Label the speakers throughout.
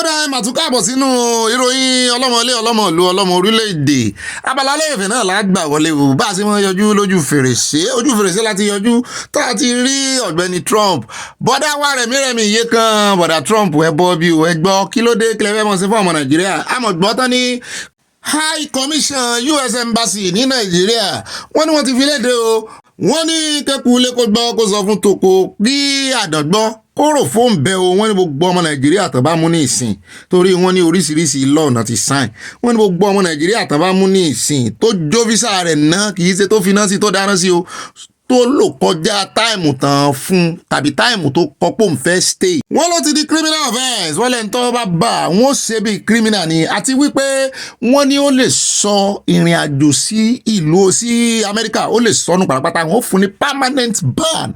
Speaker 1: dá mà tún káàbọ̀ sínú ìròyìn ọlọ́mọlé ọlọ́mọlú ọlọ́mọ orílẹ̀-èdè abala lẹ́yìn náà lágbà wọlé o bá a ṣe máa yọjú lójú fèrèsé láti yọjú tá a ti rí ọ̀gbẹ́ni Trump bọ́dá wa rẹ̀mí iye kan bọ́dá Trump ẹ bọ́ bí o ẹ gbọ́ kí ló dé kílẹ̀ fẹ́ mọ̀ sí fún ọmọ Nàìjíríà àmọ̀ gbọ́ tán ní High Commission US Embassy ní Nàìjíríà wọ́n ní wọ́n ti fi léde o wọ́n ní kẹ́kù ilé kó gbọ́ kó sọ fún toko bí àdàgbọ́ kóró fóun bẹ o wọ́n ní gbogbo ọmọ Nàìjíríà tó bá mú ní ìsìn torí wọ́n ní oríṣiríṣi lọ́ọ̀nà ti sign wọ́n ní gbogbo ọmọ Nàìjíríà tó bá mú ní ìsìn tó jó físà rẹ̀ ná kì í ṣe tó finá sí tó dáná sí o tó lò kọjá táìmù tán fún tàbí táìmù tó kọ́pọ̀ ń fẹ́ stay. wọ́n ló ti di criminal offence wọ́n lẹ́ni tó bá bà wọ́n ṣe bí criminal ni àti wípé wọ́n ní ó lè sọ ìrìn àjò sí ìlú sí Amẹ́ríkà ó lè sọnù pàápàá wọ́n fún ní permanent ban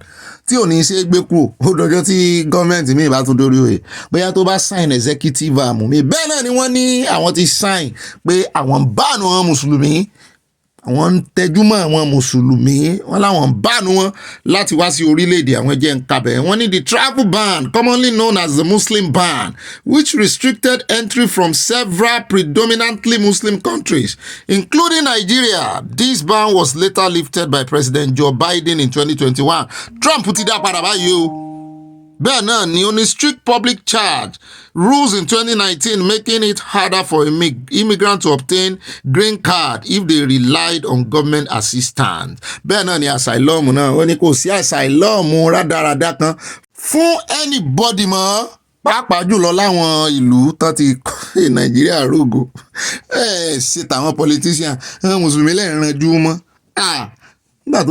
Speaker 1: tí ò ní ṣe gbé kúrò ó dọjọ́ tí gọ́ọ̀mẹ̀ntì mi bá tún dórí òye bóyá tó bá sign executive àmú mi bẹ́ẹ̀ náà ni wọ́n ní àwọn ti sign pé àwọn báànù àwọn mùsùlùmí àwọn ń tẹjúmọ́ àwọn mùsùlùmí wọ́n láwọn báànù wọn láti wá sí orílẹ̀-èdè àwọn jẹ́ nkàbẹ̀ wọ́n ní the travel ban commonly known as the Muslim ban which restricted entry from several predominantly Muslim countries including Nigeria. This ban was later lifted by President Joe Biden in 2021. Trump ti dá padà báyìí o. Bẹ́ẹ̀ náà ni ó ní strict public charge rules in 2019 making it harder for immigrants to obtain green card if they relied on government assistance. Bẹ́ẹ̀ náà ni asylum náà ó ní kò sí asylum rádaràda kan fún anybody mọ́ pàápàá jùlọ láwọn ìlú tán ti Nàìjíríà rògo ṣe tàwọn politician mùsùlùmí lẹ́yìn ranjú mọ́ nígbà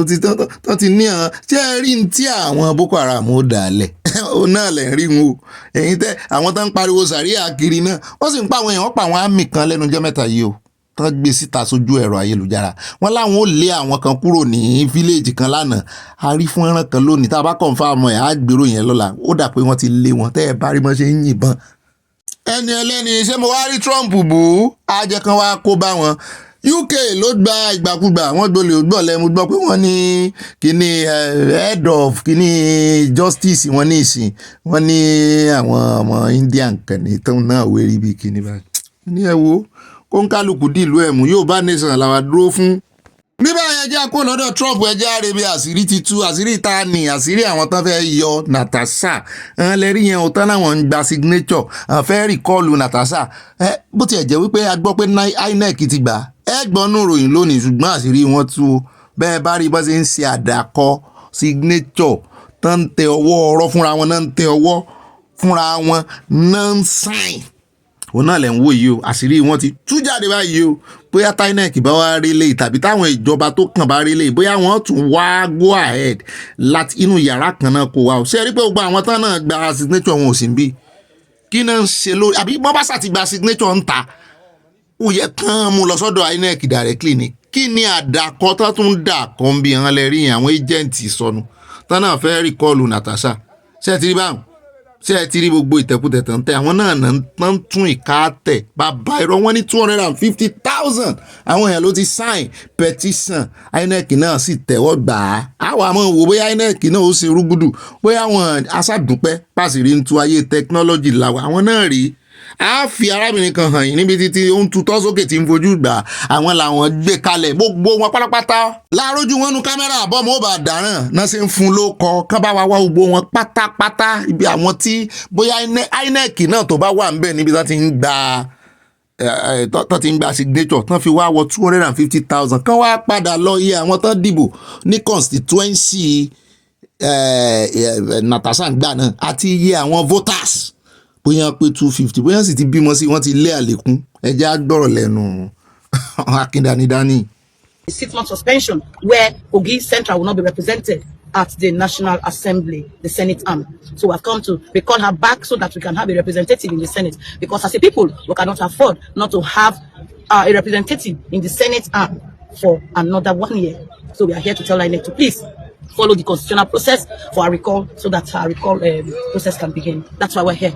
Speaker 1: tó ti ní àwọn tí ẹ rí tí àwọn Boko Haram ó dálẹ̀ ó náà lẹ̀ rí wọn o ẹ̀yin tẹ́ àwọn tó ń pariwo sàríà kiri náà wọ́n sì ń pa àwọn èèyàn wọ́n pa àwọn àmì kan lẹ́nu ọjọ́ mẹ́ta yìí o tán gbé síta sójú ẹ̀rọ ayélujára wọ́n láwọn ó lé àwọn kan kúrò ní fíléèjì kan lánàá a rí fún ẹran kan lónìí tá a bá kọ̀ǹfàmù ẹ̀ á gbèrò yẹn lọ́la ó dà pé wọ́n ti lé wọn tẹ́ ẹ bá rí mọ́ ṣe ń yìnbọn ẹni ẹlẹ́ni ṣé mo wá rí Trump bù ú ajẹ́ kan wá kó bá wọn UK ló gba ìgbàkúgbà wọ́n gbolè gbọ́lẹ̀ mo gbọ́ pé wọ́n ní kíní head of kíní justice wọ́n ní ìsìn wọ́n ní àwọn ọmọ Indian kan ní tó náà wérí bí kíní báyìí ní ẹ wo kó ń kálukú dìlú ẹ̀mú Yoruba Nation làwa dúró fún. nígbà yẹn jẹ́ kó lọ́dọ̀ Trump ẹjẹ́ àrèbí àṣírí ti tú àṣírí ta ni àṣírí àwọn tán fẹ́ yọ Natasha lẹ́rí yẹn òtán láwọn ń gba signature fẹ́ rìkọ́ọ̀lù Natasha bó tiẹ̀ jẹ́ wípé a gbọ́ pé INEC ti gbà ẹgbọ́nú ròyìn lónìí ṣùgbọ́n àṣírí wọn tú o bẹ́ẹ̀ bá rí bá ṣe ń ṣe àdàkọ signature tán ń tẹ ọwọ́ ọ̀rọ̀ fúnra wọn náà ń tẹ ọwọ́ fúnra wọn náà ń sign òun náà lẹ̀ ń wò yìí o àṣírí wọn ti tú jáde báyìí o bóyá INEC bá wá rí lè tàbí táwọn ìjọba tó kàn bá rí lè bóyá wọ́n tún wá go ahead láti inú yàrá kan náà kó wa o ṣe rí pé gbogbo àwọn tán náà gba signature wọn ò sí bí kí náà ń ṣe lórí àbí bọ́n bá ṣàti gba signature ń ta ó yẹ kán mú lọ sọ́dọ̀ INEC directly ni kí ni àdàkọ tó tún dà kọ́ ń bí hàn lẹ́rí àwọn agent sọnù tán náà fẹ́ rìkọ́ọ̀lù Natasha ṣe ti rí báwọn ṣe ẹ ti rí gbogbo ìtẹ̀kùtẹ̀ tán tẹ àwọn náà ń tún ìka tẹ̀ bàbá irọ́ wọn ní 250,000 àwọn èèyàn ló ti sign petition INEC náà sì tẹ̀wọ́ gbà á àwọn àmọ́ wò bóyá INEC náà ó ṣe rúgúdù bóyá àwọn aṣàdúpẹ́ pàṣírí ń tu ayé technology làwọn àwọn náà rí a fi arábìnrin kan hàn yín níbi títí ó ń tutọ́ sókè tí ń fojú gbà àwọn làwọn gbé kalẹ̀ gbogbo wọn pátápátá láàrójú wọn nu kámẹ́rà àbọ̀mọ́ ó bá dáràn náà ṣe ń fún ló kọ kán bá wa wá gbogbo wọn pátápátá ibi àwọn tí bóyá INEC náà tó bá wà ń bẹ̀ níbi tó ti ń gba signature tán fi wá wọ 250,000 kán wá padà lọ iye àwọn tán dìbò ní constituency Natasha gbà náà àti iye àwọn voters bóyá pé 250 bóyá sì ti bímọ sí wọ́n ti lé àlékún ẹjẹ́ àgbọ̀rọ̀ lẹ́nu akíndanidání.
Speaker 2: A 6-month suspension where Kogi Central will not be represented at the National Assembly, the Senate arm. So we have come to recall her back so that we can have a representative in the Senate. Because as a people, we cannot afford not to have a representative in the Senate arm for another 1 year. So we are here to tell INEC to please follow the constitutional process for our recall, so that our recall process can begin. That's why we're here.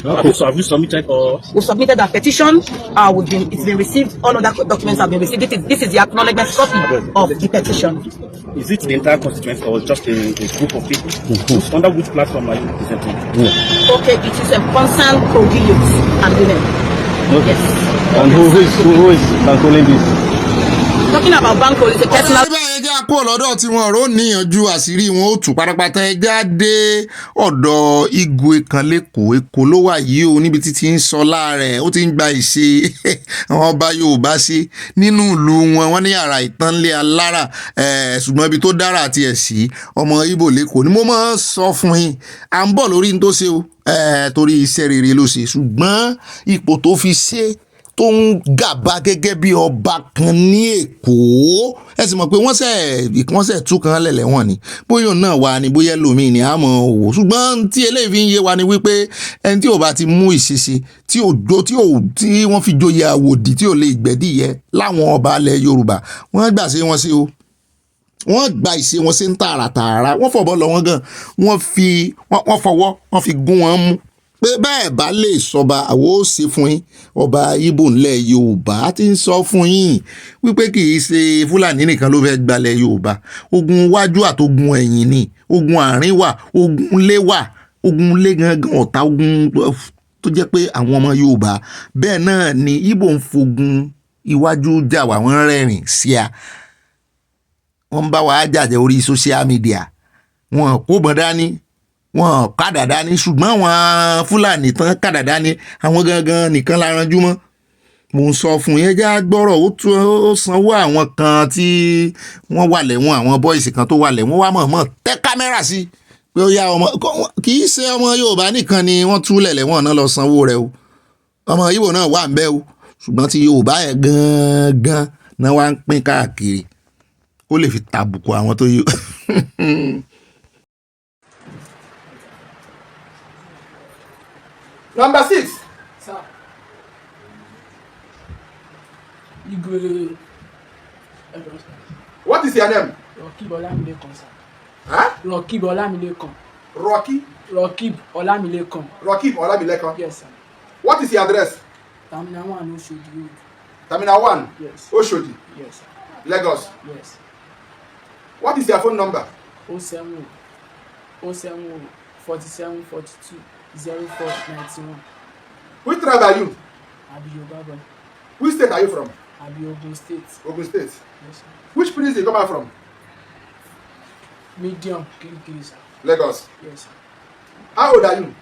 Speaker 3: Okay, so have you submitted or?
Speaker 2: We've submitted our petition. It's been received. All other documents have been received. This is the acknowledgement copy of the petition.
Speaker 3: Is it the entire constituency or just a group of people? Under which platform are you presenting?
Speaker 2: Okay, it is a concerned Kogi youth and women.
Speaker 4: Okay.
Speaker 2: Yes.
Speaker 4: And who is controlling this?
Speaker 2: Talking about Banco is a personal.
Speaker 1: ẹjẹ́ kú ọ̀lọ́dọ̀ tí wọ́n rò níyànjú àṣírí wọn ó tù pátápátá ẹjẹ́ dé ọ̀dọ̀ Igwe kan lẹ́kọ̀ọ́ Èkó ló wà yìí o níbi tí ti ń sọ láàrẹ̀ ó ti ń gba ìṣe àwọn ọba Yorùbá ṣe nínú ìlú wọn ní yàrá ìtànlé alára ṣùgbọ́n ibi tó dára àti ẹ̀sí ọmọ Ìgbò lẹ́kọ̀ọ́ ni mo máa ń sọ fún yín à ń bọ̀ lórí ní tó ṣe o torí iṣẹ́ rere ló ṣe ṣùgbọ́n ipò tó fi ṣe tó ń gàba gẹ́gẹ́ bí ọba kan ní Èkó ẹ sì mọ̀ pé wọ́n ṣẹ̀ tú kan lẹ̀lẹ̀ wọ́n ni bóyá náà wà ní bóyá lómi ni àmọ́ òwò ṣùgbọ́n tí eléyìí fi ń yé wa ni wípé ẹni tí ò bá ti mú ìṣeṣe tí wọ́n fi joyè àwòdì tí ò lè gbẹ̀dìyẹ láwọn ọba ilẹ̀ Yorùbá wọ́n gbà ṣe wọn sí o wọ́n gba ìṣe wọn sí ń tààràtààrà wọ́n fọ̀bọ́ lọ wọ́n gan wọ́n fọwọ́ wọ́n fi gún wọn mú pé bẹ́ẹ̀ bá lè sọba àwo ó ṣe fún yín ọba Ìgbò ńlẹ̀ Yorùbá ti ń sọ fún yín wípé kì í ṣe Fúlàní nìkan ló fẹ́ gbalẹ̀ Yorùbá ogun wájú àtogun ẹ̀yìn ni ogun àárín wà ogun lé wà ogun lé gangan ọ̀tá ogun tó jẹ́ pé àwọn ọmọ Yorùbá bẹ́ẹ̀ náà ni Ìgbò ń fogun iwájú jà wá wọ́n rẹ́rìn sí a wọ́n bá wa jàjẹ́ orí social media wọn kó bọ́n dání wọn kádà dání ṣùgbọ́n àwọn Fúlàní tán kádà dání àwọn gangan nìkan la ranjú mọ́ mo ń sọ fún yẹn já gbọ́rọ̀ ó sanwó àwọn kan tí wọ́n wà lẹ́wọ̀n àwọn bọ́ìsì kan tó wà lẹ́wọ̀n wá mọ̀ọ́mọ̀ tẹ́ kámẹ́rà sí pé ó yá ọmọ kì í ṣe ọmọ Yorùbá nìkan ni wọ́n túlẹ̀ lẹ́wọ̀n náà lọ sanwó rẹ̀ o ọmọ Ìgbò náà wà ń bẹ̀ o ṣùgbọ́n tí Yorùbá yẹn gangan náà wá ń pín káàkiri ó lè fi tàbùkù àwọn tó yọ.
Speaker 5: Number 6.
Speaker 6: Sir. Igwe.
Speaker 5: What is your name?
Speaker 6: Rakib Olamilekan, sir.
Speaker 5: Huh?
Speaker 6: Rakib Olamilekan.
Speaker 5: Rocky?
Speaker 6: Rakib Olamilekan.
Speaker 5: Rakib Olamilekan?
Speaker 6: Yes, sir.
Speaker 5: What is your address?
Speaker 6: Terminal 1 Oshodi Road.
Speaker 5: Terminal 1?
Speaker 6: Yes.
Speaker 5: Oshodi?
Speaker 6: Yes, sir.
Speaker 5: Lagos?
Speaker 6: Yes.
Speaker 5: What is your phone number?
Speaker 6: 07 47 42 0491.
Speaker 5: Which tribe are you?
Speaker 6: Abi Yoruba boy.
Speaker 5: Which state are you from?
Speaker 6: Abi Ogun State.
Speaker 5: Ogun State.
Speaker 6: Yes, sir.
Speaker 5: Which place you come out from?
Speaker 6: Medium Kirikiri, sir.
Speaker 5: Lagos.
Speaker 6: Yes, sir.
Speaker 5: How old are you?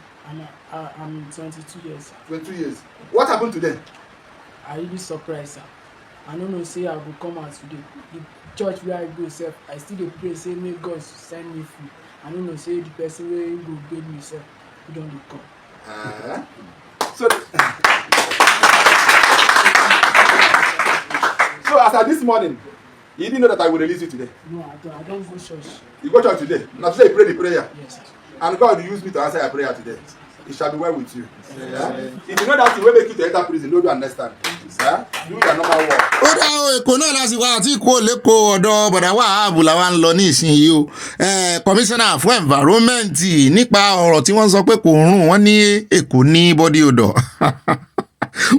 Speaker 6: I'm 22 years, sir.
Speaker 5: 22 years. What happened today?
Speaker 6: I really surprised, sir. I don't know, say I will come out today. The church where I go, sir, I still dey pray, say may God send me free. I don't know, say the person where go bail me, sir, he don't dey come.
Speaker 5: So as at this morning, you didn't know that I will release you today.
Speaker 6: No, I don't go church.
Speaker 5: You go church today. Now today you pray the prayer.
Speaker 6: Yes, sir.
Speaker 5: And God will use me to answer your prayer today. It shall be well with you. Yeah? If you know that thing will make you to enter prison, don't you understand? Yeah? Do your normal work.
Speaker 1: ó dá Èkó náà lásìkò àti Èkó lẹ́kọ̀ọ́ ọ̀dọ̀ bọ̀dá Wàhábù làwa ń lọ ní ìsinyìí o kọmíṣánná fún environment nípa ọ̀rọ̀ tí wọ́n sọ pé kò rùn wọ́n ní Èkó ní body odor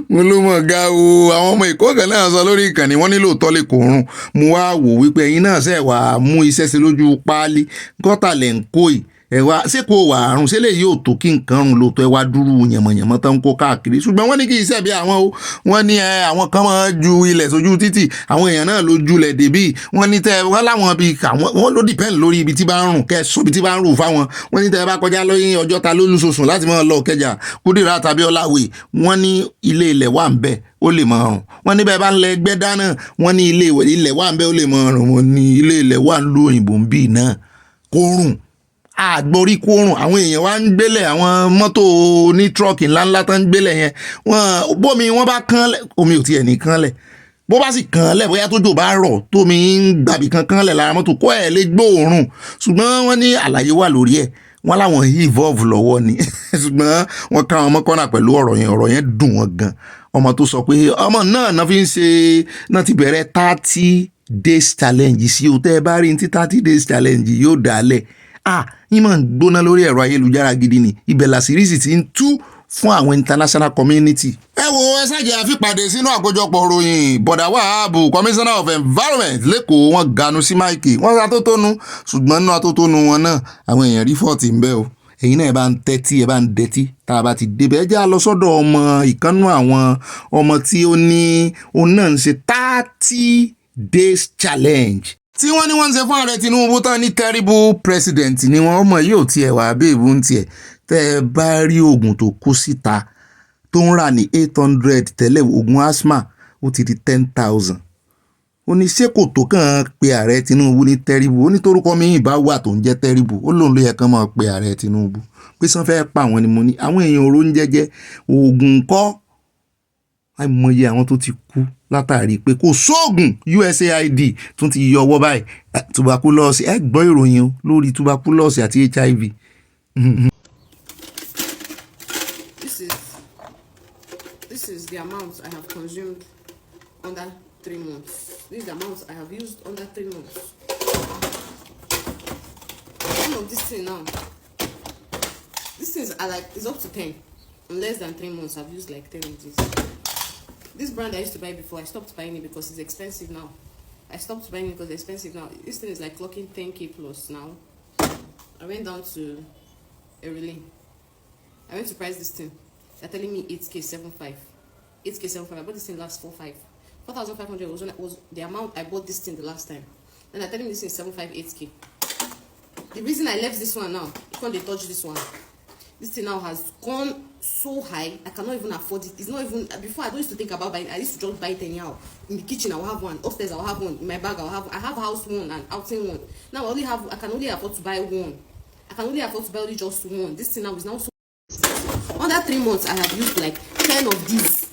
Speaker 1: mo ló mọ̀ ga o àwọn ọmọ Èkó kan náà sọ lórí ìkànnì wọ́n ní lóòótọ́ lè kò rùn mo wá wò wípé ẹ̀yin náà ṣe wà mú iṣẹ́ sí lójú páálí gọ́tà lẹ̀ ń kó yìí ẹ̀wà ṣé kò wà àrùn ṣé lè yóò tó kí nǹkan rùn lóòótọ́ ẹwà dúró yànmọ̀yànmọ́ tó ń kó káàkiri ṣùgbọ́n wọ́n ní kí iṣẹ́ bí àwọn o wọ́n ní àwọn kan máa ju ilẹ̀ sójú títì àwọn èèyàn náà ló julẹ̀ débì wọ́n ní tẹ́ wọ́n láwọn bí wọ́n ló dìpẹ́ǹd lórí ibi tí bá ń rùn kẹ́ sọ ibi tí bá ń rùn fáwọn wọ́n ní tẹ́ bá kọjá lóyún Ọjọ́ta lólúṣoṣùn láti máa lọ Ìkẹjà Kúdírà tàbí Ọláwé wọ́n ní ilé ilẹ̀ wà ń bẹ̀ ó lè máa rùn wọ́n ní bẹ́ẹ̀ bá ń lẹ ẹgbẹ́ dáná wọ́n ní ilé ilẹ̀ wà ń bẹ̀ ó lè máa rùn wọ́n ní ilé ilẹ̀ wà ń lo òyìnbó ń bì náà kó rùn àgbórí kórùn àwọn èèyàn wá ń gbélẹ̀ àwọn mọ́tò ní tírọ́ọ̀kì ńláńlá tán ń gbélẹ̀ yẹn bómi wọ́n bá kánlẹ̀ omi ò tiẹ̀ ní kánlẹ̀ bó bá sì kánlẹ̀ bóyá tójò bá rọ̀ tómi ń gbàbí kan kánlẹ̀ lára mọ́tò kó ẹ̀ lè gbóòórùn ṣùgbọ́n wọ́n ní àlàyé wà lórí ẹ̀ wọ́n láwọn evolve lọ́wọ́ ni ṣùgbọ́n wọ́n ká wọn mọ́kànnà pẹ̀lú ọ̀rọ̀ yẹn dùn wọ́n gan ọmọ tó sọ pé ọmọ náà fi ń ṣe náà ti bẹ̀rẹ̀ 30 days challenge sí o tẹ́ ẹ bá rí ní 30 days challenge yóò dálẹ̀ yín máa ń gbóná lórí ẹ̀rọ ayélujára gidi ni ibẹ̀ làṣírí sì ti ń tú fún àwọn international community. ẹ wo ẹ ṣáàjì àfipàdé sínú àkójọpọ̀ ròyìn bọ̀dà wàhábù commissioner of environment lẹ́kọ̀ọ́ wọn ganu sí máìkì wọ́n sá tó tónu ṣùgbọ́n nínú atótónu wọn náà àwọn èèyàn rí fọ́ọ̀tì ń bẹ o ẹ̀yin náà ẹ bá ń tẹ́tí ẹ bá ń dẹ́tí tá a bá ti débẹ̀ ẹ jẹ́ a lọ sọ́dọ̀ ọmọ ìkànnú àwọn ọmọ tí ó ní òun náà ń ṣe 30 days challenge tí wọ́n ní wọ́n ń ṣe fún ààrẹ Tinubu tán ní terrible president ni wọ́n ọmọ yìí ò tiẹ̀ wá béèbù ń tiẹ̀ tẹ́ ẹ bá rí oògùn tó kó síta tó ń rà ní 800 tẹ́lẹ̀ oògùn asthma ó ti di 10,000 ó ní ṣé kò tó kàn pe ààrẹ Tinubu ní terrible ó ní torúkọ mi ìbá wà tó ń jẹ́ terrible ó lóun ló yẹ kán máa pe ààrẹ Tinubu pé sàn fẹ́ pa àwọn ni mo ní àwọn èèyàn oró ń jẹ́jẹ́ oògùn kọ́ àìmọye àwọn tó ti kú látàrí pé kò sóògùn USAID tún ti yọ ọwọ́ báyìí tuberculosis ẹ gbọ́ ìròyìn lórí tuberculosis àti HIV.
Speaker 7: This is the amount I have consumed under 3 months. This is the amount I have used under 3 months. Some of this thing now, these things are like, it's up to 10. In less than 3 months, I've used like 10 of these. This brand I used to buy before, I stopped buying it because it's expensive now. I stopped buying it because it's expensive now. This thing is like clocking 10k plus now. I went down to a relay. I went to price this thing. They're telling me 8k75. 8k75. I bought this thing last 4,500. 4,500 was the amount I bought this thing the last time. And they're telling me this is 758k. The reason I left this one now, when they touch this one, this thing now has gone so high, I cannot even afford it. It's not even, before I don't used to think about buying, I used to just buy it anyhow. In the kitchen, I will have one. Upstairs, I will have one. In my bag, I have house one and outing one. Now I can only afford to buy one. I can only afford to buy only just one. This thing now is now so. Under 3 months, I have used like 10 of these.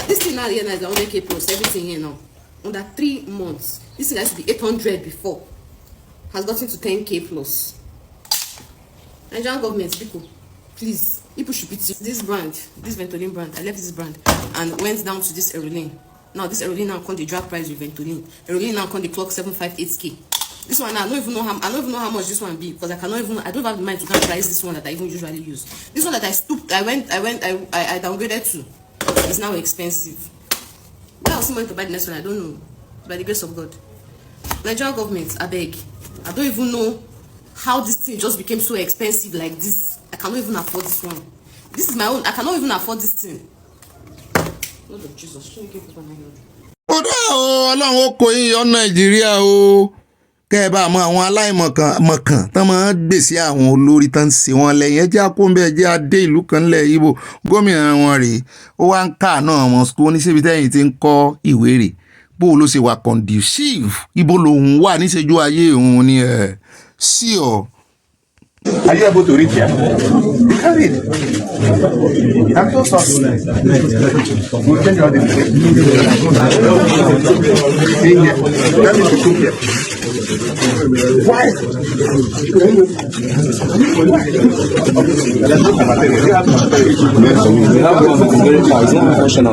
Speaker 7: This thing now here now is 100k plus, everything here now. Under 3 months, this thing used to be 800 before. Has gotten to 10k plus. Nigerian government, people, please, people should pity this brand, this Ventolin brand. I left this brand and went down to this Aerolin. Now this Aerolin now come the drag price with Ventolin. Aerolin now come the clock 758k. This one now, I don't even know how much this one be because I don't have the mind to price this one that I even usually use. This one that I downgraded to is now expensive. But I also want to buy the next one, I don't know. By the grace of God. Nigerian government, I beg. I don't even know how this thing just became so expensive like this. I cannot even afford this one. This is my own. I cannot even afford this thing. Lord of Jesus, should we give this one my hand?
Speaker 1: ó dá o ọlọ́run ó kó yín yọ Nàìjíríà o kẹ́ ẹ bá mọ àwọn aláìmọ̀kàn tán máa ń gbèsè àwọn olórí tán ń ṣe wọn lẹ́yìn ẹjẹ́ àkóńbẹ́ ẹjẹ́ adé ìlú kan lẹ̀ Ìgbò gómìnà wọn rèé ó wá ń káàánú àwọn school oníṣẹ́bí tẹ́yìn ti ń kọ́ ìwé rẹ̀ bó ló ṣe wà conducive ibo lòun wà níṣẹ́jú ayé òun ni sí ọ.
Speaker 5: Are you able to read here? You can read. I'm so sorry. We'll change all this. See here. That is the cook here. Why?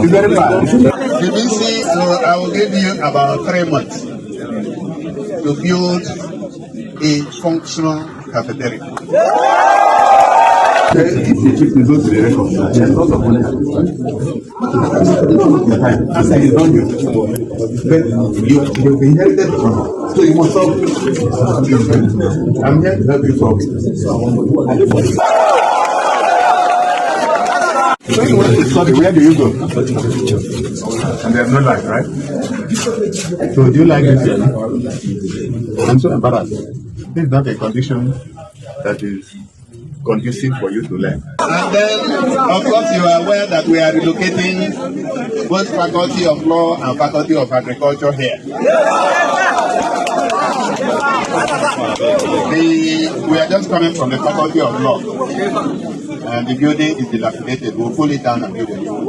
Speaker 5: Very bad. BBC, I will give you about 3 months to build a functional cafeteria. If the chief is going to the record, there's lots of money. As I don't you, but you've inherited from her. So you must solve it. I'm here to help you solve it. When you want to study, where do you go? And there's no light, right? So do you like this? I'm so embarrassed. This is not a condition that is conducive for you to learn. And then, of course, you are aware that we are relocating both Faculty of Law and Faculty of Agriculture here. We are just coming from the Faculty of Law, and the building is dilapidated. We'll pull it down and build a new one.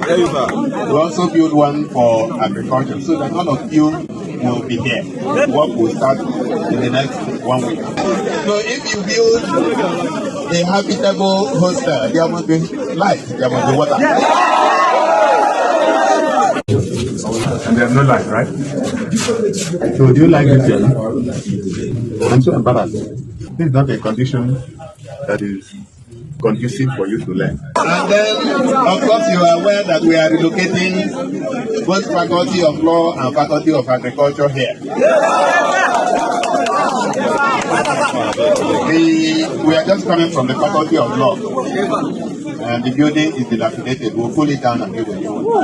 Speaker 5: We also build one for agriculture, so that none of you will be here. Work will start in the next 1 week. So if you build a habitable hostel, there must be light, there must be water. And they have no life, right? So do you like this journey? I'm so embarrassed. This is not a condition that is conducive for you to learn.
Speaker 8: And then, of course, you are aware that we are relocating both Faculty of Law and Faculty of Agriculture here. We are just coming from the Faculty of Law, and the building is dilapidated. We'll pull it down and build a new one.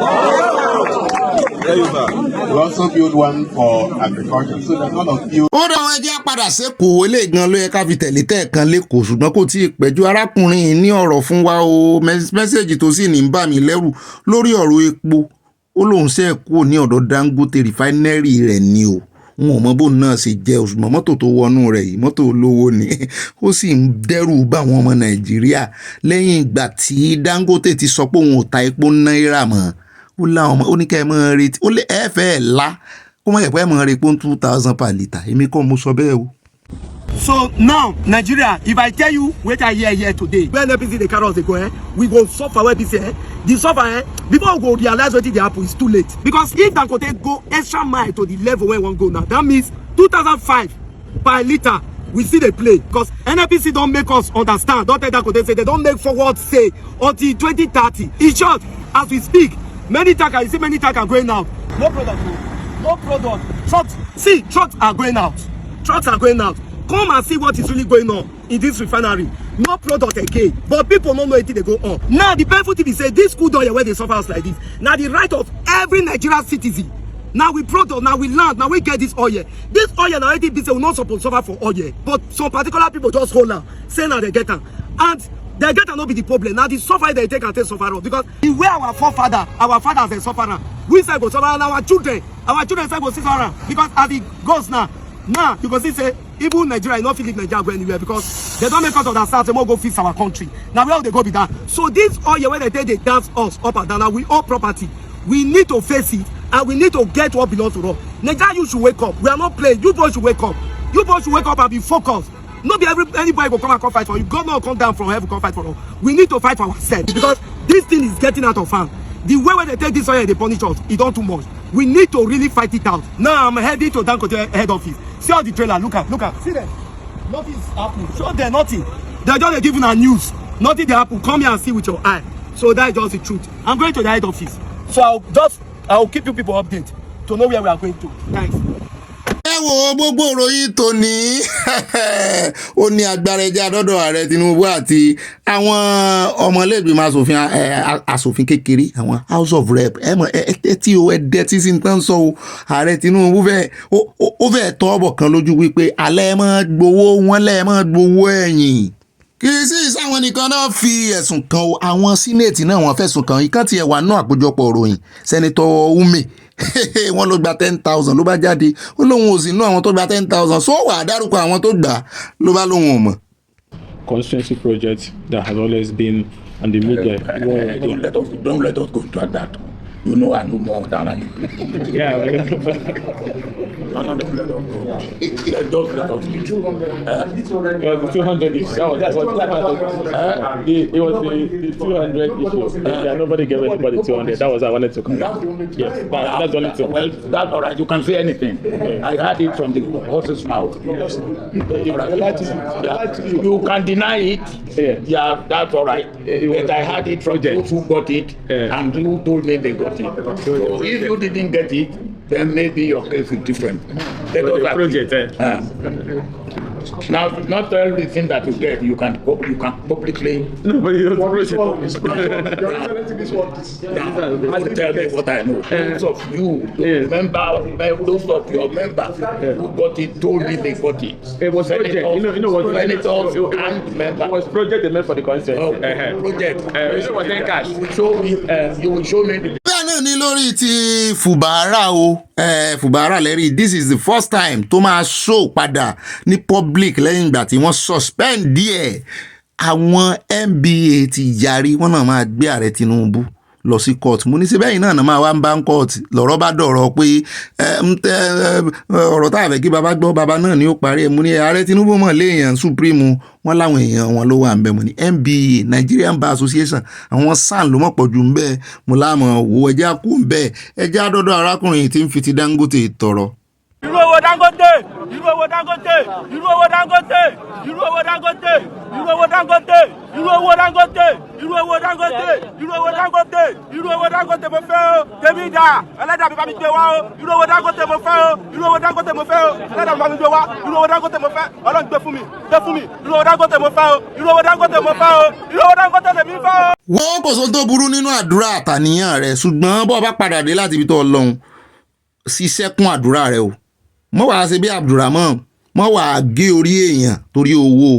Speaker 8: We also build one for agriculture, so that none of you.
Speaker 1: ó dáwọn ẹjẹ́ padà sékòó eléyìí gan ló yẹ ká fi tẹ̀lé tẹ̀ẹ̀kan lẹ́kọ̀ọ́ ṣùgbọ́n kò tí ì pẹ́jọ́ arákùnrin yìí ní ọ̀rọ̀ fún wa o mẹ́sẹ̀gì tó sì ní ń bà mí lẹ́rù lórí ọ̀rọ̀ epo ó lóun ṣe kúrò ní ọ̀dọ̀ Dangote Refinery rẹ̀ ni o n ò mọ bóun náà ṣe jẹ́ o ṣùgbọ́n mọ́tò tó wọnú rẹ̀ yìí mọ́tò olówó ni ó sì ń dẹ́rù bá àwọn ọmọ Nàìjíríà lẹ́yìn ìgbà tí Dangote ti sọ pé òun ò ta epo náírà mọ́ ó láwọn ọmọ ó ní kẹ́ ẹ mọ́ retí ó lé ẹ̀fẹ́ la kó mọ̀ yẹ̀pẹ́ mọ́ repo 2,000 per litre èmi kọ́ mo sọ bẹ́ẹ̀ o.
Speaker 9: So now, Nigeria, if I tell you what I hear here today, when NPC the carrots they go, we go suffer where this the suffer before we go realize what the happen is too late. Because if Dangote go extra mile to the level where we want go now, that means 2005 per litre we see the play. Because NPC don't make us understand. Don't tell Dangote say they don't make forward say until 2030. In short, as we speak, many tankers, you see many tankers going out. No product, no product. Trucks are going out. Trucks are going out. Come and see what is really going on in this refinery. No product again, but people don't know anything they go on. Now the painful thing is say this cool down where they suffer us like this. Now the right of every Nigerian citizen. Now we product, now we land, now we get this oil. This oil now already be say we not supposed to suffer for oil, but some particular people just hold on, say now they get them, and they get them not be the problem. Now the suffer they take and take suffer because the way our fathers they suffer, we say go suffer, and our children say go suffer because as it goes now you can see say even Nigeria not feel Nigeria go anywhere because they don't make us understand say we go fix our country. Now where they go be that. So this oil where they dance us up and down, now we all property. We need to face it and we need to get what belongs to us. Nigeria, you should wake up. We are not playing. You boys should wake up. You boys should wake up and be focused. Not be anybody will come and come fight for you. God not come down from heaven come fight for us. We need to fight for ourselves because this thing is getting out of hand. The way when they take this oil and they punish us, it's not too much. We need to really fight it out. Now I'm heading to Dangote head office. See all the trailer. Look at. See them. Nothing's happening. Show them nothing. They're just giving a news. Nothing they happen. Come here and see with your eye. So that's just the truth. I'm going to the head office. So I'll keep you people updated to know where we are going to. Thanks.
Speaker 1: ẹ wo gbogbo ìròyìn tòní ó ní agbára ẹjẹ àdọ́dọ̀ ààrẹ Tinubu àti àwọn ọmọlẹ́gbẹ̀mọ asòfin kékeré àwọn House of Rep tí o ẹ̀dẹ́ tí sí ń tán sọ o ààrẹ Tinubu ó fẹ́ tọ́ ọ̀bọ̀ kan lójú wípé alẹ́ mọ́ gbowó wọn lẹ́ mọ́ gbowó ẹ̀yìn kì í sí ìsáwọn nìkan náà fi ẹ̀sùn kan o àwọn Senate náà wọ́n fẹ̀sùn kan ìkan tiẹ̀ wà náà àpéjọpọ̀ ìròyìn Senator Ume wọ́n ló gba 10,000 ló bá jáde ó lóun ò sí inú àwọn tó gba 10,000 so wà á dárúkọ àwọn tó gbà ló bá lóun ò mọ̀.
Speaker 10: Constituency project that has always been on the media.
Speaker 11: Don't let us go into that. You know I know more than I.
Speaker 10: Yeah.
Speaker 11: Let us
Speaker 10: the 200 issue. That's what it was the 200 issue. Yeah, nobody gave anybody 200. That was I wanted to come. Yes, that's the only thing.
Speaker 11: Well, that's all right. You can say anything. I heard it from the horse's mouth. You can deny it. Yeah, that's all right. But I heard it from those who got it and who told me they got it. So if you didn't get it, then maybe your case is different.
Speaker 10: Project.
Speaker 11: Now, not everything that you get, you can publicly.
Speaker 10: No, but you project.
Speaker 11: I will tell you what I know. Those of you, those of your members who got it told me they got it.
Speaker 10: It was project. You know what?
Speaker 11: Senators and members.
Speaker 10: It was project they meant for the constituency.
Speaker 11: Project.
Speaker 10: It was then cash.
Speaker 11: You will show me the.
Speaker 1: náà ní lórí ti Fubara o Fubara lẹ́rìí this is the first time tó máa show padà ní public lẹ́yìn ìgbà tí wọ́n suspend díẹ̀ àwọn NBA ti yarí wọ́n náà máa gbé ààrẹ Tinubu lọ sí court mo ní ṣe bẹ́yìn náà máa wá ń bá ń court lọ́rọ̀ bá dọ̀rọ̀ pé ọ̀rọ̀ tá a fẹ́ kí baba gbọ́ baba náà ni ó parí ẹ̀ mo ní ààrẹ Tinubu mọ̀ léèyàn supreme wọn láwọn èèyàn wọn ló wà ń bẹ mo ní NBA Nigerian Bar Association àwọn SAN ló mọ̀ pọ̀ jù ń bẹ́ẹ̀ mo láàmọ̀ wo ẹja kú ń bẹ́ẹ̀ ẹja dọ́dọ̀ arákùnrin tí ń fi ti Dangote tọrọ.
Speaker 9: irú owó Dangote irú owó Dangote irú owó Dangote irú owó Dangote irú owó Dangote irú owó Dangote irú owó Dangote irú owó Dangote irú owó Dangote mo fẹ́ o tèmi dà ẹlẹ́dàá mi bá mi gbé wá o irú owó Dangote mo fẹ́ o irú owó Dangote mo fẹ́ o ẹlẹ́dàá mi bá mi gbé wá irú owó Dangote mo fẹ́ Ọlọ́run gbé fún mi irú owó Dangote mo fẹ́ o irú owó Dangote mo fẹ́ o irú owó Dangote lèmi fẹ́ o.
Speaker 1: wọ́n kò sóhun tó burú nínú àdúrà àtàníyàn rẹ̀ ṣùgbọ́n bó bá padà dé láti ibi tó Ọlọ́run ṣiṣẹ́ kún àdúrà rẹ̀ o mọ́ wàá ṣe bí Abdulrahman mọ́ wàá gé orí èèyàn torí owó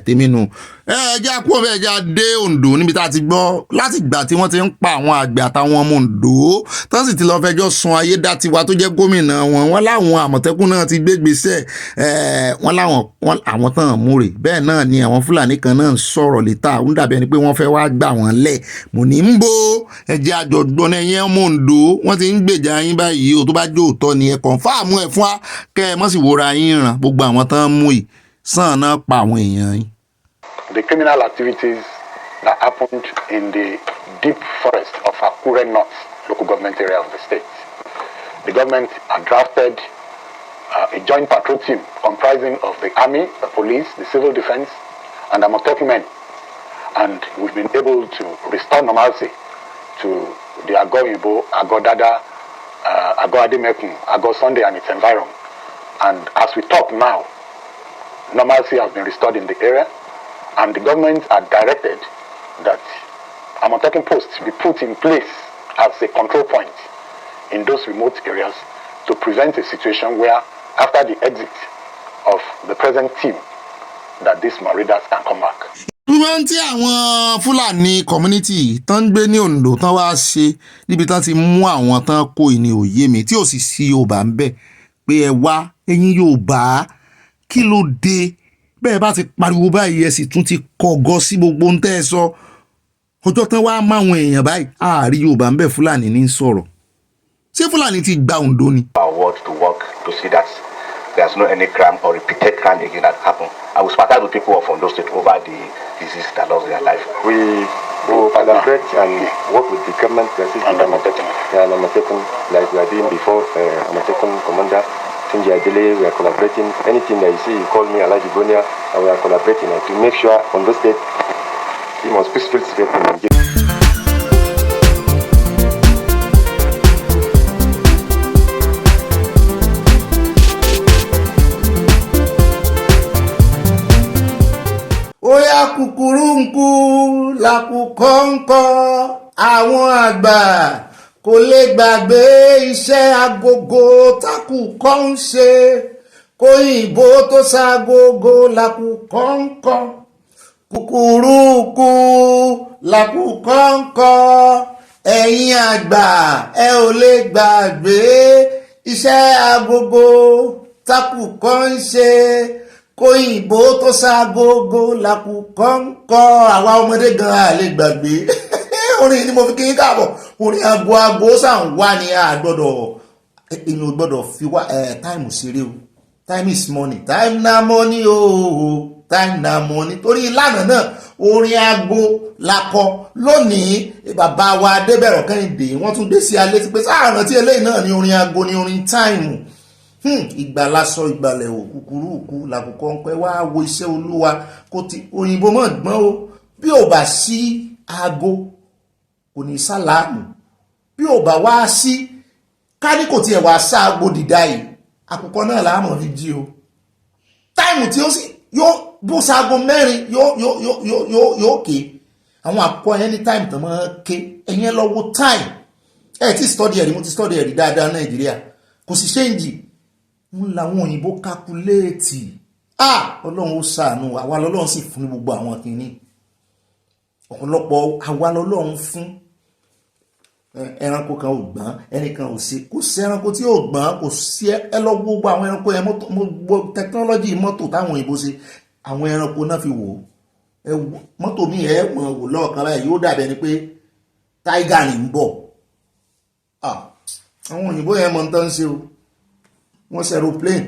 Speaker 1: tèmi nù ẹjẹ́ àkú ọ̀bẹ ẹjẹ́ dé Ondo níbi tá a ti gbọ́ láti ìgbà tí wọ́n ti ń pa àwọn àgbẹ̀ àtàwọn ọmọ Ondo tán sì ti lọ́ọ́ fẹjọ́ sun Ayédatiwa tó jẹ́ gómìnà wọn láwọn Àmọ̀tẹ́kùn náà ti gbé gbèsè wọn láwọn àwọn tán múre bẹ́ẹ̀ náà ni àwọn Fúlàní kan náà ń sọ̀rọ̀ létà ń dàbí ẹni pé wọ́n fẹ́ wá gbà wọ́n lẹ̀ mo ní ń bo ẹjẹ́ àjọ̀gbọ́n ẹ̀yẹn ọmọ Ondo wọ́n ti ń gbèjà yín báyìí o tó bá jó òótọ́ ni ẹ kọ̀ǹfàmù ẹ̀ fún wa kẹ́ ẹ mọ́ sì wòra yín ràn gbogbo àwọn tán mú yìí sàn náà pa àwọn èèyàn yín.
Speaker 12: The criminal activities that happened in the deep forest of Akure North local government area of the state. The government had drafted a joint patrol team comprising of the army, the police, the civil defense, and the Amotekun men. And we've been able to restore normalcy to the Ago Ibo, Ago Dada, Ago Adimekun, Ago Sunday and its environment. And as we talk now, normalcy has been restored in the area, and the government had directed that Amotekun posts be put in place as a control point in those remote areas to prevent a situation where, after the exit of the present team, that these marauders can come back.
Speaker 1: Wọ́n tí àwọn Fúlàní community tán ń gbé ní Ondo tán wá ṣe níbi tán ti mú àwọn tán kó ìní òye mi tí ò sì sí Yorùbá ń bẹ̀ pé ẹ wá ẹ̀yin Yorùbá kí ló dé bẹ́ẹ̀ bá ti pariwo báyìí ẹ sì tún ti kọ̀gọ́ sí gbogbo ń tẹ́ ẹ sọ ọjọ́ tán wá máwọn èèyàn báyìí ààrí Yorùbá ń bẹ̀ Fúlàní ní sọ̀rọ̀ ṣé Fúlàní ti gba Ondo ni.
Speaker 12: Our word to work to see that there's no any crime or repeated crime again that happen. I will sympathize with people of Ondo State over the disease that lost their life.
Speaker 13: We will collaborate and work with the government and Amotekun like we are doing before. Amotekun commander Adele, we are collaborating. Anything that you see, you call me Alaji Bonia, and we are collaborating to make sure Ondo State is most peaceful state in Nigeria.
Speaker 1: Oya kukurunku lakukọ́ńkọ́ àwọn àgbà kò lè gbàgbé iṣẹ́ agogo takùkọ́ ń ṣe kóyìnbó tó ṣagogo lakùkọ́ńkọ́ kúkúrúkú lakùkọ́ńkọ́ ẹ̀yin àgbà ẹ ò lè gbàgbé iṣẹ́ agogo takùkọ́ ń ṣe kóyìnbó tó ṣagogo lakùkọ́ńkọ́ àwa ọmọdé gan a lè gbàgbé orin ni mo fi kí n káàbọ̀ orin ago sàn wá ní àgbọ́dọ̀ inú gbọ́dọ̀ fi wá time ṣeré o time is money time na money o time na money torí ìlànà náà orin ago lakọ lónìí bàbá wa Adébẹ̀rọ̀ Kẹ́hìndé wọ́n tún dé sí alẹ́ ti pé sáàrùn tí eléyìí náà ni orin ago ni orin time ìgbà lásọ ìgbàlẹ̀ ò kúkúrú òkú làkùkọ ń pẹ́ wá wo iṣẹ́ Olúwa kò ti òyìnbó mọ̀ gbọ́n o bí ò bá sí ago kò ní sáláàmù bí ò bá wá sí ká ní kò tiẹ̀ wá sáàgbó dìdá yìí àkùkọ náà láàmọ̀ fi jí o táìmù tí ó sì yóò bó sáàgbó mẹ́rin yóò ké àwọn àkùkọ yẹn ní táìmù tó máa ké ẹ̀yẹn lọ wo táìmù tí stọ́dì ẹ̀rí mo ti stọ́dì ẹ̀rí dáadáa Nàìjíríà kò sì ṣéǹjì ń làwọn òyìnbó kákúléètì Ọlọ́run ó ṣàánú àwa lọ́lọ́run sì fún ní gbogbo àwọn kìíní ọ̀pọ̀lọpọ̀ àwa lọ́lọ́run fún ẹranko kan ò gbọ́n ẹnìkan ò sí kò sí ẹranko tí ò gbọ́n kò sí ẹ lọ gbogbo àwọn ẹranko yẹn gbogbo tẹkinọ́lọ́jì mọ́tò táwọn òyìnbó ṣe àwọn ẹranko náà fi wò mọ́tò mi ẹ̀ wọ̀n wò lọ́ọ̀kan báyìí yóò dàbẹ̀ ni pé tiger ní ń bọ̀ àwọn òyìnbó yẹn mọ̀ ń tán ṣe o wọ́n ṣe aeroplane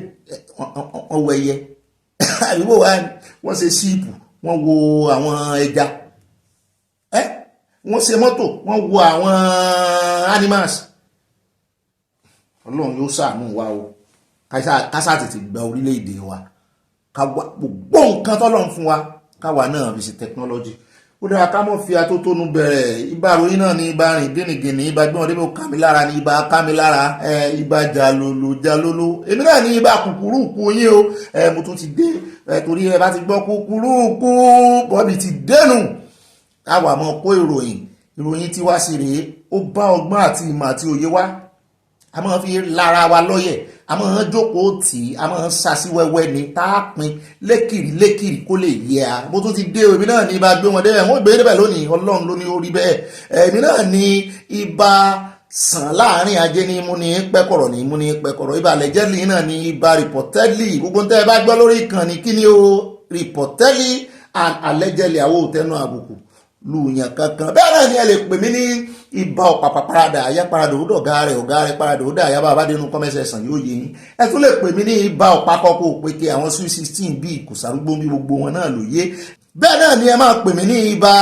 Speaker 1: wọ́n wọ ẹyẹ àbíbò wa wọ́n ṣe ṣíìpù wọ́n wo àwọn ẹja wọ́n ṣe mọ́tò wọ́n wo àwọn animals ọlọ́run yóò ṣàánú wa o kásá tètè gba orílẹ̀-èdè wa gbogbo nǹkan tọ́lọ́run fún wa káwa náà fi ṣe technology ó dára ká mọ́ fi atótónu bẹ̀rẹ̀ ibà ròyìn náà ní ibà rìn gínìgínì ibà gbé wọn débi ó ká mi lára ní ibà ká mi lára ibà jalolo èmi náà ní ibà kúkúrú kú yín o mo tún ti dé torí ẹ bá ti gbọ́ kúkúrú kú bọ́ọ̀bì ti dẹnu káwa mọ́ kó ìròyìn tí wá sí rèé ó bá ọgbọ́n àti ìmọ̀ àti òye wá a máa fi lára wa lọ́yẹ̀ a máa jókòó tì í a máa sasi wẹ́wẹ́ ni tá a pin lékìrì kó lè yẹ a bó tún ti dé o èmi náà ní ibà gbé wọn débẹ̀ wọ́n gbé débẹ̀ lónìí ọlọ́run ló ní orí bẹ́ẹ̀ èmi náà ní ibà sàn láàrin ajé ní mú ní pẹ́kọ̀rọ̀ ní mú ní pẹ́kọ̀rọ̀ ibà allegedly náà ní ibà reportedly gbogbo tẹ́ ẹ bá gbọ́ lórí ìkànnì kí ni o reportedly and allegedly àwọn òtẹ́nu àbùkù lùyàn kankan bẹ́ẹ̀ náà ni ẹ lè pè mí ní ibà ọ̀pàpà parada àyà parada òdò ọ̀gá rẹ̀ parada òdò àyà bá abádẹ́nu kọ́mẹ́sẹ̀ sàn yóò yé yín ẹ tún lè pè mí ní ibà ọ̀pá kọ́kọ́ òpèké àwọn sweet 16 bíi kò sàrúgbó bí gbogbo wọn náà ló yé bẹ́ẹ̀ náà ni ẹ máa pè mí ní ibà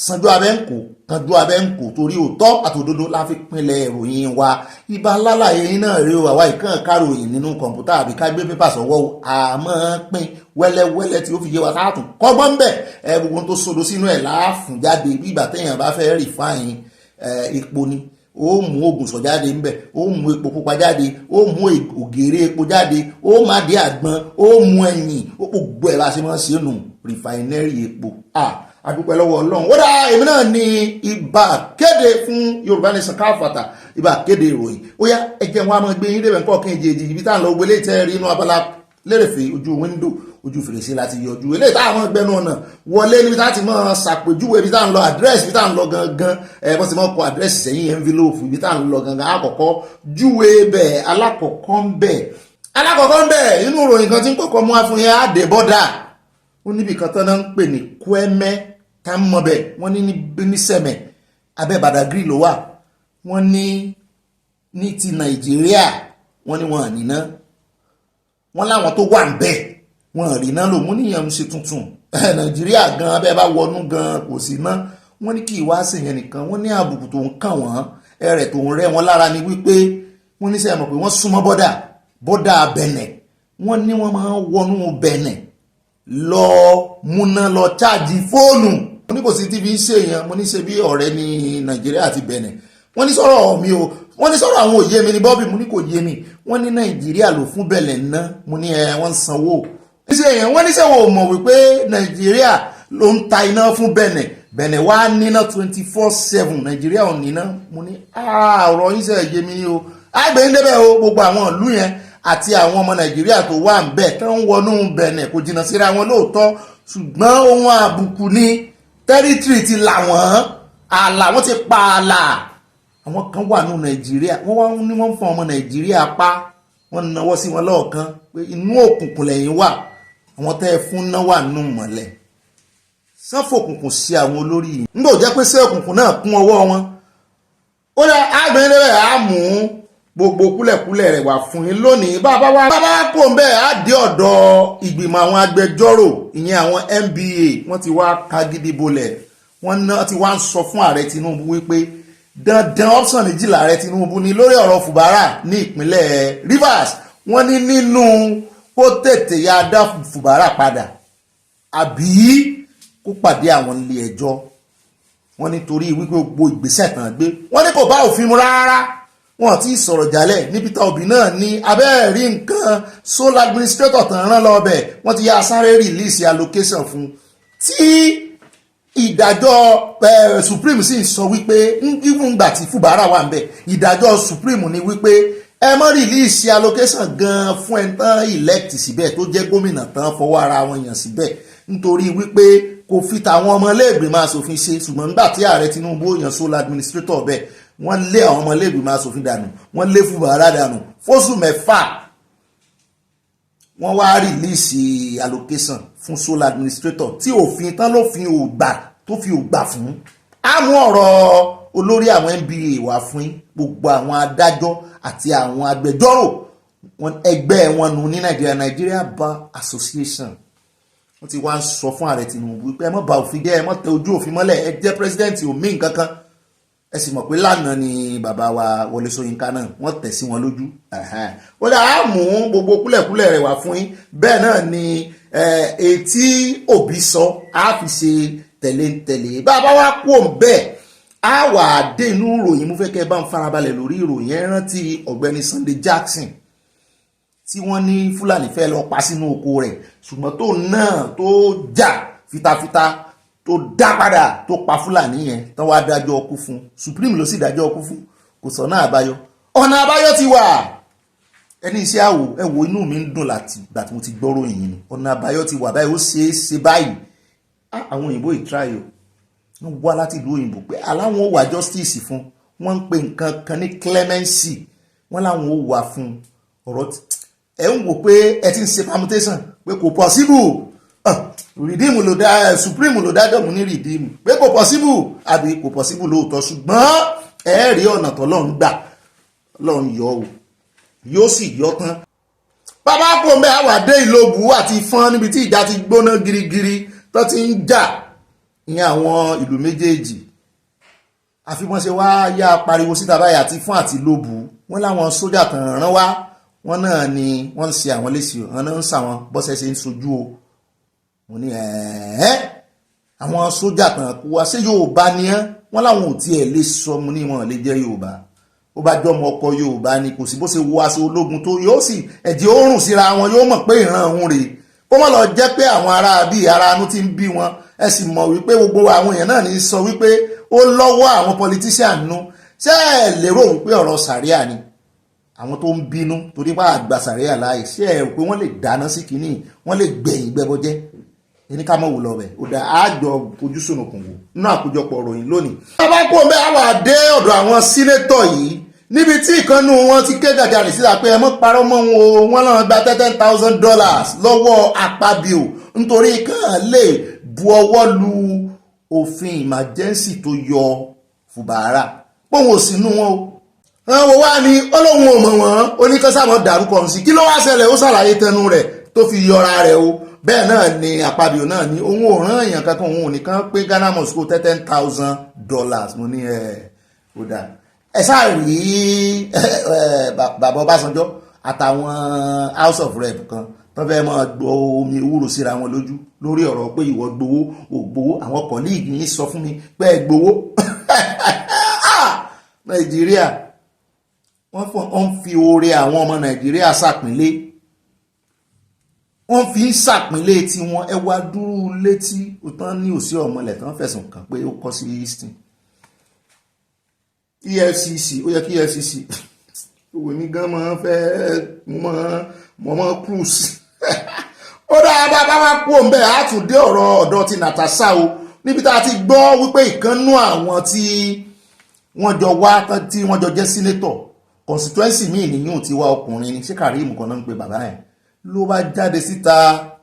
Speaker 1: sanjú abẹ́ǹkò kanjú abẹ́ǹkò torí òótọ́ àtòdodo la fi pinlẹ̀ ìròyìn wa ibà lálàyé yín náà rí o àwa ìkànnì káròyìn nínú kọ̀ǹpútà àbí ká gbé pépà sọ́wọ́ àmọ́ pín wẹ́lẹ́wẹ́lẹ́ tí ó fi yé wa káàtùn kọ́gbọ́n bẹ̀ gbogbo tó sodo sínú ẹ̀ láàfún jáde bí ìgbà téèyàn bá fẹ́ refine epo ni ó mú oògùn sọ jáde ńbẹ̀ ó mú epo pupa jáde ó mú ògèrè epo jáde ó má dé àgbọn ó mú ẹyìn ó gbogbo ẹ̀ bá ṣe máa ń ṣe nù refinery epo adúpẹ́ lọ́wọ́ ọlọ́run ó dá èmi náà ní ibà kéde fún Yorùbá Nation káfàtà ibà kéde ìròyìn ó yá ẹjẹ wọn a máa gbé yín débẹ̀ nǹkan kí n jèjì ibi tá à ń lọ gbélé tẹ́ rí inú abala lérèfé ojú wíńdò ojú fèrèsé láti yọjú eléyìí tá àwọn ẹgbẹ́ náà wọlé níbi tá ti máa ṣàpèjúwe ibi tá ń lọ àdírẹ́sì ibi tá ń lọ gangan bọ́n ti máa kọ àdírẹ́sì sẹ́yìn envelope ibi tá ń lọ gangan àkọ́kọ́ júwe bẹ́ẹ̀ alákọ̀ọ́kọ́ ń bẹ̀ inú ìròyìn kan tí ń kọ́kọ́ mú afún yẹn àdè bọ́dà ó níbi kan tán náà ń pè ní kwẹ́mẹ́ tá ń mọ̀ bẹ̀ wọ́n ní sẹ̀mẹ̀ abẹ́ Badagry ló wà wọ́n ní ti Nàìjíríà wọ́n ní wọn àníná wọ́n láwọn tó wà ń bẹ̀ wọ́n rí náà lò mú níyàn ń ṣe tuntun Nàìjíríà gan abẹ́ bá wọnú gan kò sí ná wọ́n ní kí ìwá sèyàn nìkan wọ́n ní àbùkù tó ń kàn wọ́n ẹ̀rẹ̀ tó ń rẹ́ wọn lára ni wípé wọ́n ní sẹ́yìn mọ̀ pé wọ́n súnmọ́ bọ́dà Bẹ̀nẹ̀ wọ́n ní wọ́n máa ń wọnú Bẹ̀nẹ̀ lọ múná lọ cháàjì fóònù mo ní kò sí tv ṣe èèyàn mo ní ṣe bí ọ̀rẹ́ ní Nàìjíríà àti Bẹ̀nẹ̀ wọ́n ní sọ̀rọ̀ mi o wọ́n ní sọ̀rọ̀ àwọn òye mi ní bọ́bí mo ní kò yé mi wọ́n ní Nàìjíríà ló fún Bẹ̀nẹ̀ ná mo ní wọ́n sanwó ṣe èèyàn wọ́n ní sẹ́wọ̀n ò mọ̀ wípé Nàìjíríà ló ń ta iná fún Bẹ̀nẹ̀ wá níná 24/7 Nàìjíríà ò níná mo ní ọ̀rọ̀ yín sẹ́ yé mi o àgbẹ̀ ń débẹ̀ o gbogbo àwọn ìlú yẹn àti àwọn ọmọ Nàìjíríà tó wà ń bẹ̀ tó ń wọnú Bẹ̀nẹ̀ kò jìnnà síra wọn lóòótọ́ ṣùgbọ́n ohun àbùkù ni tẹ́rítírì ti là wọ́n ààlà wọ́n ti pa ààlà àwọn kan wà nù Nàìjíríà wọ́n wá ní wọ́n fún ọmọ Nàìjíríà pa wọ́n náwó sí wọn lọ́ọ̀kan pé inú òkùnkùn lẹ́yìn wà àwọn tẹ́ ẹ fún náà wà nù mọ́lẹ̀ sáfòkùnkùn sí àwọn olórí yìí nígbà ò jẹ́ pé sẹ́ òkùnkùn náà kún ọwọ́ wọn ó dá àgbẹ̀yìn lẹ́rẹ̀ á mú gbogbo kúlẹ̀kúlẹ̀ rẹ̀ wà fún yín lónìí bàbá kò ń bẹ́ẹ̀ á dé ọ̀dọ̀ ìgbìmọ̀ àwọn agbẹjọ́rò ìyẹn àwọn NBA wọ́n ti wá kagidi bolẹ̀ wọ́n náà ti wá ń sọ fún ààrẹ Tinubu wípé dandan option méjìlá ààrẹ Tinubu ní lórí ọ̀rọ̀ Fubara ní ìpínlẹ̀ Rivers wọ́n ní nínú kó tètè ya dá Fubara padà àbí kó pàdé àwọn ilé ẹjọ́ wọ́n nítorí wípé gbogbo ìgbésẹ̀ tán gbé wọ́n ní kò bá òfin mu rárá wọ́n ti sọ̀rọ̀ jálẹ̀ ní Peter Obi náà ní abẹ́ẹ̀rí nǹkan sole administrator tán rán lọ́bẹ̀ wọ́n ti yá sáré release allocation fún tí ìdájọ́ Supreme sì ń sọ wípé nígbà tí Fubara wà ń bẹ̀ ìdájọ́ Supreme ní wípé ẹ mọ́ release allocation gan fún ẹ̀ tán elect síbẹ̀ tó jẹ́ gómìnà tán fọwọ́ ara wọn yàn síbẹ̀ nítorí wípé kò fi tàwọn ọmọlẹ́gbẹ̀mọ aṣòfin ṣe ṣùgbọ́n nígbà tí ààrẹ Tinubu yàn sole administrator bẹ́ẹ̀ wọ́n lé àwọn ọmọlẹ́gbẹ̀mọ aṣòfin dànù wọ́n lé Fubara dànù fóṣù 6 wọ́n wá rìlíìsì allocation fún sole administrator tí òfin tán lófin ò gbà tó fi ò gbà fún àmú ọ̀rọ̀ olórí àwọn NBA wà fún yín, gbogbo àwọn adájọ́ àti àwọn agbẹjọ́rò ẹgbẹ́ wọn nù ní Nigeria Bar Association wọ́n ti wá ń sọ fún ààrẹ Tinubu pé ẹ má bà òfin jẹ́, ẹ má tẹ ojú òfin mọ́lẹ̀, ẹ jẹ́ pírẹsidẹ́ǹtì òmíì kankan. Ẹ sì mọ̀ pé lánàá ni bàbá wa Wọlé Ṣóyínká náà wọ́n tẹ̀ sí wọn lójú. Ó dà á mú gbogbo kúlẹ̀kúlẹ̀ rẹ̀ wá fún yín. Bẹ́ẹ̀ náà ni etí òbí sọ á fi ṣe tẹ̀léńtẹ̀lé. Bàbá wa kú òun bẹ́ẹ̀ á wà dé inú ìròyìn, mo fẹ́ kẹ́ bá ń farabalẹ̀ lórí ìròyìn. Ẹ rántí ọ̀gbẹ́ni Sunday Jackson tí wọ́n ní Fúlàní fẹ́ lọ pa sínú oko rẹ̀, ṣùgbọ́n tó náà tó jà fitafita tó dá padà tó pa Fúlàní yẹn tán wá dájọ́ ọkú fún. Supreme ló sì dájọ́ ọkú fún, kò sọ̀nà àbáyọ. Ọ̀nà àbáyọ ti wà. Ẹni iṣẹ́ àwò ẹ wo inú mi ń dùn láti ìgbà tí mo ti gbọ́rọ̀ yìí ni. Ọ̀nà àbáyọ ti wà báyìí, ó ṣeé ṣe báyìí. Àwọn òyìnbó ìtráyò wọ́n wá láti ìlú òyìnbó pé aláwọn ò wá justice fún, wọ́n ń pe nǹkan kan ní Clemency, wọ́n láwọn ò wá fún ọ̀rọ̀ ẹ ń wò pé ẹ ti ń ṣe permutation pé kò possible. Redeem ló dá Supreme ló dájọ́ mú ní redeem pé kò possible, àbí kò possible lóòótọ́, ṣùgbọ́n ẹ rí ọ̀nà tó lọ́n gbà lọ́n yọ o, yóò sì yọ tán. Bàbá kò mẹ́ àwàdé Ìlóbù àti Ifọ̀n níbi tí ìjà ti gbóná girigiri tó ti ń jà ìyẹn àwọn ìlú méjèèjì. Àfi wọ́n ṣe wá yá pariwo síta báyìí àti Ifọ̀n àti Ìlóbù, wọ́n láwọn sójà tàn rán wá, wọ́n náà ni wọ́n ń ṣe àwọn léṣe, wọ́n náà ń ṣàwọn bọ́sẹ̀ ṣe ń sojú o. Wọ́n ní àwọn sójà kan kó wá ṣé Yorùbá ni wọ́n láwọn ò tiẹ̀ lè sọ, mo ní wọn lè jẹ́ Yorùbá. Ó bá jọmọ ọkọ Yorùbá ni kò sí bó ṣe wọ aṣọ ológun tó yóò sì ẹ̀jẹ̀ òórùn síra wọn, yóò mọ̀ pé ìran òun rèé. Kó má lọ jẹ́ pé àwọn ará bíi ara anú ti ń bí wọn. Ẹ sì mọ̀ wípé gbogbo àwọn èèyàn náà ní sọ wípé ó lọ́wọ́ àwọn politician nú. Ṣé ẹ lérò wípé ọ̀rọ̀ sàríà ni àwọn tó ń bínú torí bá àgbà sàríà láàyè? Ṣé ẹ rò pé wọ́n lè dáná sí kínní, wọ́n lè gbẹ̀yìn gbẹ́bọ́jẹ́? Ẹni ká mọ̀ wò lọ bẹ̀ ó dá àjọ ojú sùnùkùn wò nínú àkójọpọ̀ ìròyìn lónìí. Bàbá kò mẹ́ àwà dé ọ̀dọ̀ àwọn sínétọ̀ yìí níbi tí ìkànnù wọn ti ké gàgàrì síta pé ẹ mọ́ parọ́ mọ́ wọn o, wọ́n lọ́wọ́ gba $10,000 lọ́wọ́ Akpabio nítorí kàn lè bu ọwọ́ lu òfin emergency tó yọ Fubara pòun ò sínú wọn o. Àwọn wá ní Ọlọ́run ò mọ̀ wọ́n, oníkánsámọ̀ dárúkọ sí kí ló wá ṣẹlẹ̀, ó ṣàlàyé tẹnu rẹ̀ tó fi yọra rẹ̀ o. Bẹ́ẹ̀ náà ni Akpabio náà ní òun ò rán èèyàn kankan, òun ò nìkan pé Ghana must go $10,000. Mo ní ó dáa. Ẹ sáà rí bàbá Ọbásanjọ́ àtàwọn House of Rep kan tó fẹ́ máa gbọ́ omi ewúro síra wọn lójú lórí ọ̀rọ̀ pé ìwọ gbowó ò gbowó. Àwọn kọ̀líìgì yìí sọ fún mi pé ẹ gbowó. Nàìjíríà wọ́n fi oore àwọn ọmọ Nàìjíríà ṣàpínlé, wọ́n fi ń ṣàpínlé tí wọ́n ẹ wá dúró létí òtán ní òsì ọmọlẹ̀ tán fẹ̀sùn kàn pé ó kọ́ sí Easton. EFCC ó yẹ kí EFCC òwò ní gan máa fẹ́ mọ́ cruise. Ó dáa bá wá kú òun bẹ́ẹ̀ á tún dé ọ̀rọ̀ ọ̀dọ̀ ti Natasha o, níbi tá a ti gbọ́ wípé ìkànnú àwọn tí wọ́n jọ wá tí wọ́n jọ jẹ́ sínétọ̀ constituency míì nìyún ti wá ọkùnrin ní ṣé Karim kan náà ń pe bàbá ẹ̀ ló bá jáde síta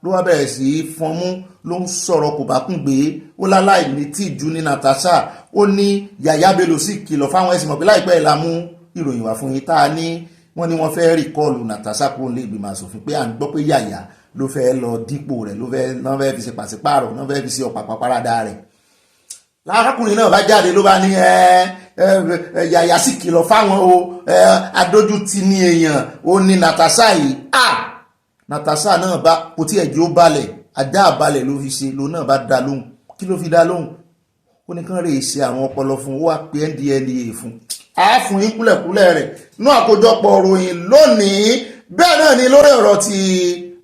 Speaker 1: ló wá bẹ̀rẹ̀ sí í fọnmú ló ń sọ̀rọ̀ kò bá kún gbé ó láláì ní tìjú ní Natasha. Ó ní Yàyà Bello sì kìlọ̀ fáwọn ẹ̀sìn mọ̀ pé láìpẹ́ la mú ìròyìn wá fún yín tá a ní wọ́n ní wọ́n fẹ́ rìkọ́ọ̀lù Natasha kó lè gbìmọ̀ àṣòfin pé à ń gbọ́ pé Yàyà ló fẹ́ lọ dípò rẹ̀ ló fẹ́ fi ṣe pàṣípààrọ̀ ló fẹ́ fi ṣe ọ̀pàpà parada rẹ̀. Lárákùnrin náà bá jáde ló bá ní Yàyà sì kìlọ̀ fáwọn o adójútì ní èèyàn ó ní Natasha yìí. Natasha náà bá kò tí ẹ̀jẹ̀ ó balẹ̀ ajá àbalẹ̀ ló fi ṣe lòun náà bá dá lóhùn. Kí ló fi dá lóhùn? Ó ní kán rè ṣe àwọn ọpọlọ fún ó wá pé NDLEA fún àáfún yín kúlẹ̀kúlẹ̀ rẹ̀ nú àkójọpọ̀ òròyìn lónìí. Bẹ́ẹ̀ náà ni lórí ọ̀rọ̀ ti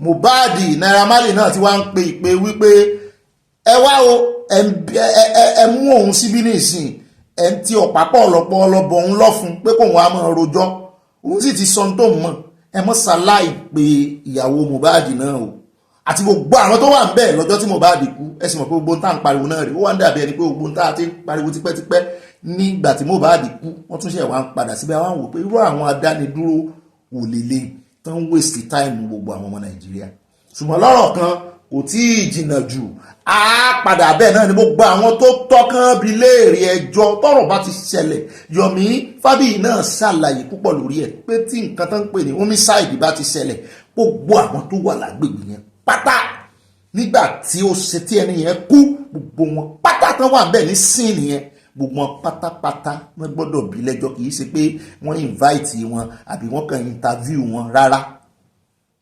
Speaker 1: Mohbad Naira Marley náà ti wá ń pe ìpè wípé ẹ wá o ẹ mú òun síbí nísìn ẹ ń ti ọ̀pápọ̀ ọ̀lọ́pọ̀ ọlọ́bọ̀ òun lọ́fun pé kóun á máa rojọ́ òun sì ti sọ tó mọ̀ ẹ mọ́ ṣaláì pé ìyàwó Mohbad náà o àti gbogbo àwọn tó wà ń bẹ̀ lọ́jọ́ tí Mohbad kú. Ẹ sì mọ̀ pé gbogbo tá à ń pariwo náà rí ó wá ń dàbí ẹni pé gbogbo tá a ti ń pariwo tipẹ́tipẹ́ nígbà tí Mohbad kú wọ́n tún ṣe wá ń padà síbẹ̀ wá ń wò pé irú àwọn adánidúró wò lélẹ̀ tán waste time gbogbo àwọn ọmọ Nàìjíríà. Ṣùgbọ́n lọ́rọ̀ kan kò tí ì jìnnà jù á padà bẹ́ẹ̀ náà ni gbogbo àwọn tó tọ́kàn bí léèrè ẹjọ́ tọ́rọ̀ bá ti ṣẹlẹ̀ Yomi Fabiyi náà ṣàlàyé púpọ̀ lórí ẹ̀ pé tí nǹkan tó ń pè ní homicide bá ti ṣẹlẹ̀ gbogbo àwọn tó wà lágbègbè yẹn pátá nígbà tí ó ṣe tí ẹni yẹn kú gbogbo wọn pátá tán wà bẹ́ẹ̀ ní sin yẹn gbogbo wọn pátápátá wọn gbọ́dọ̀ bí lẹ́jọ́ kì í ṣe pé wọ́n invite wọn àbí wọ́n kàn interview wọn rárá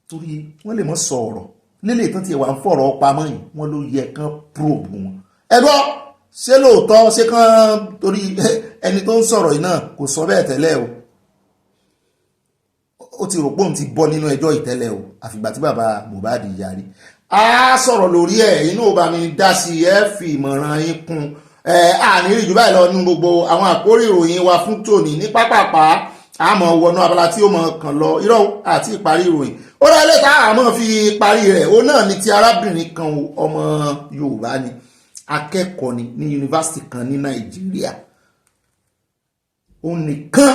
Speaker 1: torí wọ́n lè mọ́ sọ ọ̀rọ̀ lílé tán ti wà ń fọ̀rọ̀ pamọ́ yìí wọ́n ló yẹ kán probe wọn. ẹgbọ́ ṣé lóòótọ́ ṣé kán torí ẹni tó ń sọ̀rọ̀ yìí náà kò sọ bẹ́ẹ̀ tẹ́lẹ̀ o ó ti rò pé òun ti bọ́ nínú ẹjọ́ ìtẹ́lẹ̀ o àfìgbà tí bàbá Mohbad yarí a sọ̀rọ̀ lórí ẹ̀ inú ò bá mi dá sí ẹ fi ìmọ̀ràn yín kún àníríì jù báyìí lọ nínú gbogbo àwọn àkórí ìròyìn wa fún tòní ní pápápá àmọ́ wọnú abala tí ó mọ̀ kàn lọ irọ́ àti ìparí ìròyìn ó rẹ́ lẹ́ta àmọ́ fi parí rẹ̀ ó náà ní ti arábìnrin kan ọmọ Yorùbá ni akẹ́kọ̀ọ́ ni ní yunifásitì kan ní Nàìjíríà ó nìkan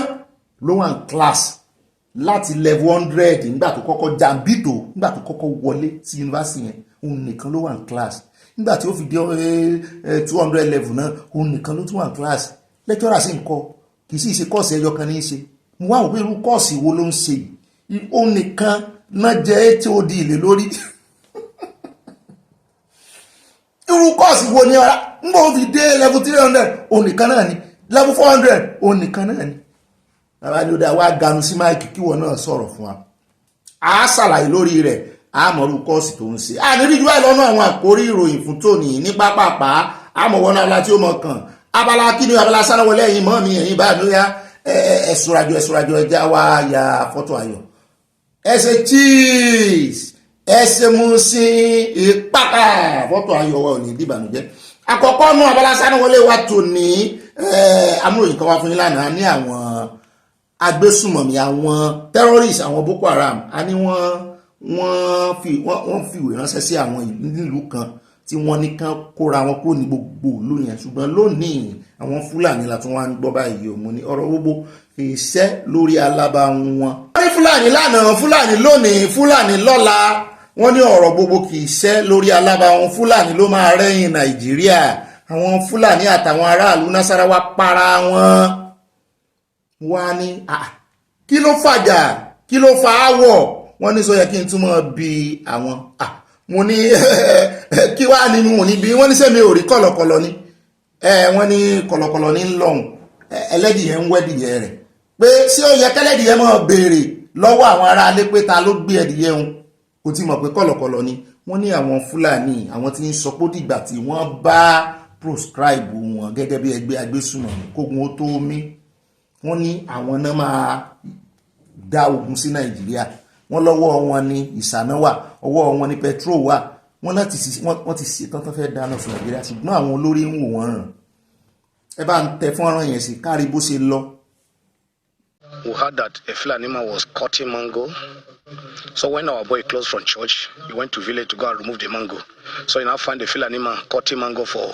Speaker 1: ló wà ní kíláàsì láti level 100 nígbà tó kọ́kọ́ jàǹbìtò nígbà tó kọ́kọ́ wọlé sí yunifásitì yẹn òun nìkan ló wà ní kíláàsì nígbà tí ó fi dé 200 level náà òun nìkan ló tún wà ní kíláàsì lẹ́kítọ́rà sì ń kọ́ kì í sì ṣe kọ́ọ̀sì ẹyọ kan ní í ṣe mo wá wò pé irú kọ́ọ̀sì wo ló ń ṣe yìí òun nìkan náà jẹ́ tí ó di ilé lórí irú kọ́ọ̀sì wo ni ọ̀rá ń bọ̀ fi dé level 300 òun nìkan náà ni level 400 òun nìkan náà ni bàbá ni ó dá wá ganu sí máìkì kí wọn náà sọ̀rọ̀ fún wa a ṣàlàyé lórí rẹ̀ àmọ̀rú kọ́ọ̀sì tó ń ṣe àníríjú báyìí lọ́nà àwọn àkórí ìròyìn fún tòní ní pápápá àmọ̀wọ́n abala tí ó mọ̀ kàn abala kí ni abala sánáwọlé ẹ̀yìn mọ́ mi ẹ̀yìn bá mi ó yá ẹ̀sùràjọ ẹja wa ya fọ́tò ayọ̀ ẹsẹ̀ cheese ẹsẹ̀ musin ìpàkà fọ́tò ayọ̀ wa ò ní dìbànújẹ́ àkọ́kọ́ nú abala sánáwọlé wa tòní amúròyìn kan wá fún yín lánàá ní àwọn agbésùmọ̀mí àwọn terrorists àwọn Boko Haram a ní wọ́n fi ìwé ránṣẹ́ sí àwọn ìlú kan tí wọ́n ní kán kóra wọn kúrò ní gbogbo ìlú yẹn ṣùgbọ́n lónìí àwọn Fúlàní la tún wá ń gbọ́ báyìí ò mú ní ọ̀rọ̀ gbogbo ìṣẹ́ lórí alábàáhùn wọn. wọ́n ní Fúlàní lánàá Fúlàní lónìí Fúlàní lọ́la wọ́n ní ọ̀rọ̀ gbogbo kì í ṣẹ́ lórí alábàáhùn Fúlàní ló máa rẹ́yìn Nàìjíríà àwọn Fúlàní àtàwọn aráàlú Nasarawa para wọn wá ní kí ló fàjà kí ló fa áwọ̀ wọ́n ní sọ yẹ kí n túmọ̀ bí àwọn mo ní kí wá ní mo ní bí wọ́n ní sẹ́mi ò rí kọ̀lọ̀kọ̀lọ̀ ni wọ́n ní kọ̀lọ̀kọ̀lọ̀ ní lọ́hùn ẹlẹ́dìyẹ ń wẹ́dìyẹ rẹ̀ pé ṣé ó yẹ kẹ́lẹ́dìyẹ máa béèrè lọ́wọ́ àwọn ará alé pé ta ló gbé ẹdìyẹ òun kò ti mọ̀ pé kọ̀lọ̀kọ̀lọ̀ ni wọ́n ní àwọn Fúlàní àwọn tí ń sọ pé dìgbà tí wọ́n bá proscribe wọn gẹ́gẹ́ bí ẹgbẹ́ agbésùnmọ̀mí kógun ó tó mí wọ́n ní àwọn náà máa dá ogun sí Nàìjíríà wọ́n lọ́wọ́ wọn ní ìṣáná wà ọwọ́ wọn ní petrol wà wọ́n ti ṣetán tó fẹ́ dáná fún Nàìjíríà ṣùgbọ́n àwọn olórí ń wò wọ́n ràn ẹ bá ń tẹ fọ́nrán yẹn sí kárí bó ṣe lọ.
Speaker 12: We heard that a Fulani man was cutting mango. So when our boy closed from church, he went to village to go and remove the mango. So he now find the Fulani man cutting mango for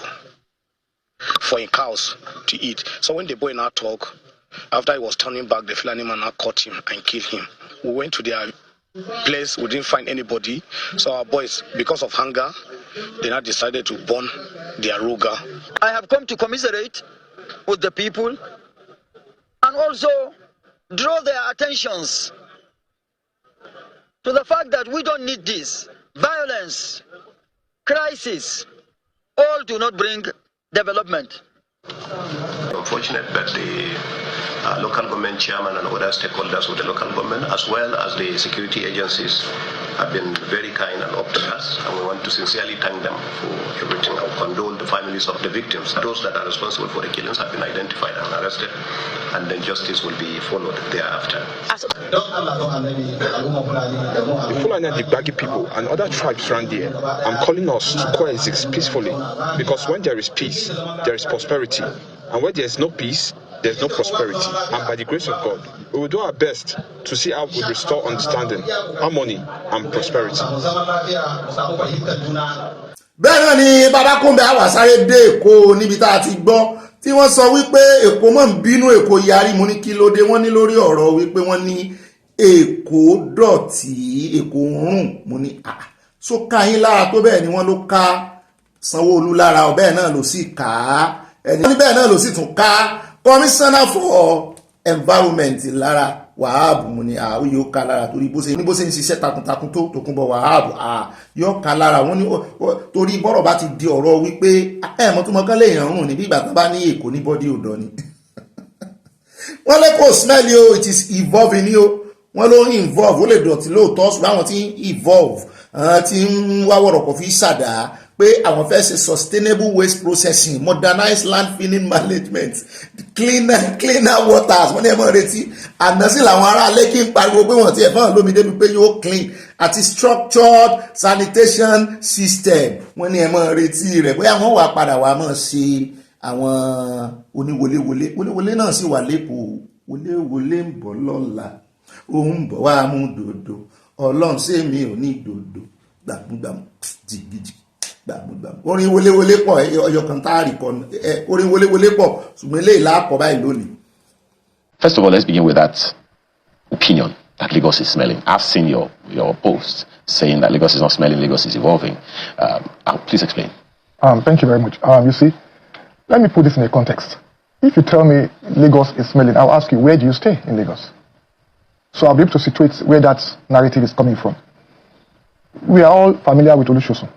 Speaker 12: his cows to eat. So when the boy now talk, after he was turning back, the Fulani man now caught him and killed him. We went to their place, we didn't find anybody. So our boys, because of hunger, they now decided to burn their ruga.
Speaker 14: I have come to commiserate with the people and also draw their attentions to the fact that we don't need this. Violence, crisis, all do not bring development.
Speaker 15: Unfortunate that the local government chairman and other stakeholders with the local government, as well as the security agencies, have been very kind and up to us, and we want to sincerely thank them for everything. I condole the families of the victims. Those that are responsible for the killings have been identified and arrested, and then justice will be followed thereafter.
Speaker 16: The Fulani and the Gbagi people and other tribes around there, I'm calling us to coexist peacefully, because when there is peace, there is prosperity, and where there is no peace, there's no prosperity. And by the grace of God, we will do our best to see how we restore understanding, harmony, and prosperity.
Speaker 1: bẹ́ẹ̀ náà ni bàbá Kúnbẹ́ àwa sáré dé Èkó níbi tá a ti gbọ́ tí wọ́n sọ wípé Èkó mọ̀ ń bínú Èkó yarí mo ní kí ló dé wọ́n ní lórí ọ̀rọ̀ wípé wọ́n ní Èkó dọ̀tí Èkó rùn mo ní so ká yín lára tó bẹ́ẹ̀ ni wọ́n ló ká Sanwó-Olú lára ọ bẹ́ẹ̀ náà ló sì ká ẹni ní bẹ́ẹ̀ náà ló sì tún ká Commissioner for Environment lára Wahab mu ni yóò ká lára torí bó ṣe ń ṣiṣẹ́ takuntakun tó Tókunbọ̀ Wahab yóò ká lára wọn ní torí bọ́rọ̀ bá ti di ọ̀rọ̀ wípé mọ́túnmọ́kán lè yàn rùn níbi ìgbà tán bá ní Èkó ní bọ́dí ọ̀dọ́ ni wọ́n lè kó smell o it is evolving ni o wọ́n ló ń involve ó lè dọ̀tí lóòótọ́ ṣùgbọ́n àwọn tí ń evolve tí ń wá wọ̀rọ̀kọ̀ fi ṣàdá pé àwọn fẹ́ ṣe sustainable waste processing modernized land filling management cleaner waters wọ́n ní ẹ mọ̀ retí àná sí làwọn ará Lẹ́kì ń pariwo pé wọ́n ti ẹ̀fọ́n lómi débi pé yóò clean àti structured sanitation system wọ́n ní ẹ mọ̀ retí rẹ̀ bóyá wọ́n wà padà wà mọ̀ ṣe àwọn oníwọlé náà sì wà lẹ́kọ̀ọ́ wọléwọlé ń bọ̀ lọ́la òun bọ̀ wá mú dòdò Ọlọ́run ṣé mi ò ní dòdò gbàmúgbàmù jìgìjì gbàmúgbàmù orin wọléwọlé pọ̀ ọyọ kan táàrí kan orin wọléwọlé pọ̀ ṣùgbọ́n eléyìí láàpọ̀ báyìí lónìí.
Speaker 17: First of all, let's begin with that opinion that Lagos is smelling. I've seen your post saying that Lagos is not smelling, Lagos is evolving. Please explain.
Speaker 18: Thank you very much. You see, let me put this in a context. If you tell me Lagos is smelling, I'll ask you, where do you stay in Lagos? So I'll be able to situate where that narrative is coming from. We are all familiar with Olusosun,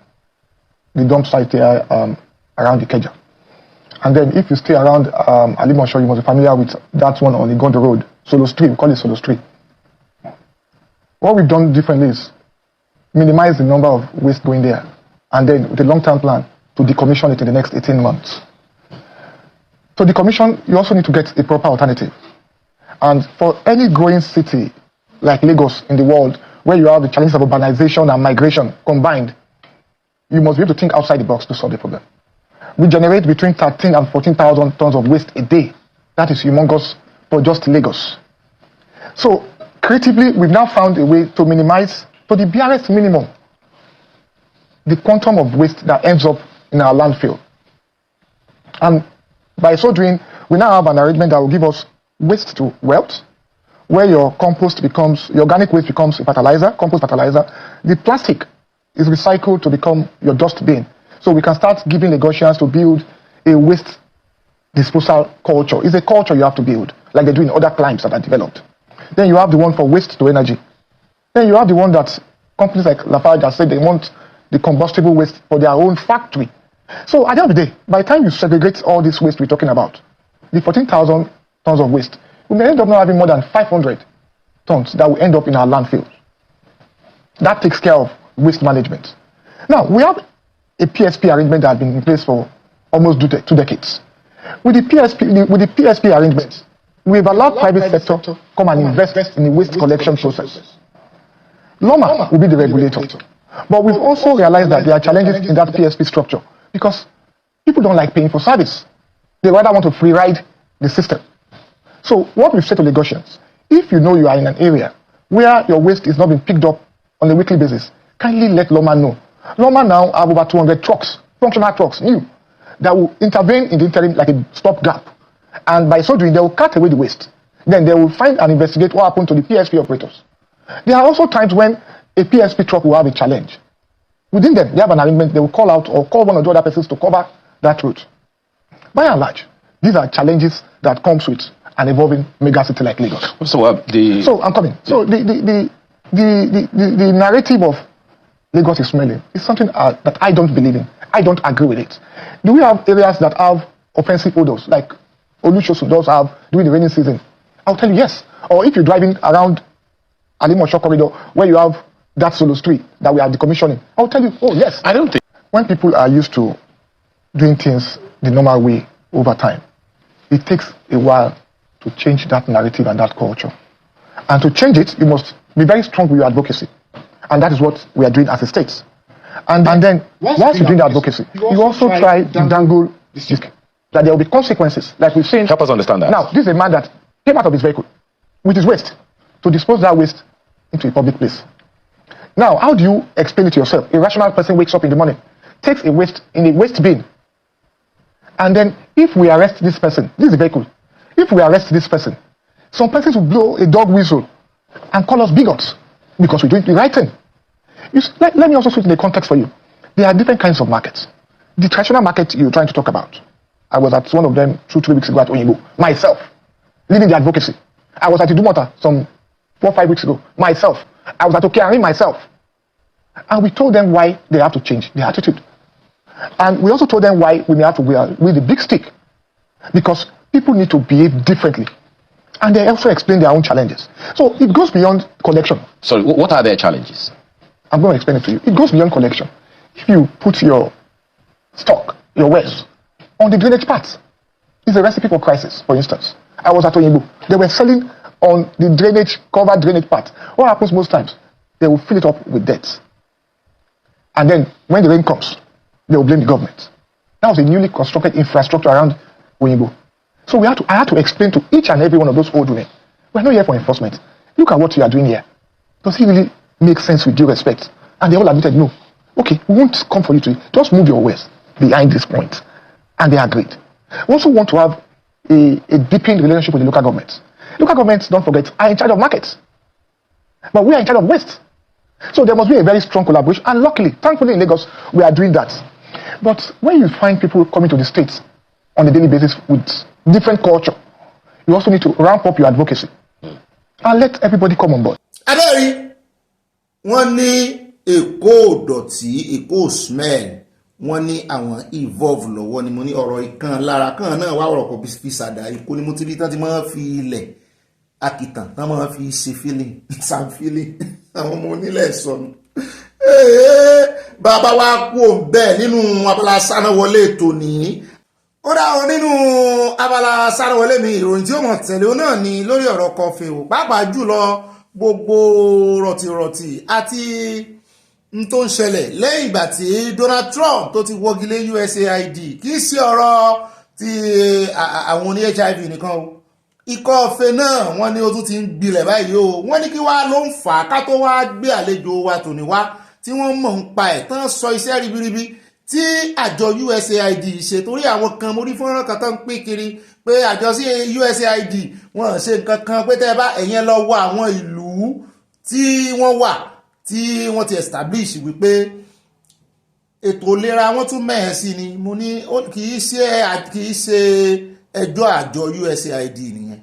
Speaker 18: the dump site here around Ikeja. And then if you stay around Alimosho, you must be familiar with that one on the Gondo Road, Solo Street, we call it Solo Street. What we've done differently is minimize the number of waste going there, and then with a long-term plan to decommission it in the next 18 months. To decommission, you also need to get a proper alternative. And for any growing city like Lagos in the world, where you have the challenges of urbanization and migration combined, you must be able to think outside the box to solve the problem. We generate between 13 and 14,000 tons of waste a day. That is humongous for just Lagos. So, creatively, we've now found a way to minimize, to the barest minimum, the quantum of waste that ends up in our landfill. And by so doing, we now have an arrangement that will give us waste to wealth, where your compost becomes, your organic waste becomes a fertilizer, compost fertilizer. The plastic is recycled to become your dust bin. So we can start giving Lagosians to build a waste disposal culture. It's a culture you have to build, like they do in other climes that are developed. Then you have the one for waste to energy. Then you have the one that companies like Lafarge have said they want the combustible waste for their own factory. So at the end of the day, by the time you segregate all this waste we're talking about, the 14,000 tons of waste, we may end up not having more than 500 tons that will end up in our landfills. That takes care of waste management. Now, we have a PSP arrangement that has been in place for almost 2 decades. With the PSP arrangement, we've allowed private sector to come and invest in the waste collection process. LOMA will be the regulator. But we've also realized that there are challenges in that PSP structure because people don't like paying for service. They rather want to free ride the system. So what we've said to Lagosians, if you know you are in an area where your waste is not being picked up on a weekly basis, kindly let LOMA know. LOMA now have over 200 trucks, functional trucks, new, that will intervene in the interim like a stopgap. And by so doing, they will cut away the waste. Then they will find and investigate what happened to the PSP operators. There are also times when a PSP truck will have a challenge. Within them, they have an arrangement, they will call out or call one or two other persons to cover that route. By and large, these are challenges that comes with an evolving megacity like Lagos.
Speaker 17: So
Speaker 18: I'm coming. So the narrative of Lagos is smelling is something that I don't believe in. I don't agree with it. Do we have areas that have offensive odors like Olusosun does have during the rainy season? I'll tell you yes. Or if you're driving around Alimosho corridor where you have that Solo Street that we are decommissioning, I'll tell you, oh yes.
Speaker 17: I don't think.
Speaker 18: When people are used to doing things the normal way over time, it takes a while to change that narrative and that culture. And to change it, you must be very strong with your advocacy. And that is what we are doing as a state. And then, once you're doing the advocacy, you also try to dangle this, that there will be consequences, like we've seen.
Speaker 17: Help us understand that.
Speaker 18: Now, this is a man that came out of his vehicle with his waste to dispose that waste into a public place. Now, how do you explain it to yourself? A rational person wakes up in the morning, takes a waste in a waste bin, and then if we arrest this person, this is a vehicle, if we arrest this person, some persons will blow a dog whistle and call us bigots because we're doing the right thing. Let me also put in the context for you. There are different kinds of markets. The traditional market you're trying to talk about. I was at one of them 2-3 weeks ago at Oyinbo. Myself, leading the advocacy. I was at Idumota some 4-5 weeks ago. Myself. I was at Okearin myself. And we told them why they have to change their attitude. And we also told them why we may have to go with the big stick. Because people need to behave differently. And they also explain their own challenges. So it goes beyond collection.
Speaker 17: Sorry, what are their challenges?
Speaker 18: I'm going to explain it to you. It goes beyond collection. If you put your stock, your wares, on the drainage part, it's a recipe for crisis, for instance. I was at Oyinbo. They were selling on the drainage, covered drainage part. What happens most times? They will fill it up with debt. And then, when the rain comes, they will blame the government. That was a newly constructed infrastructure around Oyinbo. So I had to explain to each and every one of those old women, we're not here for enforcement. Look at what you are doing here. Does it really make sense with due respect? And they all admitted, no. Okay, we won't come for you to just move your ways behind this point. And they agreed. We also want to have a deepened relationship with the local governments. Local governments, don't forget, are in charge of markets. But we are in charge of waste. So there must be a very strong collaboration. And luckily, thankfully in Lagos, we are doing that. But when you find people coming to the states on a daily basis with different culture, you also need to ramp up your advocacy. And let everybody come on board.
Speaker 1: Abẹ́rí, wọ́n ní Èkó dọ̀tí, Èkó smell, wọ́n ní àwọn evolve lọ́wọ́ ni mo ní ọ̀rọ̀ ìkan lára kan náà wá ọ̀rọ̀ kò fi sàdá Èkó ni mo ti rí tán ti máa fi ilẹ̀ akitan tán máa fi ṣe feeling sam feeling àwọn ọmọ onílẹ̀ sọnù. Bàbá wa kú òun bẹ́ẹ̀ nínú abala sánáwọlé tòní. Ó dáhùn nínú abala sánáwọlé mi ìròyìn tí ó mọ̀ tẹ̀lé ó náà ni lórí ọ̀rọ̀ kọfí o pàápàá jùlọ gbogbo rọ̀tìrọ̀tì àti tó ń ṣẹlẹ̀ lẹ́yìn ìgbà tí Donald Trump tó ti wọ́gilé USAID kì í ṣe ọ̀rọ̀ ti àwọn oní HIV nìkan o ikọ́ ọ̀fẹ́ náà wọ́n ní ó tún ti ń gbilẹ̀ báyìí o wọ́n ní kí wá ló ń fà á ká tó wá gbé àlejò wa tòní wá tí wọ́n mọ̀ ń pa ẹ̀ tán sọ iṣẹ́ ribiribi tí àjọ USAID ṣe torí àwọn kan mo rí fọ́nrán kan tó ń pín kiri pé àjọ sí USAID wọ́n ṣe nǹkan kan pé tẹ́ bá ẹ̀yẹn lọ wọ àwọn ìlú tí wọ́n wà tí wọ́n ti establish wípé ètò ìlera wọn tún mẹ́hẹ̀ sí ni mo ní kì í ṣe ẹjọ́ àjọ USAID nìyẹn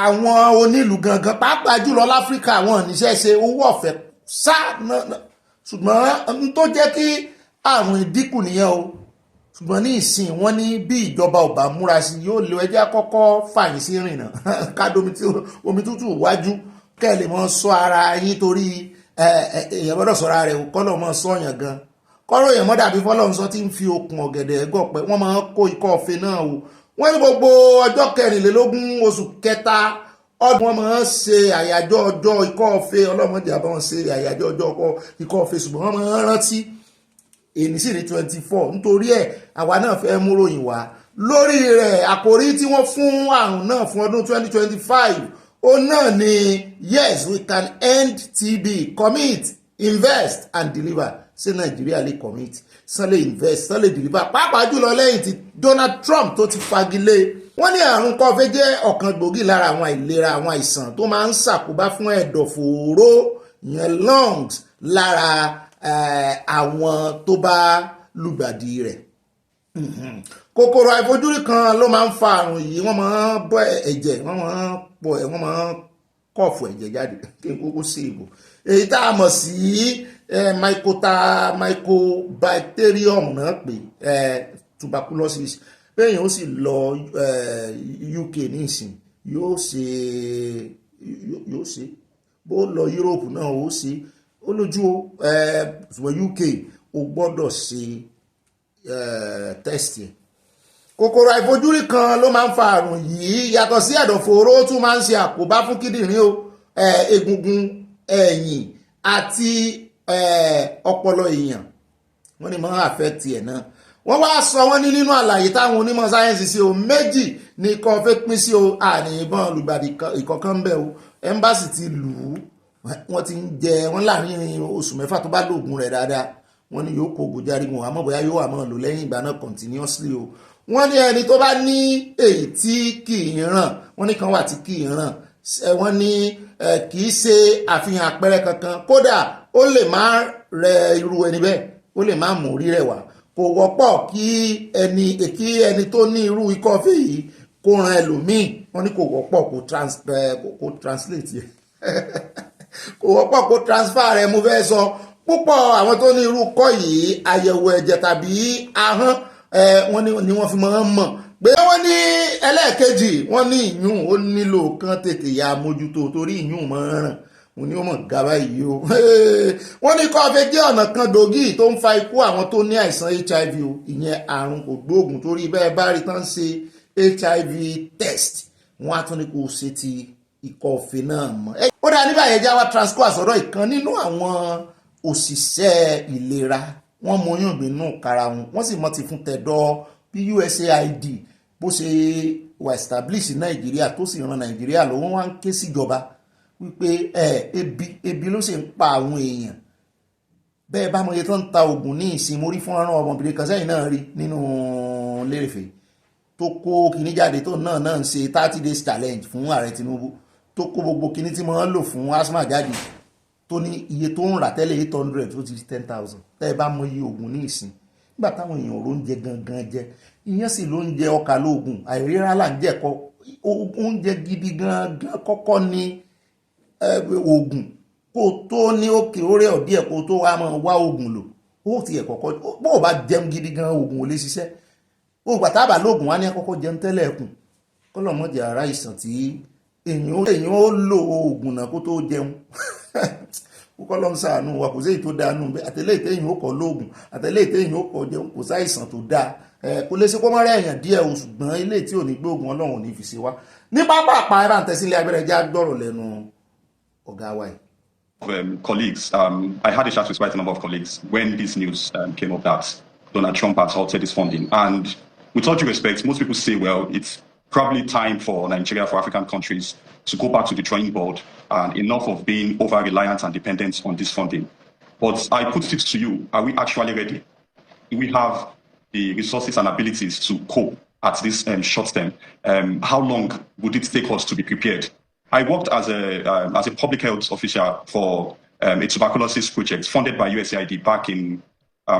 Speaker 1: àwọn onílù gangan pàápàá jùlọ láfíríkà àwọn oníṣẹ́ ṣe owó ọ̀fẹ́ sá ṣùgbọ́n tó jẹ́ kí àrùn ìdínkù nìyẹn o ṣùgbọ́n ní ìsìn wọ́n ní bí ìjọba ò bá múra sí yóò lo ẹjẹ́ àkọ́kọ́ fàyìn sí rìnà kádomi omi tútù wájú kẹ́ lè mọ́ sọ ara yín torí èèyàn gbọ́dọ̀ sọ́ra rẹ̀ kọ́lọ̀ mọ́ sọ́yàn gan kọ́rọ̀ èèyàn mọ́ dàbí fọ́lọ́run sọ tí ń fi okùn ọ̀gẹ̀dẹ̀ gọ̀pẹ́ wọ́n máa ń kó ikọ́ ọ̀fẹ́ náà o wọ́n ní gbogbo ọjọ́ 24 oṣù kẹta ọdún wọn máa ń ṣe àyájọ́ ọjọ́ ikọ́ ọ̀fẹ́ ọlọ́mọdé àbáwọn ṣe àyájọ́ ọjọ́ ikọ́ ọ̀fẹ́ ṣùgbọ́n wọ́n máa ń rántí èyí sì ní 24 nítorí ẹ̀ àwa náà fẹ́ mú ròyìn wá lórí rẹ̀ àkòrí tí wọ́n fún àrùn náà fún ọdún 2025 ó náà ni yes we can end TB commit invest and deliver ṣé Nàìjíríà lè commit ṣán lè invest ṣán lè deliver pàápàá jùlọ lẹ́yìn tí Donald Trump tó ti fagilé wọ́n ní àrùn kọfẹ́ jẹ́ ọ̀kan gbòógì lára àwọn àìlera àwọn àìsàn tó máa ń ṣàkóbá fún ẹ̀dọ̀fóró ìyẹn lungs lára àwọn tó bá lùgbàdì rẹ̀ kòkòrò àìfojúrí kan ló máa ń fa àrùn yìí wọ́n máa ń bọ́ ẹ̀jẹ̀ wọ́n máa ń kọ̀fù ẹ̀jẹ̀ jáde kí n kókó sí ìbò èyí tá a mọ̀ sí mycobacterium náà pé tuberculosis bẹ́yìn ó sì lọ UK nísìn yóò ṣe bó lọ Europe náà ó ṣe ó lójú ṣùgbọ́n UK ó gbọ́dọ̀ ṣe test yẹn kòkòrò àìfojúrí kan ló máa ń fa àrùn yìí yàtọ̀ sí ẹ̀dọ̀fóró tún máa ń ṣe àkóbá fún kíndìnrín o egungun ẹ̀yìn àti ọpọlọ èèyàn wọ́n ní máa ń affect ẹ̀ náà wọ́n wá sọ wọ́n ní nínú àlàyé táwọn onímọ̀ sáyẹ́ǹsì sí o méjì ní kan fẹ́ pín sí o àníyàn olùgbàdì ìkọ̀kan ń bẹ̀ o ẹ́mbásì ti lù ú wọ́n ti ń jẹ wọ́n láàrin oṣù mẹ́fà tó bá lòògùn rẹ̀ dáadáa wọ́n ní yóò kó gòjárí wọn àmọ́ bóyá yóò àmọ́ lò lẹ́yìn ìgbà náà continuously o wọ́n ní ẹni tó bá ní èyí tí kì í ràn wọ́n ní kan wà tí kì í ràn wọ́n ní kì í ṣe àfihàn àpẹẹrẹ kankan kódà ó ó lè má rẹ irú ẹni bẹ́ẹ̀ ó lè má mú rírẹ̀ wá kò wọ́pọ̀ kí ẹni tó ní irú ikọ́ fẹ́ yìí kó ran ẹlòmíì wọ́n ní kò wọ́pọ̀ kó translate yẹ kò wọ́pọ̀ kó transfer rẹ̀ mo fẹ́ sọ púpọ̀ àwọn tó ní irú kọ́ yìí àyẹ̀wò ẹ̀jẹ̀ tàbí ahọ́n wọ́n ní wọ́n fi máa ń mọ̀ pé wọ́n ní ẹlẹ́ẹ̀kejì wọ́n ní ìyún ó nílò kan tètè ya mójútó torí ìyún máa ń ràn mo ní ó mọ̀ gaba yìí o wọ́n ní kọ́ fẹ́ jẹ́ ọ̀nà kan gbòógì tó ń fa ikú àwọn tó ní àìsàn HIV o ìyẹn àrùn kògbóògùn torí bẹ́ẹ̀ bá rí tán ṣe HIV test wọ́n á tún ní kó ṣe ti ikọ́ ọ̀fẹ́ náà mọ́. ó dáa nígbà yẹn já wa transfer àsọ̀rọ̀ ìkan nínú àwọn òṣìṣẹ́ ìlera wọ́n mọ oyún ìgbínú kára wọn wọ́n sì mọ́ ti fún tẹ̀dọ̀ bí USAID bó ṣe wà establish Nàìjíríà tó sì ran Nàìjíríà lọ́wọ́ wá ń ké síjọba wípé ebi ló ṣe ń pa àwọn èèyàn bẹ́ẹ̀ bá mọye tó ń ta oògùn ní ìsìn mórí fún ọ̀ràn ọmọbìnrin kan sẹ́yìn náà rí nínú lérèfé tó kó kinní jáde tó náà ń ṣe 30 days challenge fún ààrẹ Tinubu tó kó gbogbo kinní tí wọ́n lò fún asthma jáde tó ní iye tó ń rà tẹ́lẹ̀ 800 tó ti di 10,000 tẹ́ ẹ bá mọ iye oògùn ní ìsìn nígbà táwọn èèyàn ló ń jẹ gangan jẹ ìyẹn sì ló ń jẹ ọkà lóògùn àìríra là ń jẹ kọ oúnjẹ gidi gangan kọ́kọ́ ní oògùn kó tó ní òkè orí ọ̀dí ẹ̀ kó tó wá máa wá oògùn lò ó ti ẹ̀ kọ́kọ́ bó o bá jẹun gidi gan oògùn ò lè ṣiṣẹ́ ó gbà tábà lóògùn wá ní àkọ́kọ́ jẹun tẹ́lẹ̀ ẹ̀kùn kọ́lọ́mọ́jẹ ara ìsàn tí èèyàn ó lo oògùn náà kó tó jẹun kọ́lọ́m ṣàánú wa kò sí èyí tó dáa nù bẹ́ẹ̀ àtẹ̀lé ìtẹ̀yìn ó kọ́ lóògùn àtẹ̀lé ìtẹ̀yìn ó kọ́ jẹun kò sáìsàn tó dáa kò lè ṣe kó mọ́ rẹ̀yàn díẹ̀ o ṣùgbọ́n ilé tí ò ní gbóògùn Ọlọ́run ò ní fi ṣe wá ní pápá àpá ẹ̀rọ àtẹ̀sílẹ̀ abẹ́rẹ́ já gbọ́rọ̀ lẹ́nu ọ̀gá wa yìí.
Speaker 19: Colleagues, I had a chat with quite a number of colleagues when this news came up that Donald Trump has halted this funding. And with all due respect, most people say, well, it's probably time for Nigeria, for African countries, to go back to the drawing board and enough of being over-reliant and dependent on this funding. But I put it to you, are we actually ready? Do we have the resources and abilities to cope at this short term? How long would it take us to be prepared? I worked as a public health official for a tuberculosis project funded by USAID back in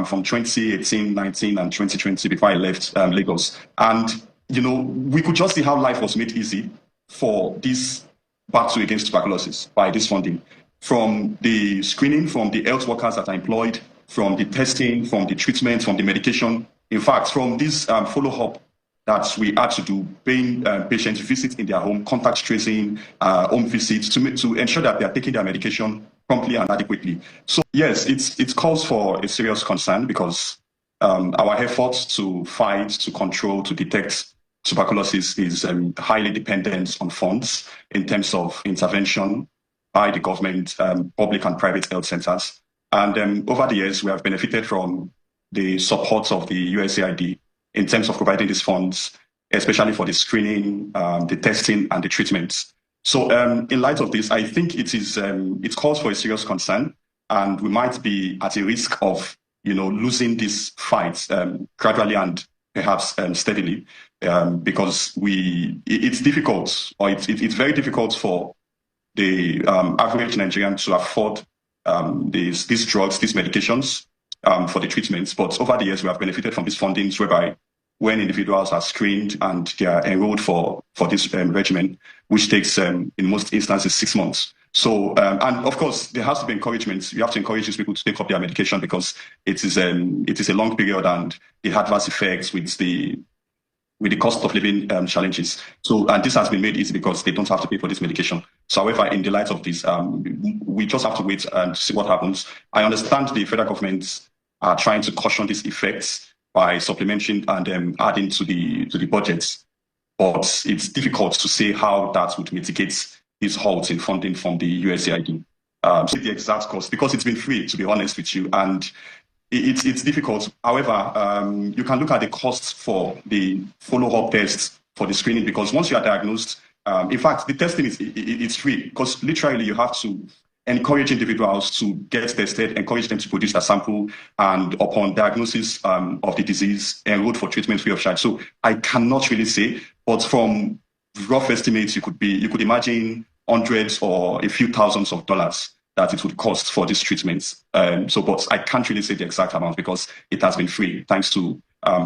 Speaker 19: from 2018, 19, and 2020 before I left Lagos. And, you know, we could just see how life was made easy for this battle against tuberculosis by this funding. From the screening, from the health workers that are employed, from the testing, from the treatment, from the medication. In fact, from this follow-up that we had to do, paying patients visits in their home, contact tracing, home visits to ensure that they are taking their medication promptly and adequately. So yes, it calls for a serious concern because our efforts to fight, to control, to detect tuberculosis is highly dependent on funds in terms of intervention by the government, public and private health centers. And over the years, we have benefited from the support of the USAID in terms of providing these funds, especially for the screening, the testing, and the treatments. So in light of this, I think it calls for a serious concern, and we might be at a risk of, you know, losing this fight gradually and perhaps steadily, because it's difficult, or it's very difficult for the average Nigerian to afford these drugs, these medications for the treatments. But over the years, we have benefited from these fundings whereby when individuals are screened and they are enrolled for this regimen, which takes, in most instances, 6 months. So, and of course, there has to be encouragement. You have to encourage these people to take up their medication because it is a long period and the adverse effects with the cost of living challenges. So, and this has been made easy because they don't have to pay for this medication. So, however, in the light of this, we just have to wait and see what happens. I understand the federal government are trying to caution these effects by supplementing and adding to the budgets, but it's difficult to say how that would mitigate this halt in funding from the USAID. The exact cost, because it's been free, to be honest with you, and it's difficult. However, you can look at the costs for the follow-up tests for the screening, because once you are diagnosed, in fact, the testing it's free, because literally you have to encourage individuals to get tested, encourage them to produce a sample, and upon diagnosis of the disease, enrolled for treatment free of charge. So I cannot really say, but from rough estimates, you could imagine hundreds or a few thousands of dollars that it would cost for these treatments. But I can't really say the exact amount because it has been free thanks to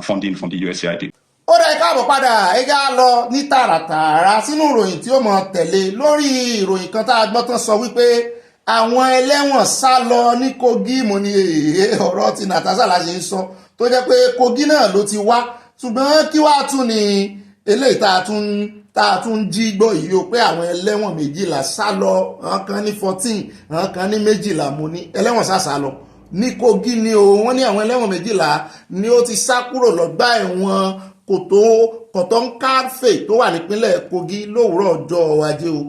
Speaker 19: funding from the USAID.
Speaker 1: ó dá káàbọ̀ padà ẹ já lọ ní tààràtààrà sínú ìròyìn tí ó mọ̀ tẹ̀lé lórí ìròyìn kan tá a gbọ́ tán sọ wípé àwọn ẹlẹ́wọ̀n sá lọ ní Kogi. Mo ní ọ̀rọ̀ tí Natasha la ṣe ń sọ tó jẹ́ pé Kogi náà ló ti wá ṣùgbọ́n kí wàá tún ní eléyìí tá a tún jí gbọ́ yìí o pé àwọn ẹlẹ́wọ̀n 12 sá lọ àwọn kan ní 14 àwọn kan ní 12. Mo ní ẹlẹ́wọ̀n sá lọ ní Kogi ni o wọ́n ní àwọn ẹlẹ́wọ̀n 12 ni ó ti sá kúrò lọ́gbà ẹ̀wọ̀n Koton Karfe tó wà nípínlẹ̀ Kogi lówùúrọ̀ ọjọ́ Ajé o.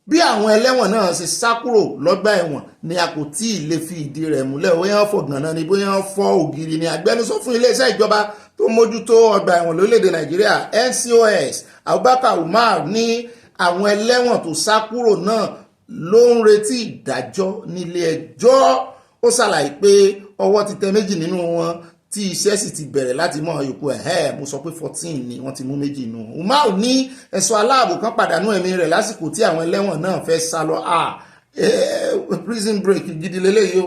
Speaker 1: Bí àwọn ẹlẹ́wọ̀n náà ṣe sá kúrò lọ́gbà ẹ̀wọ̀n ni a kò tí ì lè fi ìdí rẹ̀ múlẹ̀ bóyá wọ́n fọ̀gàn náà ni bóyá wọ́n fọ́ ògiri ni. Agbẹnusọ fún iléeṣẹ́ ìjọba tó mójútó ọgbà ẹ̀wọ̀n lórílẹ̀‐èdè Nàìjíríà NCOS Abubakar Umar ní àwọn ẹlẹ́wọ̀n tó sá kúrò náà ló ń retí ìdájọ́ nílé ẹjọ́. Ó ṣàlàyé pé ọwọ́ ti tẹ 2 nínú wọn tí iṣẹ́ sì ti bẹ̀rẹ̀ láti mọ ìyókù mo sọ pé 14 ni wọ́n ti mú 2 nù. Umar ní ẹ̀ṣọ́ aláàbò kan pàdánù ẹ̀mí rẹ̀ lásìkò tí àwọn ẹlẹ́wọ̀n náà fẹ́ sá lọ. Prison break gidi leléyìí o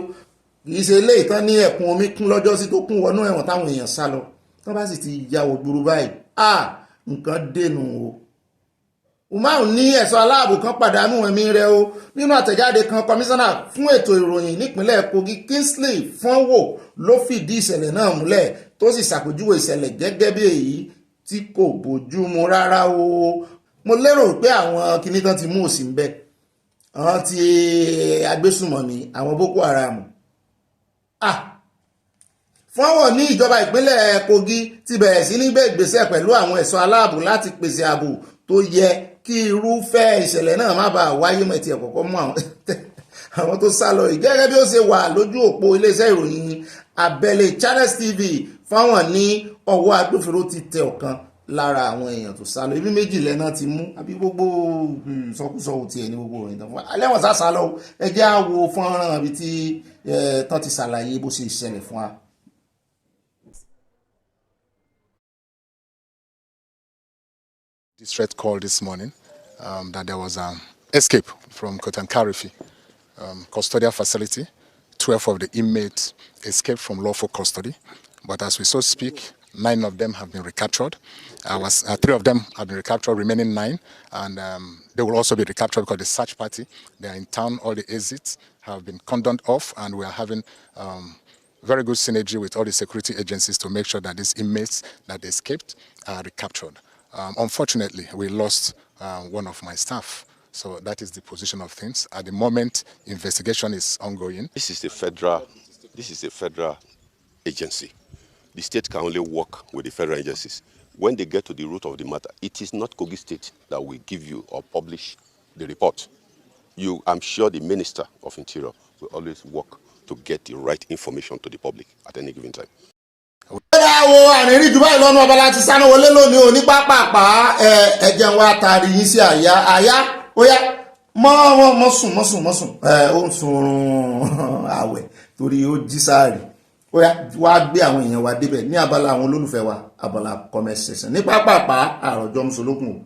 Speaker 1: kì í ṣe eléyìí tán ní ẹ̀kún omi kún lọ́jọ́ sí tó kún wọnú ẹ̀wọ̀n táwọn èèyàn sá lọ tán bá sì ti ya ògbúrú báyìí nǹkan dènù o. Umar ní ẹ̀ṣọ́ aláàbò kan pàdánù ẹ̀mí rẹ̀ o. Nínú àtẹ̀jáde kan kọmíṣánná fún ètò ìròyìn nípínlẹ̀ Kogi Kingsley Fọ́nwò ló fìdí ìṣẹ̀lẹ̀ náà múlẹ̀ tó sì ṣàpèjúwe ìṣẹ̀lẹ̀ gẹ́gẹ́ bí èyí tí kò bójúmu rárá o. Mo lérò pé àwọn kinní tán ti mú òsì ń bẹ àwọn ti agbésùmọ̀mí àwọn Boko Haram. Fọ́nwò ní ìjọba ìpínlẹ̀ Kogi ti bẹ̀rẹ̀ sí ní gbé ìgbésẹ̀ pẹ̀lú àwọn ẹ̀ṣọ́ aláàbò láti pèsè ààbò tó yẹ kí irúfẹ́ ìṣẹ̀lẹ̀ náà má bàa wáyé mọ́ ti ẹ̀kọ́kọ́ mú àwọn tó sá lọ yìí gẹ́gẹ́ bí ó ṣe wà lójú òpó iléeṣẹ́ ìròyìn abẹ́lé Channels TV. Fọ́nwò ní ọwọ́ agbófinró ti tẹ ọ̀kan lára àwọn èèyàn tó sá lọ. Ibi 2 lẹ́nà ti mú àbí gbogbo sọkúsọ ò tiẹ̀ ní gbogbo òrìn tán fún alẹ́wọ̀n sá lọ. Ẹ jẹ́ á wo fọ́nrán àbí tí tán ti ṣàlàyé bó ṣe ìṣẹ̀lẹ̀ fún wa.
Speaker 18: Distress call this morning that there was an escape from Koton Karfe custodial facility. 12 of the inmates escaped from lawful custody, but as we so speak, 9 of them have been recaptured. 3 of them have been recaptured, remaining 9, and they will also be recaptured because the search party, they are in town. All the exits have been cordoned off, and we are having very good synergy with all the security agencies to make sure that these inmates that escaped are recaptured. Unfortunately, we lost one of my staff. So that is the position of things. At the moment, investigation is ongoing.
Speaker 20: This is a federal agency. The state can only work with the federal agencies. When they get to the root of the matter, it is not Kogi State that will give you or publish the report. I'm sure the Minister of Interior will always work to get the right information to the public at any given time.
Speaker 1: Wo ànírí jù báyìí lọ́nà ọba láti sáná wọlé lónìí ò ní pápápá ẹ̀jẹ̀ wa tààrí yín sí àyá ó yá mọ́ sùn ó ń sun àwẹ̀ torí ó jí sáàrì ó yá wá gbé àwọn èèyàn wa débẹ̀ ní abala àwọn olólùfẹ́ wa abala comment section ní pápápá àròjọ mùsùlùkùn o.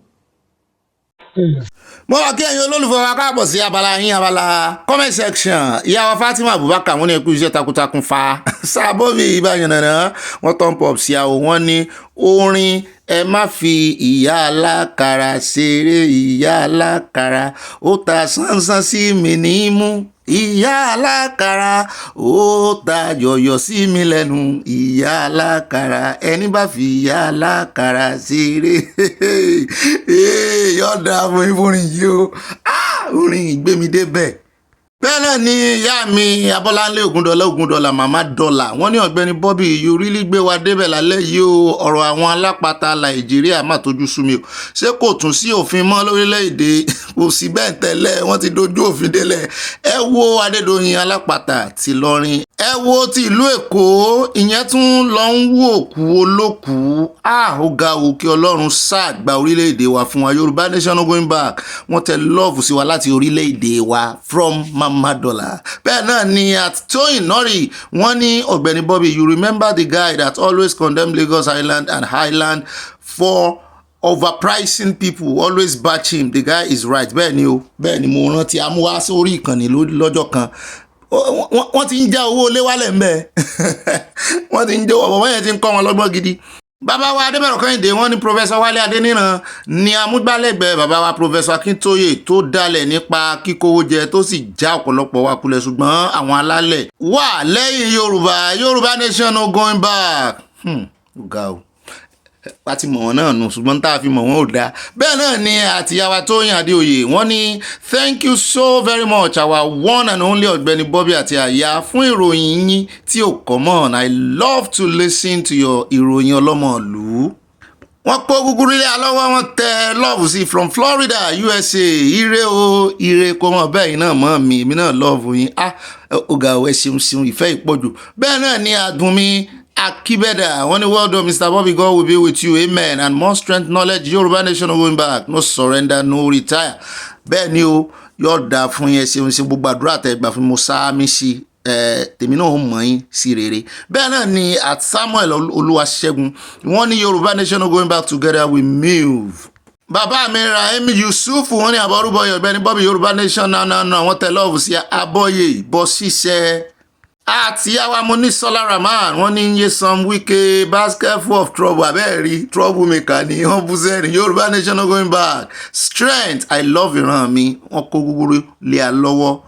Speaker 1: Mo wá kí ẹ̀yin olólùfẹ́ wa káàbọ̀ sí abala comment section. Ìyá wa Fatima Abubakar wọ́n ní ẹkú iṣẹ́ takuntakun fa sábọ́bì ìbáyọ̀nà wọ́n tán pop sí àwọn wọ́n ní orin ẹ má fi ìyá alákàrà ṣeré ìyá alákàrà ó ta sánsán sí mi nímú ìyá alákàrà ó ta yọ̀yọ̀ sí mi lẹ́nu ìyá alákàrà ẹni bá fi ìyá alákàrà ṣeré yọ̀ọ̀dà fún ìfúnrin yìí o orin ìgbémi débẹ̀. Bẹ́ẹ̀ náà ni ìyá mi Abọ́láńlé Ògúndọ́lá màmá dọ́là wọ́n ní Ọ̀gbẹ́ni Bobby you really gbé wa débẹ̀ lálẹ́ yìí o ọ̀rọ̀ àwọn alápatà Nàìjíríà má tójú sú mi o ṣé kò tún sí òfin mọ́ lórílẹ̀‐èdè kò sí bẹ́ẹ̀ tẹ́lẹ̀ wọ́n ti dojú òfin délẹ̀ ẹ wo Adédoyin alápatà ti Ìlọrin ẹ wo ti ìlú Èkó ìyẹn tún lọ ń wò òkú olókùú ó ga òkè Ọlọ́run sáà gba orílẹ̀‐èdè wa fún wa Yoruba Nation no going back wọ́n tẹ lọ́ọ̀fù sí wa láti orílẹ̀‐èdè wa from Mamadola. Bẹ́ẹ̀ náà ni at Toyin Nori wọ́n ní Ọ̀gbẹ́ni Bobby you remember the guy that always condemned Lagos Island and Highland for overpricing people, always batch him. The guy is right. Bẹ́ẹ̀ ni o, bẹ́ẹ̀ ni mo rántí amúwá sórí ìkànnì lọ́jọ́ kan. Wọ́n ti ń já owó ilé wálẹ̀ ń bẹ̀. Wọ́n ti ń jẹ́ ọ̀bọ̀ yẹn ti ń kọ́ wọn lọ́gbọ́n gidi. Bàbá wa Adébẹ̀rẹ̀ Kẹ́hìndé wọ́n ní Professor Wálé Adéníran ni amúgbálẹ́gbẹ̀ẹ́ bàbá wa Professor Akíntóyè tó dalẹ̀ nípa kíkówó jẹ tó sì já ọ̀pọ̀lọpọ̀ wa kulẹ̀ ṣùgbọ́n àwọn alálẹ̀ wà lẹ́yìn Yoruba Nation no going back. Ga o. Láti mọ̀ wọ́n náà nù ṣùgbọ́n tá a fi mọ̀ wọ́n ò dáa. Bẹ́ẹ̀ náà ni àtìyàwó Tóyìn Adéoyè wọ́n ní thank you so very much our one and only Ọ̀gbẹ́ni Bobby àti àyà fún ìròyìn yín tí ò common. I love to listen to your ìròyìn ọlọ́mọ̀lú. Wọ́n pọ́ gúgúrú ilé alọ́wọ́ wọn tẹ love sí from Florida USA. Ire o ire kò mọ̀ bẹ́ẹ̀ náà mọ́ mi èmi náà love yín. Ọ̀gá ẹ̀ ṣeun ìfẹ́ ìpọ̀jù. Bẹ́ẹ̀ náà ni Adúnmi Akibeda, when the well done, Mr. Bobby, God will be with you, amen. And more strength, knowledge, Yoruba Nation going back. No surrender, no retire. Bẹ́ẹ̀ ni o, yóò dà fún yẹn ṣe gbogbo àdúrà tẹ́ gbà fún mo sáámi sí tèmi náà mọ̀ yín sí rere. Bẹ́ẹ̀ náà ni at Samuel Olúwaṣẹ́gun, wọ́n ní Yoruba Nation going back together we move. Bàbá mi Rahim Yusuf, wọ́n ní àbọ̀rúbọyọ̀ Ọ̀gbẹ́ni Bobby Yoruba Nation náà wọ́n tẹ lọ́ọ̀fù sí abọ́yè bọ́ ṣiṣẹ́. Àti àwa Monisola Rahman wọ́n ní Nyesom Wike basket full of trouble abẹ́ẹ̀rí trouble maker ni wọ́n bú sẹ́rìn Yoruba Nation no going back strength I love ìran mi wọ́n kó gúgúrú lé a lọ́wọ́.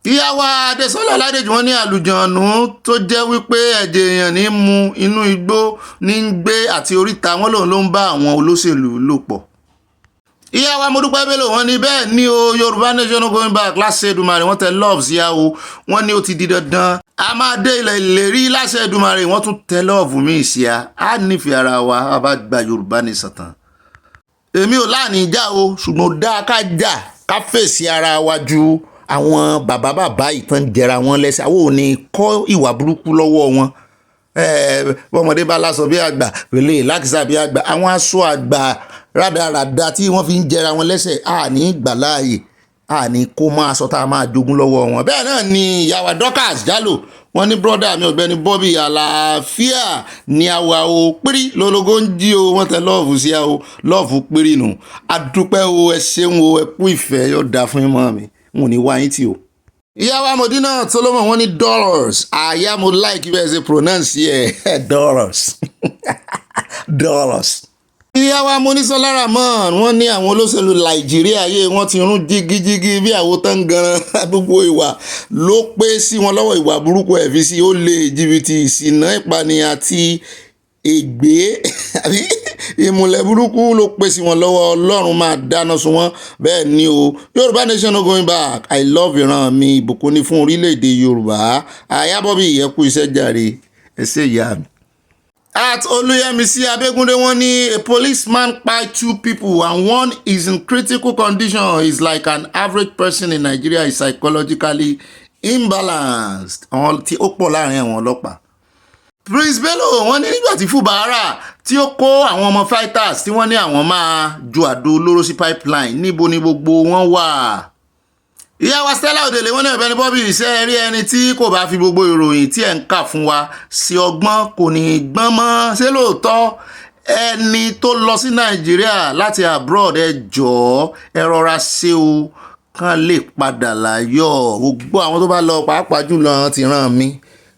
Speaker 1: Ìyàwó Adésọ́lá Ládèjì wọ́n ní àlùjọ̀nù tó jẹ́ wípé ẹ̀jẹ̀ èèyàn ní mu inú igbó ní ń gbé àti oríta wọn lòun ló ń bá àwọn olóṣèlú lò pọ̀. Ìyàwó Amọ̀dúpẹ́ Bello wọ́n ní bẹ́ẹ̀ ni o Yoruba Nation no going back láṣẹ Èdùmàrè wọ́n tẹ love sí yàwó wọ́n ní ó ti di dandan a máa dé ilẹ̀ ìlérí láṣẹ Èdùmàrè wọ́n tún tẹ love mi sí a nífẹ̀ẹ́ ara wa a bá gba Yorùbá Nation tán. Èmi ò láàní ìjà o ṣùgbọ́n dá ká jà ká fèsì ara wa ju àwọn bàbá ìtàn jẹra wọn lẹ́sẹ̀ àwọn ò ní kọ́ ìwà burúkú lọ́wọ́ wọn. Bọ́mọdé bá láṣọ bí àgbà pẹ̀lẹ́ lákìsà bí àgbà àwọn aṣọ àgbà rádaràda tí wọ́n fi ń jẹra wọn lẹ́sẹ̀ àní gbàláàyè àní kó máa sọ tá a máa jogún lọ́wọ́ wọn. Bẹ́ẹ̀ náà ni ìyàwó Dorcas Jalo wọ́n ní brọ́dà mi Ọ̀gbẹ́ni Bobby àlàáfíà ní àwa o pírí lọ́lọ́gọ́ ń jí o wọ́n tẹ lọ́ọ̀fù sí a o lọ́ọ̀fù pírí nù adúpẹ́ o ẹ ṣeun o ẹ kú ìfẹ́ yóò dá fún mọ́ mi n ò ní wá yín tì o. Ìyàwó Amọ̀dínà Solomon wọ́n ní dollars àyà mo like you as a pronounce here dollars dollars. Ìyàwó Monisola Rahman wọ́n ní àwọn olóṣèlú Nàìjíríà yé wọ́n ti rún jígíjígí bí àwo tán gan gbogbo ìwà ló pé sí wọn lọ́wọ́ ìwà burúkú ẹ̀fí sí ó lè jìbìtì ìṣìnà ìpànìyàn àti ègbé àbí ìmùlẹ̀ burúkú ló pé sí wọn lọ́wọ́ Ọlọ́run máa dáná sun wọn. Bẹ́ẹ̀ ni o Yoruba Nation no going back I love ìran mi ìbùkún ní fún orílẹ̀-èdè Yorùbá àyà Bobby ìyẹ́kú iṣẹ́ jàre ẹsẹ̀ ìyá mi. At Oluyemisi Abegunde wọ́n ní a policeman killed 2 people and one is in critical condition is like an average person in Nigeria is psychologically imbalanced. Àwọn tí ó pọ̀ láàrin àwọn ọlọ́pàá. Prince Bello wọ́n ní nígbà tí Fubara tí ó kó àwọn ọmọ fighters tí wọ́n ní àwọn máa ju àdó olóró sí pipeline níbo ni gbogbo wọn wà. Ìyàwó Stella Odele wọ́n ní Ọ̀gbẹ́ni Bobby iṣẹ́ rí ẹni tí kò bá fi gbogbo ìròyìn tí ẹ̀ ń kà fún wa sí ọgbọ́n kò ní gbọ́n mọ́ ṣé lóòótọ́ ẹni tó lọ sí Nàìjíríà láti abroad ẹ jọ̀ọ́ ẹ rọra ṣe o kán lè padà láyọ̀ gbogbo àwọn tó bá lọ pàápàá jùlọ ti ràn mí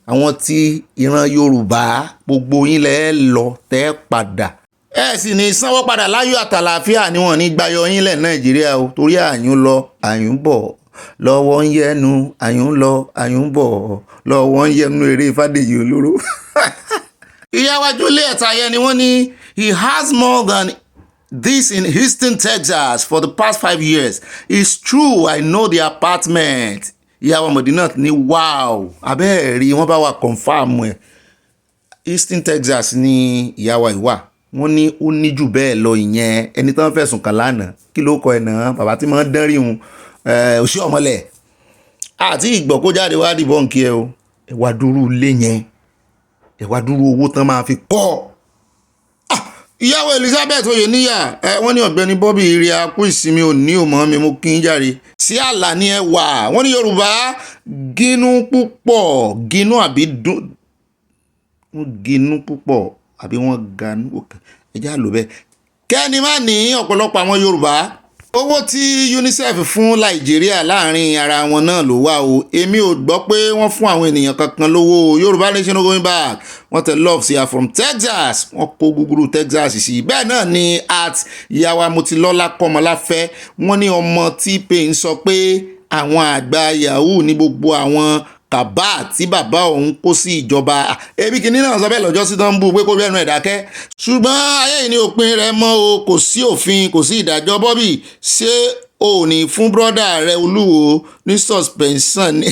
Speaker 1: àwọn tí ìran Yorùbá gbogbo yín lẹ lọ tẹ́ padà ẹ sì ní sanwó padà láyọ̀ àtàlàáfíà ni wọ́n ní gbayọ̀ yín lẹ̀ Nàìjíríà o torí àyùn lọ àyùn bọ̀ lọ́wọ́ ń yẹnu àyùn lọ àyùn bọ̀ lọ́wọ́ ń yẹnu eré Fádèyí olóró. Ìyàwó Juliet Ayẹni wọ́n ní he has more than this in Houston, Texas for the past 5 years. It's true I know the apartment. Ìyàwó Mọ̀dínà ní wow abẹ́ẹ̀rí wọ́n bá wà confam ẹ̀ Houston, Texas ní ìyàwó ìwà wọ́n ní ó ní jù bẹ́ẹ̀ lọ ìyẹn ẹni tán fẹ̀sùn kàn lánàá kí ló kọ ẹ̀ náà bàbá tí máa ń dán rí wọn òṣì ọmọlẹ̀ àti ìgbọ̀ kó jáde wá dìbọn kí ẹ o ẹ̀wà dúró ilé yẹn ẹ̀wà dúró owó tán máa fi kọ́. Ìyàwó Elizabeth Oyeniya wọ́n ní Ọ̀gbẹ́ni Bobby ìrì àkú ìsinmi òní òmọ́ mi mú kí n járe sí àlà ní ẹwà wọ́n ní Yorùbá gínú púpọ̀ gínú àbí gínú púpọ̀ àbí wọ́n ganú ẹjẹ́ àlò bẹ́ẹ̀ kẹ́ni má ní ọ̀pọ̀lọpọ̀ àwọn Yorùbá owó tí UNICEF fún Nàìjíríà láàrin ara wọn náà ló wà o èmi ò gbọ́ pé wọ́n fún àwọn ènìyàn kankan lówó Yoruba Nation no going back wọ́n tẹ love sí her from Texas wọ́n kó gúgúrú Texas sí bẹ́ẹ̀ náà ni at ìyàwó Motilọ́lá Kọ́mọláfẹ́ wọ́n ní ọmọ T-Pain sọ pé àwọn àgbà yahoo ní gbogbo àwọn kàbá tí bàbá òun kó sí ìjọba ebi kìíní náà sọ bẹ́ẹ̀ lọ́jọ́ sí tán ń bú pé kó bẹ́ẹ̀ nù ẹ̀ dákẹ́ ṣùgbọ́n ayé yìí ní òpin rẹ̀ mọ́ o kò sí òfin kò sí ìdájọ́ Bobby ṣé o ò ní fún brọ́dà rẹ Olúwo ní suspension ni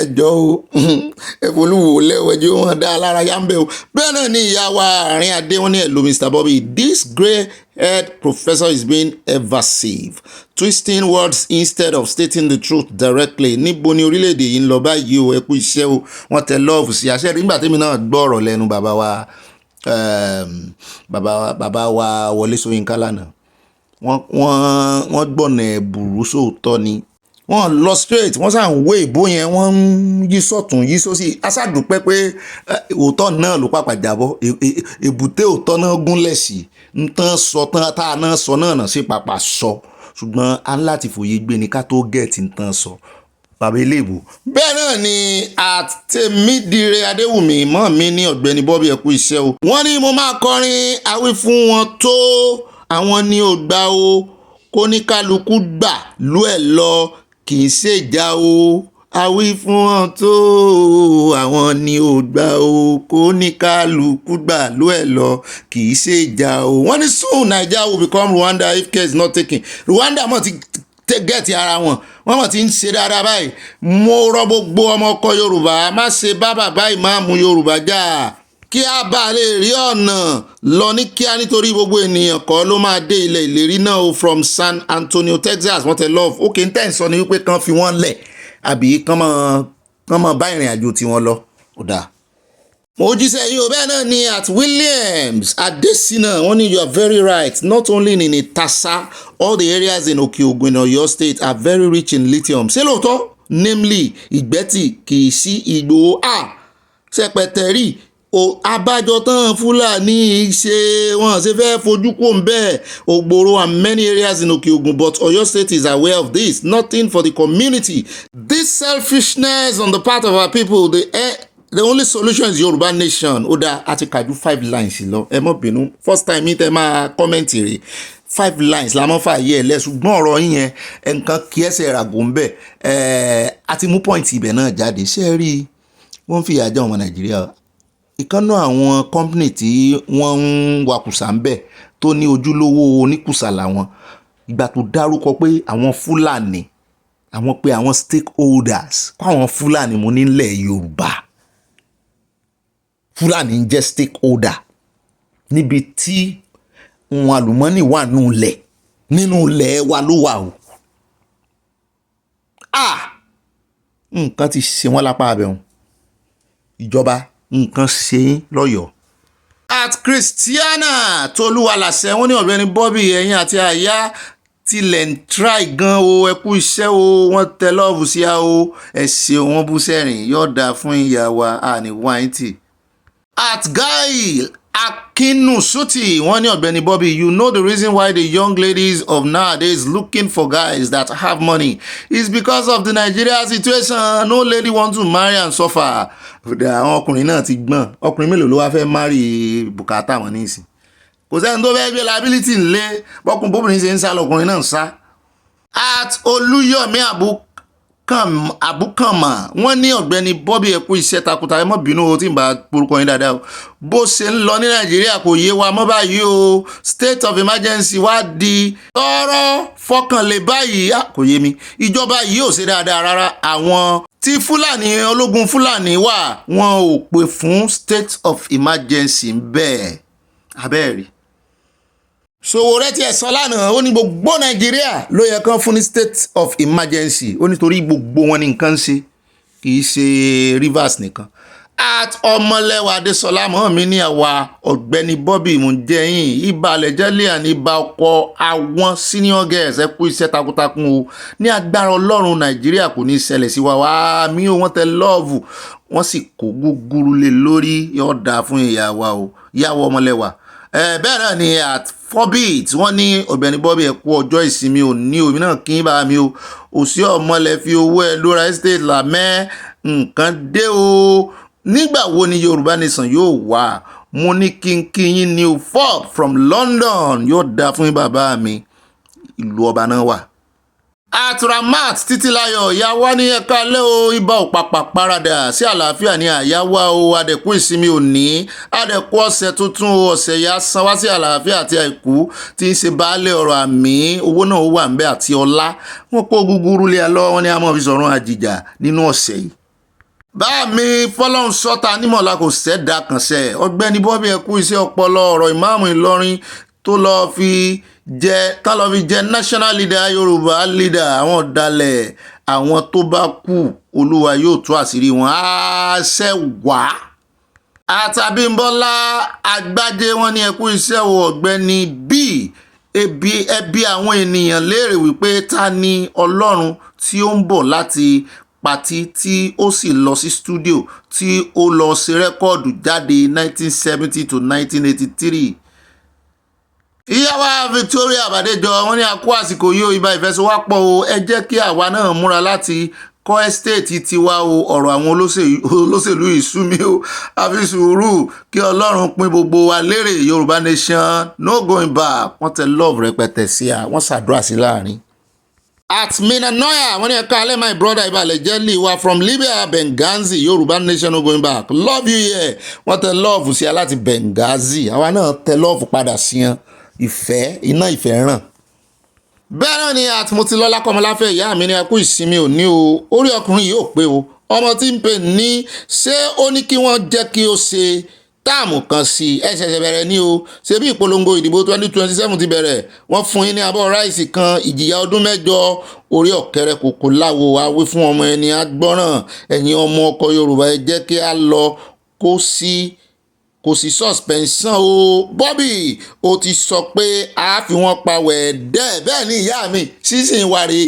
Speaker 1: ẹjọ́ o ẹ̀fọ́lúwo lẹ́wẹ̀jọ́ wọn dá lára yá ń bẹ̀ o bẹ́ẹ̀ náà ni ìyá wa àárín adé wọn ní ẹ̀lò Mr. Bobby this grey-haired professor is being evasive twisting words instead of stating the truth directly níbo ni orílẹ̀-èdè yìí ń lọ báyìí o ẹ kú iṣẹ́ o wọ́n tẹ lọ́ọ̀fù sí àṣẹ rí nígbà tẹ́mi náà gbọ́ ọ̀rọ̀ lẹ́nu bàbá wa Wọlé Ṣóyínká lánàá wọ́n gbọ́nà ẹ̀bùrú sóòótọ́ ni wọ́n lọ straight wọ́n sàn wé ìbò yẹn wọ́n ń yí sọ̀tún yí sósì aṣáàdúpẹ́ pé òótọ́ náà ló pàpà jábọ́ èbúté òótọ́ náà gúnlẹ̀ sí ntán sọ tán tá a náà sọ náà sí pàpà sọ ṣùgbọ́n a ń láti fòye gbé ni ká tó gẹ̀ẹ́tì ntán sọ bàbá eléèbò. bẹ́ẹ̀ náà ni àtẹ̀mídìrẹ adéwùmí mọ́ mi ní ọ̀gbẹ́ni Bobby ẹ̀kú iṣẹ́ o wọ́n ní mo máa kọrin awí fún wọn tó àwọn ní ò gbà o kó ní kálukú gbà lú ẹ̀ lọ kì í ṣèjà o awí fún wọn tó àwọn ni ò gbà o kó ní kálukú gbà lú ẹ̀ lọ kì í ṣèjà o wọ́n ní soon Nigeria will become Rwanda if care is not taken Rwanda mọ̀ ti gẹ̀ẹ́tì ara wọn wọ́n mọ̀ ti ń ṣe dáadáa báyìí mo rọ gbogbo ọmọ ọkọ Yorùbá má ṣe bá bàbá ìmáàmù Yorùbá jà kí a bá lè rí ọ̀nà lọ ní kíá nítorí gbogbo ènìyàn kọ́ ló máa dé ilẹ̀ ìlérí náà o from San Antonio Texas wọ́n tẹ love ok n tẹ́ ń sọ ni wípé kán fi wọ́n lẹ̀ àbí kán mọ̀ bá ìrìn àjò tí wọ́n lọ ó dáa. mo jíṣẹ́ yìí o bẹ́ẹ̀ náà ni at Williams Adesina wọ́n ní you are very right not only in Natasha all the areas in Oke-Ogun in Oyo State are very rich in lithium ṣé lóòótọ́ namely Ìgbẹ́tì kì í sí Ìgbòho Ṣẹpẹtẹrí abájọ tán Fúlàní ṣe wọn ṣe fẹ́ fojú kó ń bẹ́ẹ̀ Ògbòrò and many areas in Oke-Ogun but Oyo State is aware of this nothing for the community this selfishness on the part of our people the only solution is Yoruba Nation ó dáa àti kàjú 5 lines lọ ẹ mọ́ bínú first time mi tẹ́ máa kọ́mẹ́ǹtì rè 5 lines la mọ́ fààyè ẹ̀ lẹ́sùgbọ́n ọ̀rọ̀ yín yẹn nǹkan kí ẹsẹ̀ ràgò ń bẹ̀ àti mú point ibẹ̀ náà jáde ṣé rí wọ́n fi ìyà jẹ ọmọ Nàìjíríà ìkànnà àwọn company tí wọ́n ń wakùsà ń bẹ̀ tó ní ojúlówó oníkùsà làwọn ìgbà tó dárúkọ pé àwọn Fúlàní àwọn pé àwọn stakeholders àwọn Fúlàní mo nílẹ̀ Yorùbá Fúlàní ń jẹ́ stakeholder níbi tí wọn àlùmọ́nì wà nínú ilẹ̀ wa ló wà o nǹkan ti ṣe wọ́n lápá abẹ́hùn ìjọba nǹkan ṣe yín lọ́yọ̀ọ́. at Christiana Tolúwalàṣẹ wọ́n ní ọ̀gbẹ́ni Bobby ẹ̀yìn àti àyà tilẹ̀ ń try gan o ẹ kú iṣẹ́ o wọ́n tẹ lọ́ọ̀bù sí a o ẹ ṣeun wọ́n bú sẹ́rìn yọ̀ọ̀dà fún ìyá wa àní wáìntì. at Guy Akinusuti wọ́n ní ọ̀gbẹ́ni Bobby you know the reason why the young ladies of nowadays looking for guys that have money is because of the Nigeria situation no lady want to marry and suffer. àwọn ọkùnrin náà ti gbọ́n ọkùnrin mélòó ló wá fẹ́ marry bùkátà wọn nísìn kò sẹ́ni tó fẹ́ gbé liability ńlẹ̀ bọ́kùn bóbìnrin ṣe ń sá lọkùnrin náà ń sá. at Olúyọ̀mí Àbúkànmá wọ́n ní ọ̀gbẹ́ni Bobby ẹ̀kú iṣẹ́ takuntakun ẹ má bínú o tí n bá porúkọ yín dáadáa o bó ṣe ń lọ ní Nàìjíríà kò yé wa mọ́ báyìí o state of emergency wá di tọ́rọ́ fọkànlé báyìí kò yé mi ìjọba yìí ò ṣe dáadáa rárá àwọn tí Fúlàní ológun Fúlàní wà wọn ò pè fún state of emergency bẹ́ẹ̀ abẹ́ẹ̀rí. Sowore tí ẹ sọ lánàá ó ní gbogbo Nàìjíríà ló yẹ kán fún ní state of emergency ó nítorí gbogbo wọn ní nǹkan ṣe kì í ṣe Rivers nìkan. at Ọmọlẹ́wà Adésọlá mọ́ mi ní àwa ọ̀gbẹ́ni Bobby Mujẹyin ìbàlẹ̀ jẹ́lẹ̀ ní ìbá ọkọ̀ àwọn senior girls ẹ kú iṣẹ́ takuntakun o ní agbára Ọlọ́run Nàìjíríà kò ní ṣẹlẹ̀ sí wa wá mí o wọ́n tẹ lọ́ọ̀vù wọ́n sì kó gúgúrú lé lórí yọ̀ọ̀dà fún ìyá wa o ìyàwó Ọmọlẹ́wà bẹ́ẹ̀ náà ni at forbit wọ́n ní Ọ̀gbẹ́ni Bobby ẹ kú ọjọ́ ìsinmi òní òbí náà kí n bá mi o òsì ọmọlẹ̀ fi owó ẹ lóra estate làmẹ́ nǹkan dé o nígbà wo ni Yorùbá Nation yóò wà mo ní kínkín ní o Fob from London yóò dáa fún bàbá mi ìlú ọba náà wà. Atramat Títílayọ̀ ìyáwá ní ẹ̀ka lẹ́ o ibà òpàpà paradà sí àlàáfíà ní àyáwá o adẹ̀kú ìsinmi òní adẹ̀kú ọ̀sẹ̀ tuntun ọ̀sẹ̀ yá san wá sí àlàáfíà àti àìkú tí ń ṣe baálé ọ̀rọ̀ àmì owó náà ó wà ń bẹ àti ọlá wọn kó gúgúrú lé alọ́ wọn ní a máa fi sọ̀rọ̀ àjìjà nínú ọ̀sẹ̀ yìí. bá mi fọlọ́run sọ́ta nímọ̀lá kò sẹ́dá kànṣẹ́ Ọ̀gbẹ́ni Bobby ẹ kú iṣẹ́ ọpọlọ ọ̀rọ̀ ìmáàmù Ìlọrin tó lọ́ọ́ fi jẹ́ national leader Yorùbá leader àwọn ọ̀dàlẹ̀ àwọn tó bá kú Olúwa yóò tú àṣírí wọn àṣẹ wá. Àtàbímbọ́lá Àgbájé wọn ní ẹ kú iṣẹ́ o Ọ̀gbẹ́ni B ẹbí àwọn ènìyàn léèrè wípé ta ni Ọlọ́run tí ó ń bọ̀ láti pàtí tí ó sì lọ sí studio tí ó lọ ṣe rẹ́kọ́ọ̀dù jáde 1970 to 1983. ìyáwá Victoria Bàdéjọ wọ́n ní a kú àsìkò yìí o ìbá ìfẹsowápọ̀ o ẹ jẹ́ kí àwa náà múra láti kọ́ ẹ́stéètì tiwa o ọ̀rọ̀ àwọn olóṣèlú ìsúnmi o àfi sùúrù kí Ọlọ́run pín gbogbo wa lérè Yorùbá Nation no going back wọ́n tẹ love rẹpẹtẹ sí a wọ́n ṣàdúrà sí láàrin. At Minanoya wọ́n ní ẹ̀ka alẹ́ my brother ìbàlẹ̀ jẹ́lì wa from Libya Benghazi Yorùbá Nation no going back love you here wọ́n tẹ love sí a láti Benghazi àwa náà tẹ love padà sí yan ìfẹ́ iná ìfẹ́ ràn. bẹ́ẹ̀ náà ni àtìmọ́tìlọ́lá kọ́mọláfẹ́ ìyá mi ní ẹkú ìsinmi òní o orí ọkùnrin yìí ò pé o ọmọ tí ń pè ní ṣé ó ní kí wọ́n jẹ́ kí ó ṣe táàmù kan sí ẹ̀ṣẹ̀ṣẹ̀ bẹ̀rẹ̀ ní o ṣe bí ìpolongo ìdìbò 2027 ti bẹ̀rẹ̀ wọ́n fún yín ní abọ́ ráìsì kan ìjìyà ọdún 8 orí ọ̀kẹ́rẹ́ kòkó láwo wá wí fún ọmọ ẹni agbọ́ràn ẹ̀yin ọmọ ọkọ Yorùbá ẹ jẹ́ kí á lọ kò sí suspension o Bobby ó ti sọ pé a fi wọ́n pa wẹ̀ẹ́dẹ́ bẹ́ẹ̀ ni ìyá mi sísìn wàrí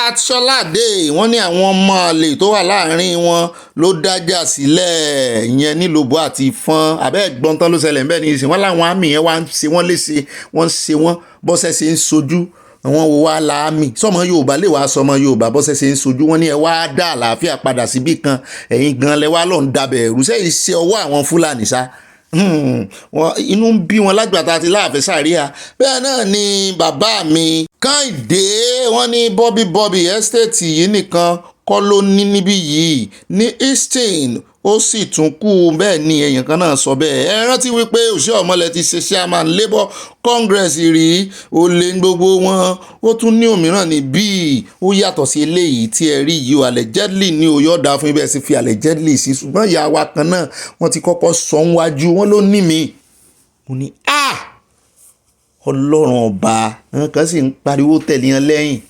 Speaker 1: àtṣọ́ládé wọ́n ní àwọn ọmọ àlè tó wà láàrin wọn ló dájà sílẹ̀ ìyẹn nílòbó àti ìfọ́n abẹ́ ẹ̀gbọ́n tán ló ṣẹlẹ̀ ń bẹ́ẹ̀ ní ìsìn wọ́n láwọn àmì yẹn wá ń ṣe wọ́n léṣe wọ́n ń ṣe wọ́n bọ́sẹ̀ ṣe ń sojú àwọn wo wá láàmì sọmọ Yorùbá lè wá sọmọ Yorùbá bọ́sẹ̀ ṣe ń sojú wọn ní ẹ wá dá àlàáfíà padà síbì kan ẹ̀yin gan lẹ wá lọ ń dabẹ̀ ẹ̀rù sẹ́yìn ṣe ọwọ́ àwọn Fúlàní sá inú ń bí wọn lágbàtà àti láàfẹ́ sàríà bẹ́ẹ̀ náà ni bàbá mi Kẹ́hìndé wọ́n ní Bobby estate yìí nìkan kọ́ ló ní níbí yìí ní Easton ó sì tún kú bẹ́ẹ̀ ni èèyàn kan náà sọ bẹ́ẹ̀ ẹ rántí wípé òṣìṣẹ́ ọmọlẹ̀ ti ṣe chairman Labour Congress rí ó lé gbogbo wọn ó tún ní òmíràn ní bíi ó yàtọ̀ sí eléyìí tí ẹ rí yìí o allegedly ní o yọ̀ọ̀dà fún ibẹ̀ sí fi allegedly sí ṣùgbọ́n ìyá wa kan náà wọ́n ti kọ́kọ́ sọ ń wájú wọn ló ní mi mo ní Ọlọ́run ọba àwọn kan sì ń pariwo tẹ̀lé wọn lẹ́yìn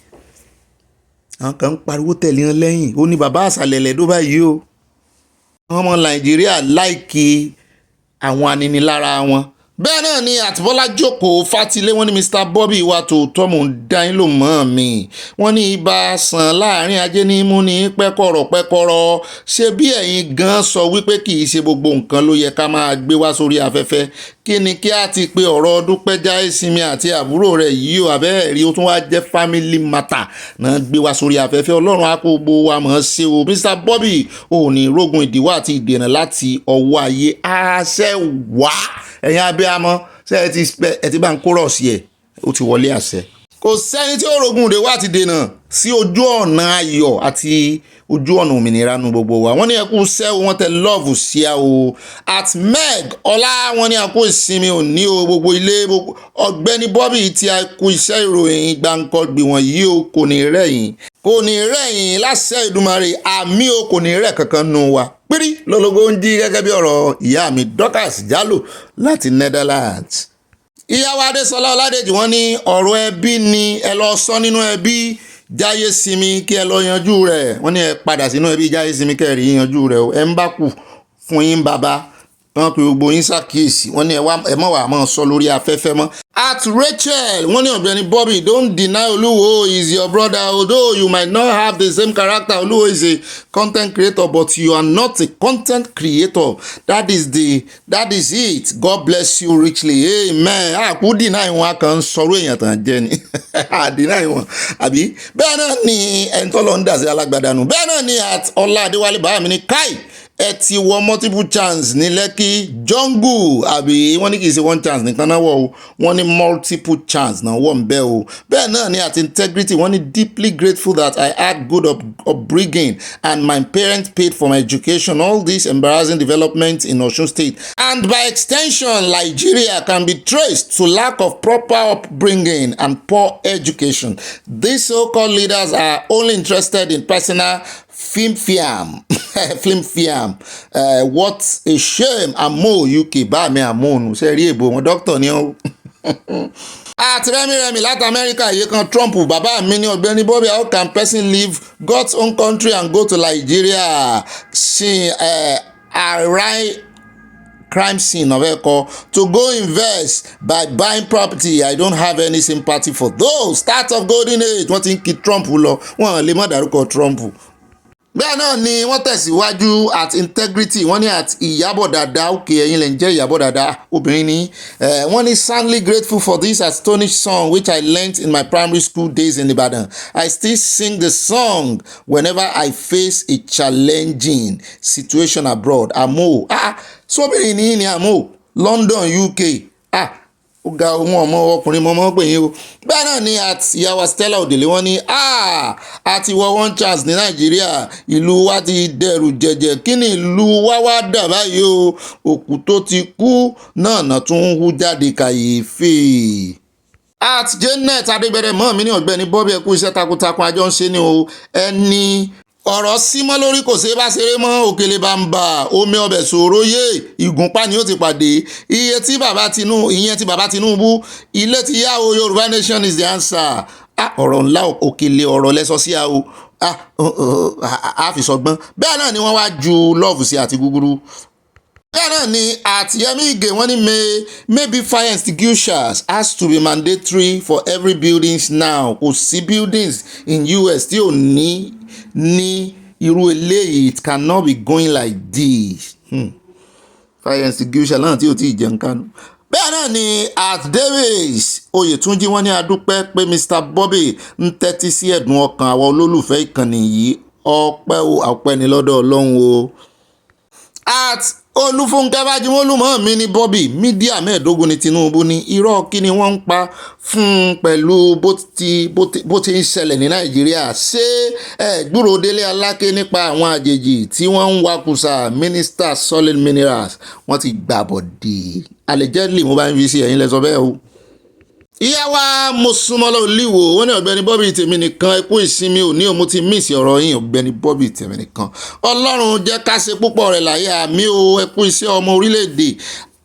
Speaker 1: àwọn kan ń pariwo tẹ̀lé wọn lẹ́yìn ó ní bàbá àṣàlẹ̀lẹ̀ tó báyìí o àwọn ọmọ Nàìjíríà láìkí àwọn aninilára wọn. bẹ́ẹ̀ náà ni àtìbọ́lá jókòó fátilé wọ́n ní Mr Bobby wa tòótọ́ mò ń dá yín lò mọ́ mi wọ́n ní ibà sàn láàrin ajé ní mú ní pẹ́kọ̀rọ̀ ṣé bí ẹ̀yin gan sọ wípé kì í ṣe gbogbo nǹkan ló yẹ ká máa gbé wá sórí afẹ́fẹ́ kí ni kí á ti pe ọ̀rọ̀ Dúpẹ́jà Ìsinmi àti àbúrò rẹ̀ yìí o abẹ́ẹ̀rí ó tún wá jẹ́ family matter náà gbé wá sórí afẹ́fẹ́ Ọlọ́run á kó gbogbo wa mọ̀ ọ́ ṣe o Mr Bobby ò ní rógun ìdíwọ́ àti ìdènà láti ọwọ́ ayé àṣẹ wá ẹ̀yin abiyamọ ṣé ẹ ti bá ń kórọ̀ sí ẹ̀ ó ti wọlé àṣẹ. kò sẹ́ni tí ó rogun òde wá ti dènà sí ojú ọ̀nà ayọ̀ àti ojú ọ̀nà òmìnira nu gbogbo wa wọ́n ní ẹkú sẹ́wọ́ wọ́n tẹ lọ́ọ̀fù sí a o at Meg ọlá wọ́n ní ẹkú ìsinmi òní o gbogbo ilé Ọ̀gbẹ́ni Bobby tí a kú iṣẹ́ ìròyìn gbàǹkọ́gbì wọ̀nyí o kò ní rẹ̀yìn láṣẹ Ìdùmarè àmì o kò ní rẹ̀ kankan nù wa pírí lọ́lọ́gbó ń jí gẹ́gẹ́ bí ọ̀rọ̀ ìyá mi Dorcas Jalo láti Netherlands. ìyàwó Adésọlá Ọládèjì wọ́n ní ọ̀rọ̀ ẹbí ni ẹ lọ sọ nínú ẹbí Jáyé Sinmi kí ẹ lọ yanjú rẹ̀ wọ́n ní ẹ padà sínú ẹbí Jáyé Sinmi kẹrì yanjú rẹ̀ ẹ ń bá kù fún yín bàbá wọ́n pe gbogbo yín ṣàkíyèsí wọ́n ní ẹ mọ̀ wá mọ̀ sọ lórí afẹ́fẹ́ mọ́. At Rachel wọ́n ní Ọ̀gbẹ́ni Bobby, don't deny Oluwo is your brother, although you might not have the same character. Oluwo is a content creator, but you are not a content creator. That is it. God bless you richly. Amen. Kú deny wọn kan sọ̀rọ̀ èèyàn tàn jẹ́ ni. Deny wọn àbí. Bẹ́ẹ̀ náà ni ẹni tó lọ ń dà sí alágbádá nù. Bẹ́ẹ̀ náà ni at Ọlá Adéwálé bàbá mi ní káì. Ẹ ti wọ multiple chance ní Lekki jungle àbí wọ́n ní kì í ṣe one chance nìkan náà wọ̀ o wọ́n ní multiple chance náà wọ̀ ń bẹ́ o bẹ́ẹ̀ náà ni at integrity wọ́n ní deeply grateful that I had good upbringing and my parents paid for my education. All these embarrassing developments in Osun State and by extension Nigeria can be traced to lack of proper upbringing and poor education. These so-called leaders are only interested in personal flim-fiam. What a shame. Amo UK bá mi àmóhùn ṣe rí èbò wọn dókítà ni ó. Àti rẹ́mìrẹ́mì láti Amẹ́ríkà yìí kan Trump bàbá mi ní Ọ̀gbẹ́ni Bobby, how can person leave God's own country and go to Nigeria? Crime scene of Eko to go invest by buying property. I don't have any sympathy for those. Start of golden age wọ́n ti ń kí Trump lọ wọ́n lè má dárúkọ Trump. Bẹ́ẹ̀ náà ni wọ́n tẹ̀síwájú at integrity wọ́n ní at Ìyábọ̀ Dàda òkè ẹ̀yin lè ń jẹ́ Ìyábọ̀ Dàda obìnrin ni wọ́n ní sadly grateful for this astonished song which I learnt in my primary school days in Ibadan. I still sing the song whenever I face a challenging situation abroad. Àmọ́ sóbìnrin ní àmọ́ London UK ó ga ohun ọmọ ọkùnrin mọ́mọ́ pè yín o. Bẹ́ẹ̀ náà ni at ìyàwó Stella Odele wọ́n ní àti wọ one chance ní Nàìjíríà ìlú wa ti dẹrù jẹjẹ kí ni ìlú wa wá dà báyìí o òkú tó ti kú náà tún ń hú jáde kàyéfì. At Janet Adégbẹ̀rẹ̀ mọ́ mi ní Ọ̀gbẹ́ni Bobby ẹ kú iṣẹ́ takuntakun àjọ ń ṣe ni o ẹni ọ̀rọ̀ símọ́ lórí kò ṣe bá ṣeré mọ́ òkèlè bá ń bà omi ọbẹ̀ sòrò yé ìgúnpá ni ó ti pàdé ìyẹn tí bàbá Tinubu ilé ti yá o Yoruba Nation is the answer. Ọ̀rọ̀ ńlá òkèlè ọ̀rọ̀ lẹ́sọ sí àwọ̀ àfìsọgbọ́n bẹ́ẹ̀ náà ni wọ́n wá ju love sí àti gúgúrú. Bẹ́ẹ̀ náà ni at Yemi Ige wọ́n ní maybe fire extinguishers has to be mandatory for every buildings now. Kò sí buildings in US tí ò ní irú eléyìí. It cannot be going like this. Fire extinguisher náà tí ò tí ì jẹun kánú. Bẹ́ẹ̀ náà ni at Davis Oyètúnjí wọ́n ní adúpẹ́ pé Mr. Bobby ń tẹ́tí sí ẹ̀dùn ọkàn àwọn olólùfẹ́ ìkànnì yìí ọpẹ́ ni lọ́dọ̀ Ọlọ́run o. At Olúfúnkẹ́ Bájímọ́lùmọ́ mi ní Bobby mídíà mẹ́ẹ̀ẹ́dógún ní Tinubu ní irọ́ kí ni wọ́n ń pa fún pẹ̀lú bó ti ń ṣẹlẹ̀ ní Nàìjíríà. Ṣé gbúròó Délé Aláké nípa àwọn àjèjì tí wọ́n ń wakùsà Minister Solid Minerals wọ́n ti gbàbọ̀dé allegedly mo bá ń fi sí ẹ̀yin lẹ́sọ bẹ́ẹ̀ o. Ìyá wa Mosúnmọ́lá Olíwo wọ́n ní Ọ̀gbẹ́ni Bobby tèmi nìkan ẹ kú ìsinmi òní òun ti mísì ọ̀rọ̀ yín Ọ̀gbẹ́ni Bobby tèmi nìkan Ọlọ́run jẹ́ ká ṣe púpọ̀ rẹ̀ láyé àmì o ẹ kú iṣẹ́ ọmọ orílẹ̀-èdè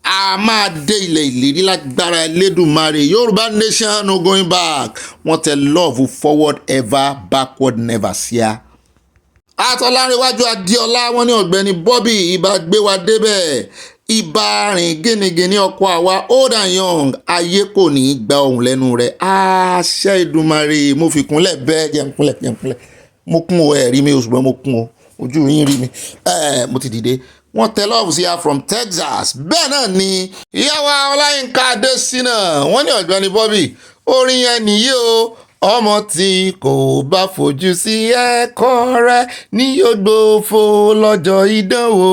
Speaker 1: a máa dé ilẹ̀ ìlérí lágbára Elédùmarè. Yoruba Nation no going back wọ́n tẹ love forward ever backward never ṣíà. Àtọ́lárẹ̀wájú Adéọlá wọ́n ní Ọ̀gbẹ́ni Bobby ibà gbé wa débẹ̀ ibà rìn gínigíní ọkọ àwa old and young ayé kò ní í gba ohùn lẹ́nu rẹ̀ àṣẹ Ìdùmarè. Mo fi kúnlẹ̀ bẹ́ẹ̀ jẹun mo kún o rí mi ṣùgbọ́n mo kún o ojú yín rí mi mo ti dìde. Wọ́n tẹ love sí her from Texas. Bẹ́ẹ̀ náà ni ìyàwó Ọláyínká Adésínà wọ́n ní Ọ̀gbẹ́ni Bobby orin yẹn nìyí o ọmọ tí kò bá fojú sí ẹ̀kọ́ rẹ̀ ní yóò gbófo lọ́jọ́ ìdánwò.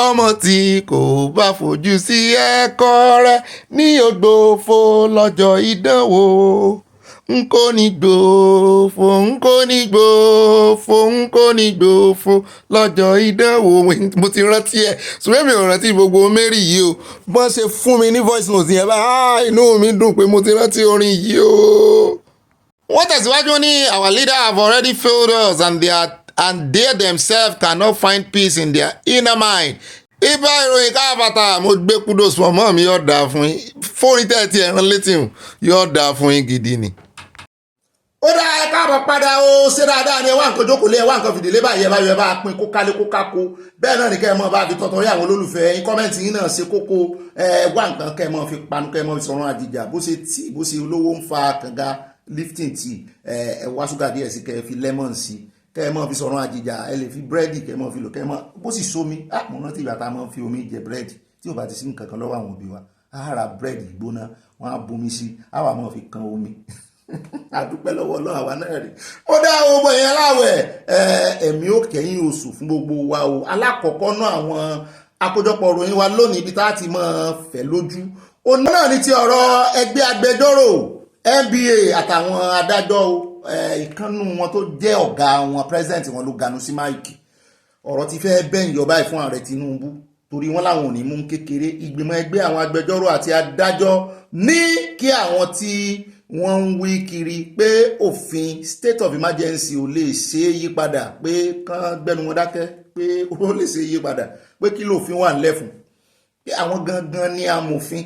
Speaker 1: Ọmọ tí kò bá fojú sí ẹ̀kọ́ rẹ̀ ní yóò gbófo lọ́jọ́ ìdánwò. Nkó ní gbófo lọ́jọ́ ìdánwò. Mo ti rántí ẹ̀ ṣùgbọ́n mi ò rántí gbogbo Mary yìí o. Bọ́n ṣe fún mi ní voice note yẹn báyìí inú mi dùn pé mo ti rántí orin yìí o. Wọ́n tẹ̀síwájú ní our leader have already failed us and they themselves cannot find peace in their inner mind. Ibà ìròyìn káàbàtà mo gbé kudos fún ọmọ mi yóò dáa fún yín fórí tẹ́tí ẹ̀rán létí yóò dáa fún yín gidi ni. Ó dáa ká káàbọ̀ padà ó ṣe dáadáa ni ẹ wá nǹkan jókòó lé ẹ wá nǹkan fìdílé báyìí ẹ bá pín kó kálé kó kákó bẹ́ẹ̀ náà ni kẹ́ ẹ mọ́ bá fi tọ́tọ́ rí àwọn olólùfẹ́ yín kọ́mẹ́ǹtì yín náà ṣe kókó ẹ wá nǹkan kẹ́ ẹ mọ́ fi panu kẹ́ ẹ mọ́ fi sọ̀rọ̀ àjìjà bó ṣe tíì bó ṣe olówó ń fa kànga lifting tea ẹ wá ṣúgà díẹ̀ sí kẹ́ ẹ fi lemon sí kẹ́ ẹ mọ́ fi sọ̀rọ̀ àjìjà ẹ lè fi búrẹ́dì kẹ́ ẹ mọ́ fi lò kẹ́ ẹ mọ́ bó sì sómi mo rántí ìgbà tá a mọ́ fi omi jẹ búrẹ́dì tí ò bá ti sí nǹkan kan lọ́wọ́ àwọn òbí wa á ra búrẹ́dì gbóná wọ́n á bomi sí á wà mọ́ fi kan omi àdúpẹ́ lọ́wọ́ ọlọ́run àwa náà rí ó dá owó yẹn láwẹ̀ ẹ̀mí ó kẹ́yìn oṣù fún gbogbo wa o alákọ̀ọ́kọ́ náà àwọn àkójọpọ̀ ròyìn wa lónìí ibi tá a ti máa fẹ́ lójú òun náà ní ti ọ̀rọ̀ ẹgbẹ́ agbẹjọ́rò NBA àtàwọn adájọ́ ìkànnù wọn tó jẹ́ ọ̀gá wọn president wọn ló ganu sí máìkì ọ̀rọ̀ ti fẹ́ bẹ́yìn yọba fún ààrẹ Tinubu torí wọn làwọn ò ní mú kékeré ìgbìmọ̀ ẹgbẹ́ àwọn agbẹjọ́rò àti adájọ́ ní kí àwọn tí wọ́n ń wí kiri pé òfin state of emergency ò lè ṣe é yípadà pé kán gbẹ́nu wọn dákẹ́ pé ó lè ṣe é yípadà pé kí lófin wà nílẹ̀ fún pé àwọn gangan ní amòfin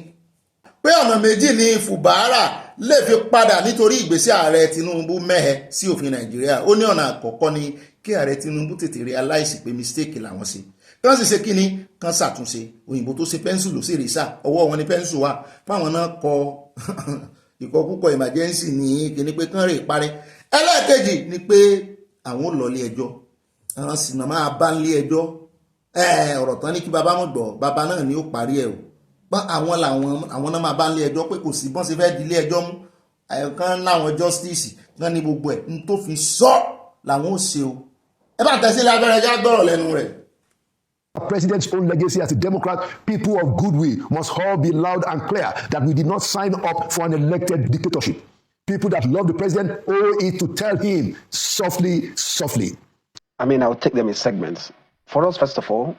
Speaker 1: pé ọ̀nà méjì ní Fubara lè fi padà nítorí ìgbésẹ̀ ààrẹ Tinubu mẹ́hẹ sí òfin Nàìjíríà ó ní ọ̀nà àkọ́kọ́ ni kí ààrẹ Tinubu tètè realize pé mistake làwọn ṣe kán sì ṣe kíni kán ṣàtúnṣe òyìnbó tó ṣe pẹ́ńsù ló sì rí sá ọwọ́ wọn ni pẹ́ńsù wà fáwọn náà kọ ìkọ̀ púpọ̀ emergency ní kíní pé kán rè parẹ́ ẹlẹ́ẹ̀kejì ni pé àwọn ò lọ ilé ẹjọ́ àwọn sì náà máa bá ilé ẹjọ́ ọ̀rọ̀ tán ní kí bàbá mọ̀ gbọ́ bàbá náà ni ó parí ẹ̀ o pọ́n àwọn náà máa bá ilé ẹjọ́ pé kò sí bọ́n ṣe fẹ́ di ilé ẹjọ́ mú kan láwọn justice kan ní gbogbo ẹ̀ n tó fi sọ làwọn ò ṣe o ẹ bá tẹ̀sí lábẹ́rẹ́ já gbọ́rọ̀ lẹ́nu rẹ̀.
Speaker 21: President's own legacy as a Democrat, people of goodwill must all be loud and clear that we did not sign up for an elected dictatorship. People that love the president owe it to tell him softly, softly.
Speaker 22: I mean, I'll take them in segments. For us, first of all,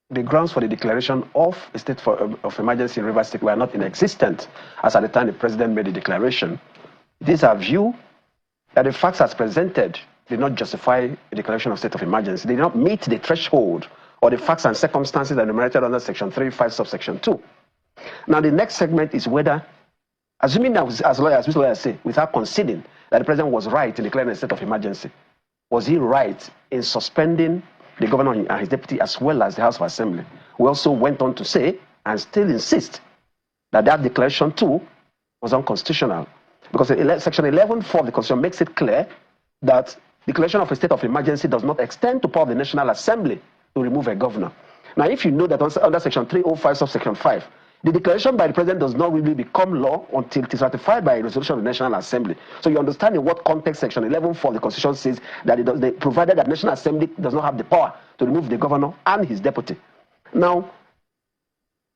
Speaker 22: the grounds for the declaration of a state of emergency in Rivers State were not in existence as at the time the president made the declaration. It is our view that the facts as presented did not justify a declaration of state of emergency. They did not meet the threshold or the facts and circumstances enumerated under Section 3(5) subsection 2. Now, the next segment is whether, assuming that as lawyers say, without conceding that the president was right in declaring a state of emergency, was he right in suspending the governor and his deputy as well as the House of Assembly? We also went on to say, and still insist, that that declaration too was unconstitutional. Because Section 11(4) of the Constitution makes it clear that declaration of a state of emergency does not extend to power of the National Assembly to remove a governor. Now, if you know that under Section 305 subsection 5, the declaration by the president does not really become law until it is ratified by a resolution of the National Assembly. So you understand in what context Section 11(4) of the Constitution says that provided that the National Assembly does not have the power to remove the governor and his deputy. Now,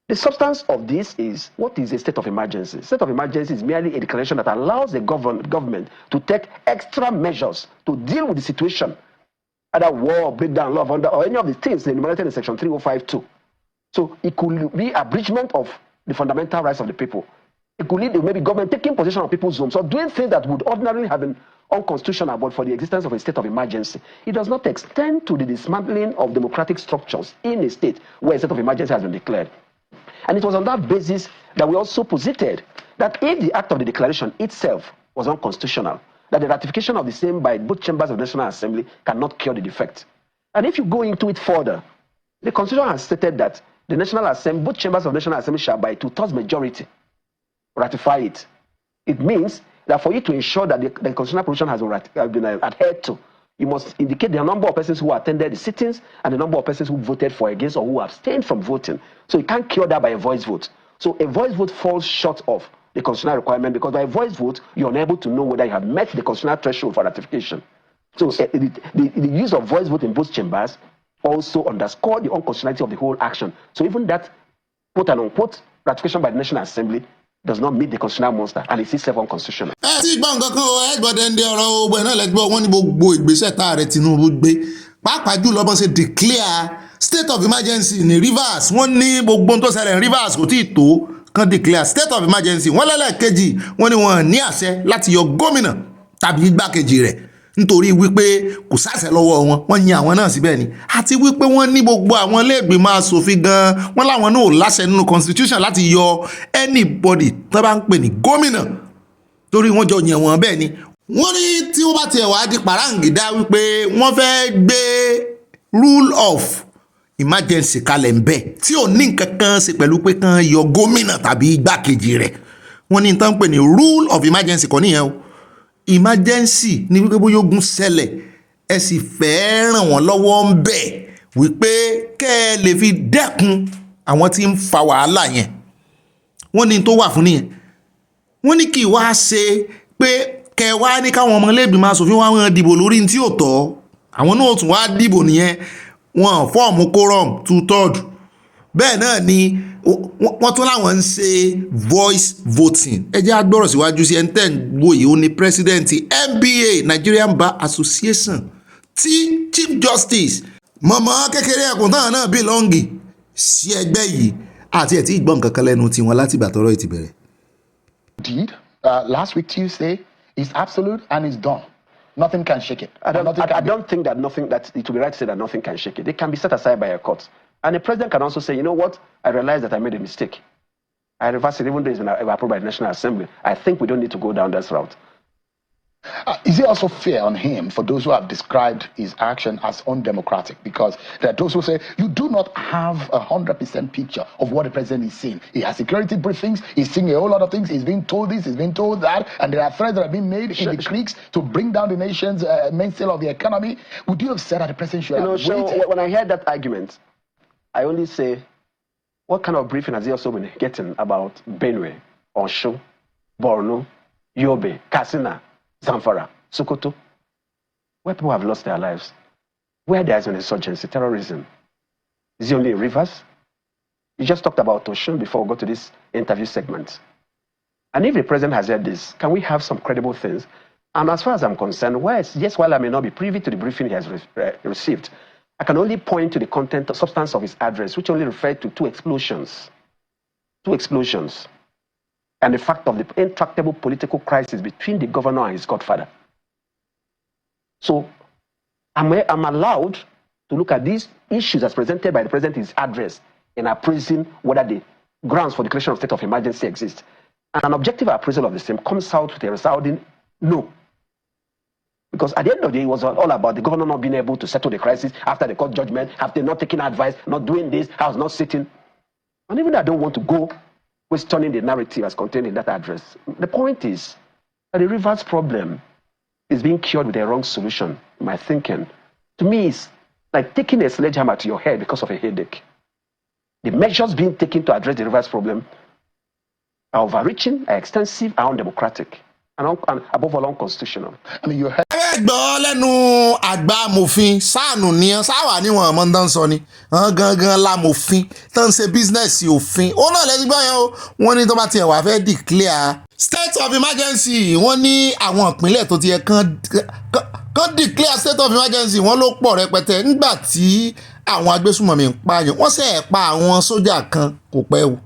Speaker 22: the substance of this is, what is a state of emergency? State of emergency is merely a declaration that allows the government to take extra measures to deal with the situation, either war, breakdown, law of order, or any of the things enumerated in Section 305(2). So it could be abridgment of the fundamental rights of the people. It could lead to maybe government taking possession of people's homes or doing things that would ordinarily have been unconstitutional, but for the existence of a state of emergency. It does not extend to the dismantling of democratic structures in a state where a state of emergency has been declared. And it was on that basis that we also posited that if the act of the declaration itself was unconstitutional, that the ratification of the same by both chambers of the National Assembly cannot cure the defect. And if you go into it further, the Constitution has stated that the National Assembly, both chambers of the National Assembly shall by 2/3 majority ratify it. It means that for you to ensure that the constitutional provision has been adhered to, you must indicate the number of persons who attended the sittings and the number of persons who voted for against or who abstained from voting. So you can't cure that by a voice vote. So a voice vote falls short of the constitutional requirement because by a voice vote, you're unable to know whether you have met the constitutional threshold for ratification. So the use of voice vote in both chambers also underscore the unconstitutionality of the whole action. So even that quote and unquote ratification by the National Assembly does not meet the constitutional monster and it is self-unconstitutional.
Speaker 1: ẹ ti gbọ́ nǹkan kan ẹ gbọ́dọ̀ ń de ọ̀rọ̀ ogun ẹ̀ náà lẹ́gbẹ́ wọn ní gbogbo ìgbésẹ̀ tá ààrẹ Tinubu gbé pàápàá jùlọ bọ́n ṣe declare state of emergency ní Rivers wọ́n ní gbogbo tó ṣẹlẹ̀ ní Rivers kò tí ì tó kan declare state of emergency wọ́n lẹ́lẹ́kejì wọ́n ní wọ́n ní àṣẹ láti yọ gómìnà tàbí igbákejì rẹ̀ nítorí wípé kò sáṣẹ lọ́wọ́ wọ́n yin àwọn náà síbẹ̀ ni àti wípé wọ́n ní gbogbo àwọn ilé-ìgbìmọ̀ aṣòfin gan wọ́n láwọn náà ò láṣẹ nínú constitution láti yọ anybody tó bá ń pè ní gómìnà torí wọ́n jọ yàn wọ́n bẹ́ẹ̀ ni wọ́n ní tí wọ́n bá tiẹ̀ wá di pàráǹgídá wípé wọ́n fẹ́ gbé rule of emergency kalẹ̀ ń bẹ̀ tí ò ní nǹkan kan ṣe pẹ̀lú pé kán yọ gómìnà tàbí igbákejì rẹ̀. Wọ́n ní tán pè ní rule of emergency kọ́ nìyẹn o. Emergency ní wípé bóyá ogun ṣẹlẹ̀ ẹ sì fẹ́ ràn wọ́n lọ́wọ́ ń bẹ̀ wípé kẹ́ ẹ lè fi dẹ́kun àwọn tí ń fa wàhálà yẹn. Wọ́n ní tó wà fún nìyẹn. Wọ́n ní kí wá ṣe pé kẹ́ wá ní káwọn ọmọlẹ́gbìmọ̀ aṣòfin wá wọn dìbò lórí tí ò tọ́. Àwọn náà tún wá dìbò nìyẹn. Wọ́n fọ́ọ̀mù quorum 2/3. Bẹ́ẹ̀ náà ni wọ́n tún láwọn ń ṣe voice voting. Ẹ jẹ́ agbọ́rọ̀ síwájú sí ẹni tẹ́ ń wò yìí ó ní president NBA Nigerian Bar Association tí Chief Justice mọ̀mọ́ kékeré ẹkùn táwọn náà bílọ́ǹgì sí ẹgbẹ́ yìí àti ẹ̀ tí ìgbọ́n kankan lẹ́nu tiwọn láti ìgbà tọ́rọ̀ ìtì bẹ̀rẹ̀.
Speaker 3: Did last week Tuesday is absolute and is done. Nothing can shake it.
Speaker 22: I don't think that it will be right to say that nothing can shake it. It can be set aside by a court. And the president can also say, you know what, I realize that I made a mistake. I reverse it even though it's been approved by the National Assembly. I think we don't need to go down this route.
Speaker 3: Is it also fair on him for those who have described his action as undemocratic? Because there are those who say you do not have 100% picture of what the president is saying. He has security briefings, he's seeing a whole lot of things, he's being told this, he's been told that, and there are threats that have been made in the creeks to bring down the nation's mainstay of the economy. Would you have said that the president should have waited?
Speaker 22: When I heard that argument, I only say, what kind of briefing has he also been getting about Benue, Osun, Borno, Yobe, Katsina, Zamfara, Sokoto, where people have lost their lives, where there is an insurgency, terrorism? Is he only in rivers? You just talked about Osun before we go to this interview segment. And if the president has heard this, can we have some credible things? And as far as I'm concerned, while I may not be privy to the briefing he has received, I can only point to the content, substance of his address, which only referred to two explosions, and the fact of the intractable political crisis between the governor and his godfather. So I'm allowed to look at these issues as presented by the president in his address in appraising whether the grounds for declaration of state of emergency exist. And an objective appraisal of the same comes out with a resounding no. Because at the end of the day, it was all about the governor not being able to settle the crisis after the court judgment, after not taking advice, not doing this, I was not sitting. And even though I don't want to go questioning the narrative as contained in that address, the point is that the rivers problem is being cured with a wrong solution, in my thinking. To me, it's like taking a sledgehammer to your head because of a headache. The measures being taken to address the rivers problem are overreaching, are extensive, are undemocratic, and above all unconstitutional.
Speaker 3: I mean, you heard.
Speaker 1: Gbọ́ lẹ́nu àgbà amòfin sáànù ni sáwà níwọ̀n ọmọ tó ń sọ ni gangan lámòfin tó ń ṣe bísínẹ́sì òfin ó náà lẹ́sìn gbọ́ yẹn o wọ́n ní tó bá tiẹ̀ wà fẹ́ declare state of emergency wọ́n ní àwọn ìpínlẹ̀ tó ti yẹ kán declare state of emergency wọ́n ló pọ̀ rẹpẹtẹ nígbà tí àwọn agbésùmọ̀mí ń pààyàn wọ́n ṣe pa àwọn sójà kan kò pẹ́ o.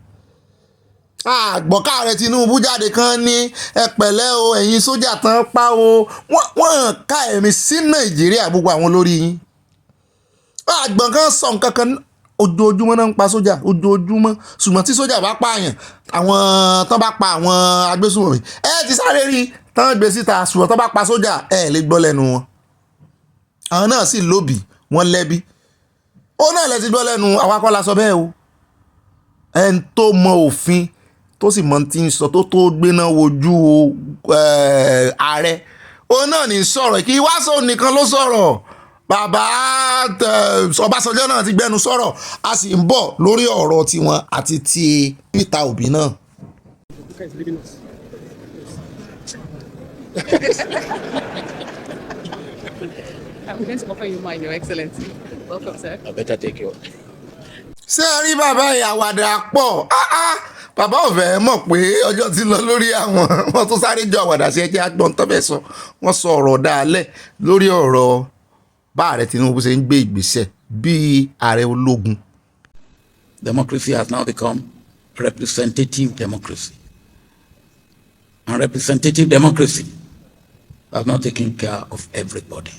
Speaker 1: Àgbọ̀ká rẹ̀ Tinubu jáde kan ní ẹ pẹ̀lẹ́ o ẹ̀yin sójà tán pa o wọ́n ká ẹ̀mí sí Nàìjíríà gbogbo àwọn olórí yín. Àgbọ̀n kan sọ nǹkan kan ojoojúmọ́ náà ń pa sójà ojoojúmọ́ ṣùgbọ́n tí sójà bá pààyàn àwọn tán bá pa àwọn agbésùnmọ̀mí ti sáré rí tán gbé síta ṣùgbọ́n tán bá pa sójà lè gbọ́ lẹ́nu wọn. Àwọn náà sì lóbì wọ́n lẹ́bí ó náà lè ti gbọ́ lẹ́nu àwa kọ́ la sọ bẹ́ẹ̀ o ẹni tó mọ òfin tó sì mọ tí ń sọ tó gbéná wojú ààrẹ ó náà ní sọ̀rọ̀ kí wáṣọ nìkan ló sọ̀rọ̀ bàbá Ọbásanjọ́ náà ti gbẹnu sọ̀rọ̀ a sì ń bọ̀ lórí ọ̀rọ̀ tiwọn àti ti Peter Obi náà.
Speaker 4: I'm going to offer you mine, Your Excellency. Welcome, sir.
Speaker 11: I better take yours.
Speaker 1: Ṣé ẹ rí bàbá àwàdà pọ̀ bàbá ọ̀fẹ́ mọ̀ pé ọjọ́ ti lọ lórí àwọn wọn tó sáré jọ àwàdà sí ẹjẹ́ àgbọ̀n tó fẹ́ sọ wọ́n sọ ọ̀rọ̀ dáálẹ̀ lórí ọ̀rọ̀ bá ààrẹ Tinubu ṣe ń gbé ìgbésẹ̀ bíi ààrẹ ológun.
Speaker 11: Democracy has now become representative democracy. And representative democracy has not taken care of everybody.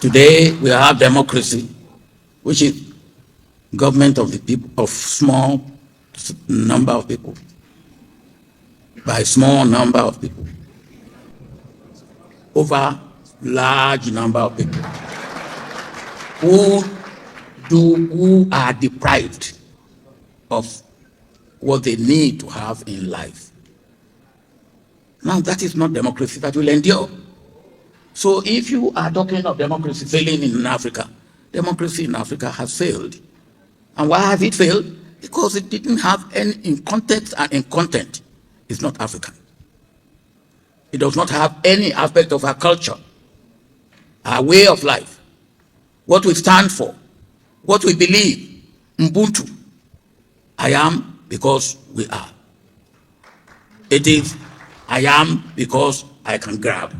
Speaker 11: Today we have democracy, which is government of the people, of small number of people, by small number of people. over large number of people who are deprived of what they need to have in life. Now, that is not democracy that will endure. So if you are talking of democracy failing in Africa, democracy in Africa has failed. And why has it failed? Because it didn't have any, in context and in content, it's not African. It does not have any aspect of our culture, our way of life, what we stand for, what we believe, Ubuntu. I am because we are. It is, I am because I can grab.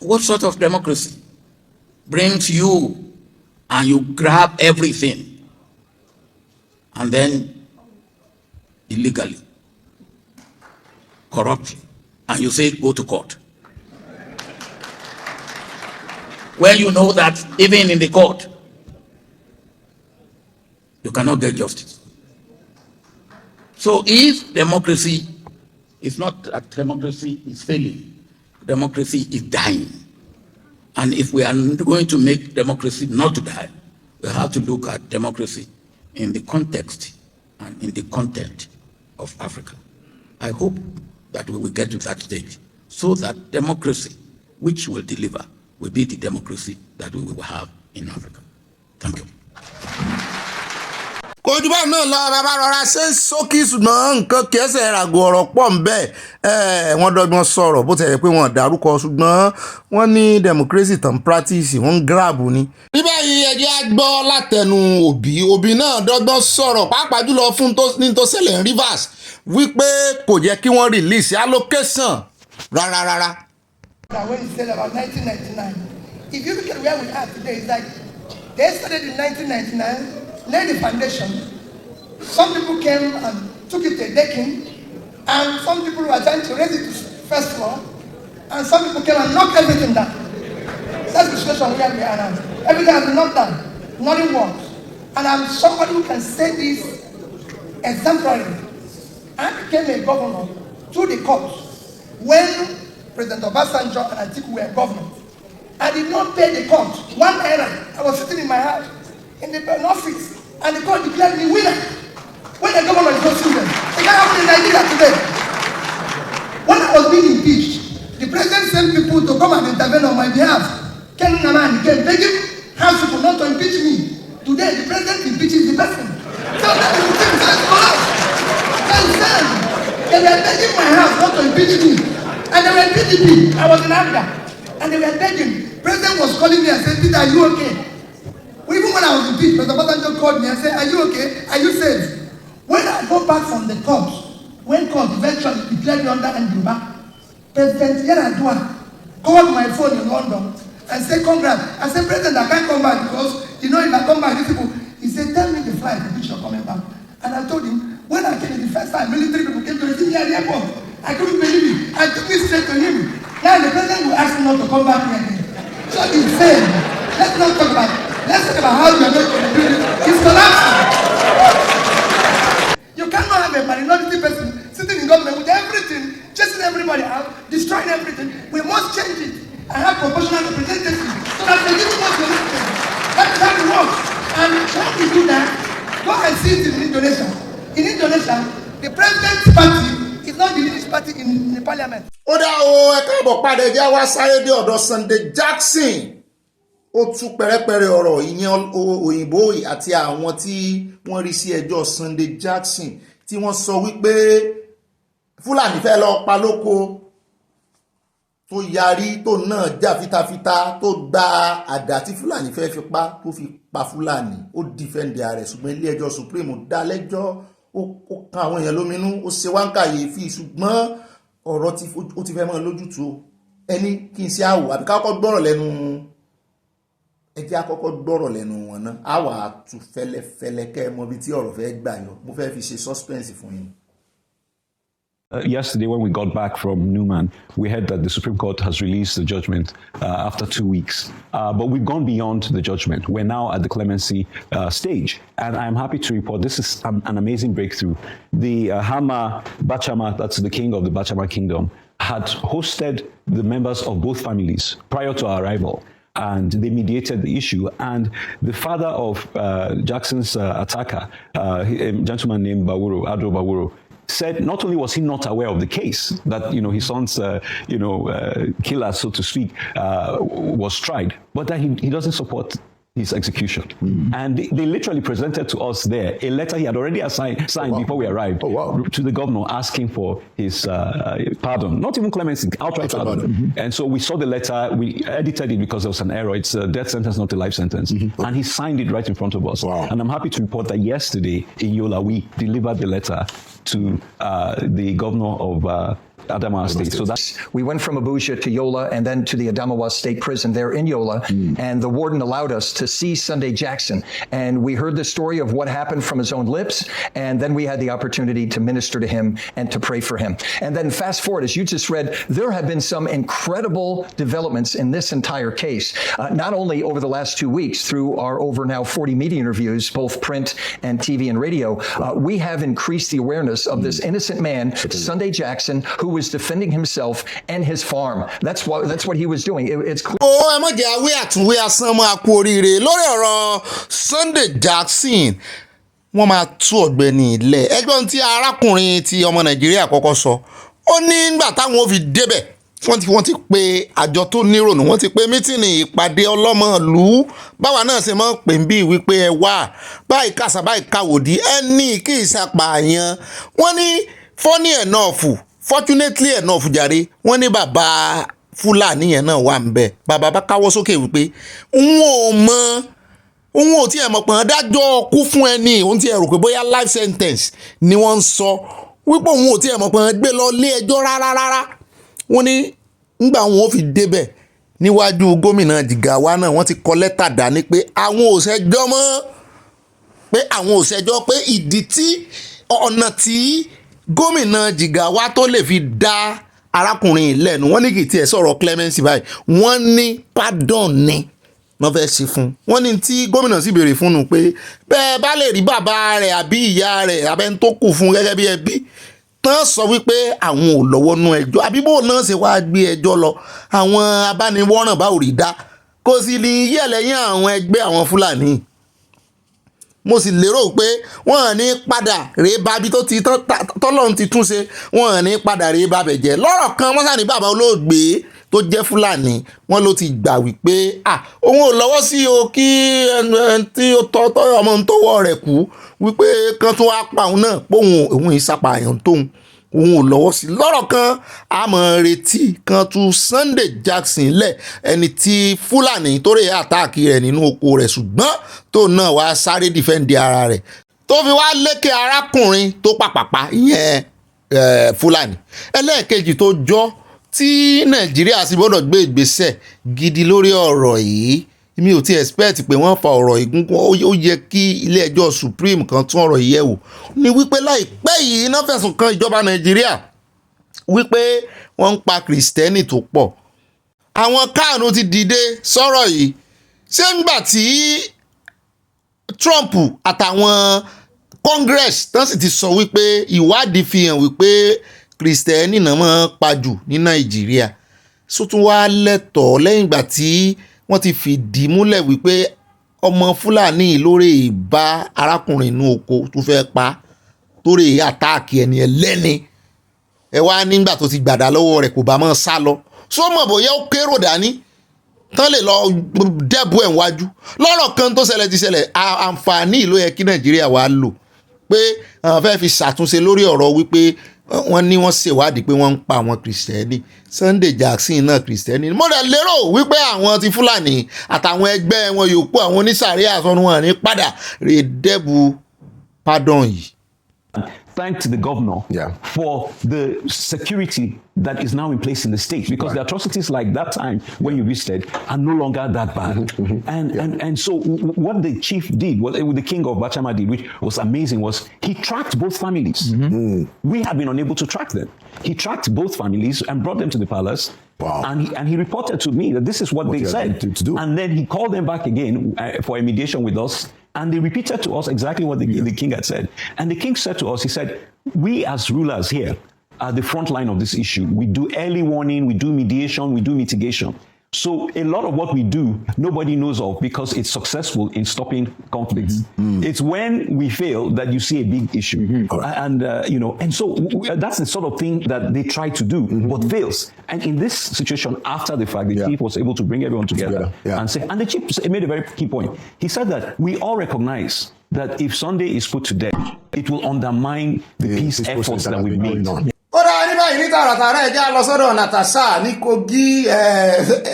Speaker 11: What sort of democracy brings you and you grab everything and then illegally, corruptly, and you say go to court? When you know that even in the court, you cannot get justice. So if democracy is not that democracy is failing, democracy is dying. And if we are going to make democracy not to die, we have to look at democracy in the context and in the content of Africa. I hope that we will get to that stage so that democracy, which will deliver, will be the democracy that we will have in Africa. Thank you.
Speaker 1: Kojú bá náà lọ bàbá rọra ṣe ń ṣókí ṣùgbọ́n nǹkan kẹsẹ̀ ràgò ọ̀rọ̀ pọ̀ ń bẹ wọ́n dọ́gbọ́n sọ̀rọ̀ bó tẹ̀yẹ pé wọ́n dárúkọ ṣùgbọ́n wọ́n ní democracy tàn practice wọ́n ń grab ni. ní báyìí ẹ jẹ́ á gbọ́ látẹnu Òbí náà dọ́gbọ́n sọ̀rọ̀ pàápàá jùlọ fún ní tó ṣẹlẹ̀ ní Rivers wípé kò jẹ́ kí wọ́n release allocation rárá.
Speaker 2: When he said about 1999, if you look at where we are today, it's like they started in 1999. Laid the foundation. Some people came and took it to decking, and some people were trying to raise it to first floor, and some people came and knocked everything down. That's the situation where we are now. Everything has been knocked down. Nothing works. And I'm somebody who can say this exemplarily. I became a governor through the courts when President Obasanjo and Atiku were governors. I did not pay the court one error. I was sitting in my house in the office, and the court declared me winner when the governor is not student. The guy happened in Nigeria today. When I was being impeached, the president sent people to come and intervene on my behalf. Ken Naman came begging house people not to impeach me. Today, the president impeaches the person. So that is the thing that collapse. They were begging my house not to impeach me. And they were PDP. I was in Africa. And they were begging. President was calling me and said, Peter, are you okay? Even when I was impeached, President Obasanjo called me and said, are you okay? Are you safe? When I go back from the court, when court eventually declared me under Anjuba, President Yaradua called my phone in London and said, congrats. I said, President, I can't come back because, if I come back, these people, he said, tell me the flight in which you're coming back. And I told him, when I came in the first time, military people came to receive me at the airport. I couldn't believe it. I took it straight to him. Now the president will ask me not to come back here again. So it's insane. Let's not talk about it. Let's talk about how you are going to do it. It's collapsing. You cannot have a minority person sitting in government with everything, chasing everybody out, destroying everything. We must change it and have proportional representation so that they give us the everything. That's how it works. And when we do that, go and see it in Indonesia. In Indonesia, the president's party is not the leading party in the parliament.
Speaker 1: Ó dá o ẹ káàbọ̀ padà ẹ jẹ́ wá sáré dé ọ̀dọ̀ Sunday Jackson. Ó tú pẹ̀rẹ́pẹ̀rẹ́ ọ̀rọ̀ ìyẹn òyìnbó àti àwọn tí wọ́n rí sí ẹjọ́ Sunday Jackson tí wọ́n sọ wípé Fúlàní fẹ́ lọ pa lóko tó yarí tó náà jà fitafita tó gba àdá tí Fúlàní fẹ́ fi pa tó fi pa Fúlàní ó dìfẹ́ǹdì ààrẹ ṣùgbọ́n ilé ẹjọ́ Supreme dá lẹ́jọ́ ó kan àwọn èèyàn lóminú ó ṣe wá ń kàyéfì ṣùgbọ́n ọ̀rọ̀ ó ti fẹ́ mọ́ lójútùú ẹni kí n ṣe àwò àbí ká kọ́kọ́ gbọ́rọ̀ lẹ́nu ẹ jẹ́ àkọ́kọ́ gbọ́rọ̀ lẹ́nu wọn náà á wà á tu fẹ́lẹ́fẹ́lẹ́ kẹ́ ẹ mọ ibi tí ọ̀rọ̀ fẹ́ gbà yọ mo fẹ́ fi ṣe suspense fún yín.
Speaker 6: Yesterday, when we got back from Newman, we heard that the Supreme Court has released the judgment after 2 weeks. But we've gone beyond the judgment. We're now at the Clemency stage. And I'm happy to report this is an amazing breakthrough. The Hama Bachama, that's the king of the Bachama kingdom, had hosted the members of both families prior to our arrival, and they mediated the issue. And the father of Jackson's attacker, a gentleman named Adro Bawuro, said not only was he not aware of the case, that his son's killer, so to speak, was tried, but that he doesn't support his execution. And they literally presented to us there a letter he had already signed before we arrived to the governor, asking for his pardon, not even clemency, outright pardon. And so we saw the letter, we edited it because there was an error. It's a death sentence, not a life sentence. And he signed it right in front of us. And I'm happy to report that yesterday in Yola, we delivered the letter to the governor of Adamawa State. So
Speaker 5: we went from Abuja to Yola and then to the Adamawa State Prison there in Yola. And the warden allowed us to see Sunday Jackson. And we heard the story of what happened from his own lips. And then we had the opportunity to minister to him and to pray for him. And then fast forward, as you just read, there have been some incredible developments in this entire case, not only over the last 2 weeks through our over now 40 media interviews, both print and TV and radio. We have increased the awareness of this innocent man, Sunday Jackson, who was defending himself and his farm. That's what he was doing. It's clear.
Speaker 1: Ẹ má jẹ́ àwé àtúnwé asán máa kú oríire lórí ọ̀rọ̀ Sunday Jackson. Wọ́n máa tú Ọ̀gbẹ́ni ilẹ̀. Ẹgbọ́n tí arákùnrin ti ọmọ Nàìjíríà kọ́kọ́ sọ. Ó ní nígbà táwọn ò fi débẹ̀. Wọ́n ti pe àjọ tó nírònú, wọ́n ti pe mítìnì ìpàdé ọlọ́mọlú. Báwa náà ṣe máa ń pè ń bí wípé ẹ wá. Báyìí kàṣà báyìí kàwòdì ẹni kí ìsapààyàn. Wọ́n ní funny enough, fortunately enough jàre, wọ́n ní bàbá Fúlàní yẹn náà wà ń bẹ̀. Bàbá bá káwọ́ sókè wípé òun ò tiẹ̀ mọ̀ pé adájọ́ kú fún ẹni, òun tiẹ̀ rò pé bóyá life sentence ni wọ́n ń sọ. Wípé òun ò tiẹ̀ mọ̀ pé gbé lọ lé ẹjọ́ rárá. Wọ́n ní nígbà wọn ò fi débẹ̀ níwájú gómìnà Jigawa náà wọ́n ti kọ lẹ́tà dání pé àwọn ò ṣẹjọ́ mọ́, pé àwọn ò ṣẹjọ́, pé ìdí tí ọ̀nà tí gómìnà Jigawa tó lè fi dá arákùnrin lẹ́nu, wọ́n ní kì í tiẹ̀ sọ̀rọ̀ Clemency báyìí, wọ́n ní pardon ni wọ́n fẹ́ ṣe fún. Wọ́n ní tí gómìnà sì béèrè fún un pé bẹ́ẹ̀ bá lè rí bàbá rẹ̀ àbí ìyá rẹ̀ abẹ́ni tó kù fún gẹ́gẹ́ bí ẹbí tán sọ wípé àwọn ò lọ́wọ́ nú ẹjọ́, àbí bó náà ṣe wá gbé ẹjọ́ lọ, àwọn abániwọ́ràn bá ò rí dá, kò sì ní yẹ̀ lẹ́yìn àwọn ẹgbẹ́ àwọn Fúlàní. Mo sì lérò pé wọ́n ní padà rèé bábí tó ti tọ́lọ́run ti tún ṣe, wọ́n ní padà rèé bábẹ̀ jẹ́. Lọ́rọ̀ kan wọ́n sàní bàbá olóògbé tó jẹ́ Fúlàní, wọ́n ló ti gbà wípé òun ò lọ́wọ́ sí o kí ẹni tí ó tọ́ ọmọ tó wọ́ rẹ̀ kú, wípé kan tó wá pa òun náà pé òun ìsapààyàn tóun, òun ò lọ́wọ́ sí. Lọ́rọ̀ kan a mọ̀ retí kan tú Sunday Jackson lẹ̀, ẹni tí Fúlàní tó rè àtáàkì rẹ̀ nínú oko rẹ̀, ṣùgbọ́n tó náà wá sáré dìfẹ́ǹdì ara rẹ̀ tó fi wá lékè arákùnrin tó pàpàpà ìyẹn Fúlàní. Ẹlẹ́ẹ̀kejì tó jọ tí Nàìjíríà sì gbọ́dọ̀ gbé ìgbésẹ̀ gidi lórí ọ̀rọ̀ yìí, mi ò ti expect pé wọ́n fa ọ̀rọ̀ ìgúngún, ó yẹ kí ilé ẹjọ́ Supreme kan tún ọ̀rọ̀ yẹ̀ wò, ní wípé láìpẹ́ yìí iná fẹ̀sùn kan ìjọba Nàìjíríà wípé wọ́n ń pa Kìrìsìtẹ́nì tó pọ̀. Àwọn Kánù ti dìde sọ̀rọ̀ yìí. Ṣé ńgbà tí Trump àtàwọn Congress tán sì ti sọ wípé ìwádìí fi hàn wípé Kìrìsìtẹ́nì náà máa ń pa jù ní Nàìjíríà, sótún wá lẹ́tọ̀ọ́ lẹ́yìn ìgbà tí wọ́n ti fìdí múlẹ̀ wípé ọmọ Fúlàní lórí ìbá arákùnrin inú oko tó fẹ́ pa, torí àtáàkì ẹni ẹlẹ́ni, ẹ wá nígbà tó ti gbàdá lọ́wọ́ rẹ̀ kò bá máa sá lọ. Só mọ̀ bóyá ó kérò dání tán lè lọ dẹ́bu ẹ̀ wájú. Lọ́rọ̀ kan tó ṣẹlẹ̀ ti ṣẹlẹ̀, àǹfààní ló yẹ kí Nàìjíríà wá lò, pé àwọn fẹ́ fi ṣàtúnṣe lórí ọ̀rọ̀ wípé wọ́n ní wọ́n ṣèwádìí pé wọ́n ń pa àwọn Kìrìsìtẹ́nì. Sunday Jackson náà Kìrìsìtẹ́nì. Mo dẹ̀ lérò wípé àwọn ti Fúlàní àtàwọn ẹgbẹ́ wọn yòókù, àwọn onísàárẹ̀ àsọnù wọn ní padà rè dẹ́bu pardon yìí.
Speaker 6: Thank the governor for the security that is now in place in the state, because the atrocities like that time when you visited are no longer that bad. And so what the chief did, what the king of Bachama did, which was amazing, was he tracked both families. We had been unable to track them. He tracked both families and brought them to the palace. And he reported to me that this is what they said to do. And then he called them back again for a mediation with us. And they repeated to us exactly what the king had said. And the king said to us, he said, we as rulers here at the front line of this issue. We do early warning, we do mediation, we do mitigation. So a lot of what we do, nobody knows of because it's successful in stopping conflicts. It's when we fail that you see a big issue. And, and so that's the sort of thing that they try to do, but fails. And in this situation, after the fact, the chief was able to bring everyone together and say, and the chief made a very key point. He said that we all recognize that if Sunday is put to death, it will undermine the peace efforts that we've made.
Speaker 1: Ó dá ní báyìí ní tààràtàrà ẹ̀já lọ sọ́dọ̀ Natasha ní Kogi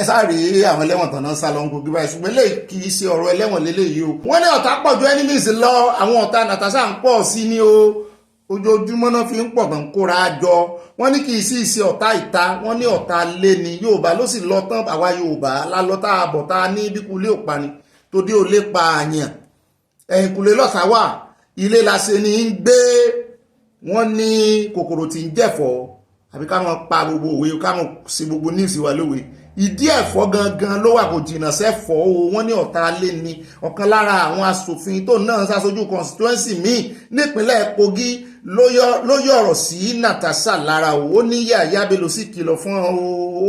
Speaker 1: sáré àwọn ẹlẹ́wọ̀n tán náà sá lọ ní Kogi báyìí ṣùgbọ́n eléyìí kì í ṣe ọ̀rọ̀ ẹlẹ́wọ̀n lélẹ́yìí o. Wọ́n ní ọ̀tá pọ̀ ju enemies lọ, àwọn ọ̀tá Natasha ń pọ̀ sí ní o, ojoojúmọ́ náà fi ń pọ̀ tán kóra jọ. Wọ́n ní kì í sì ṣe ọ̀tá ìta, wọ́n ní ọ̀tá lé ní Yorùbá ló sì lọ tán àwa Yorùbá lálọ́tà àbọ̀tá ní bíkulé òpani tó dé olé pa àyàn. Ẹ̀yìnkùlé lọ́sà wà, ilé la ṣe ní ń gbé. Wọ́n ní kòkòrò tí ń jẹ̀fọ́ àbí ká máa pa gbogbo òwe ká máa ṣe gbogbo news wa lówe ìdí ẹ̀fọ́ gangan ló wà kò jìnnà sẹ́fọ́ o. Wọ́n ní ọ̀tá lé ní ọ̀kan lára àwọn aṣòfin tó náà ṣaṣojú constituency míì nípínlẹ̀ Kogi ló yọ̀rọ̀ sí Natasha lára o. Ó ní Yàyà Bello sì kìlọ̀ fún ó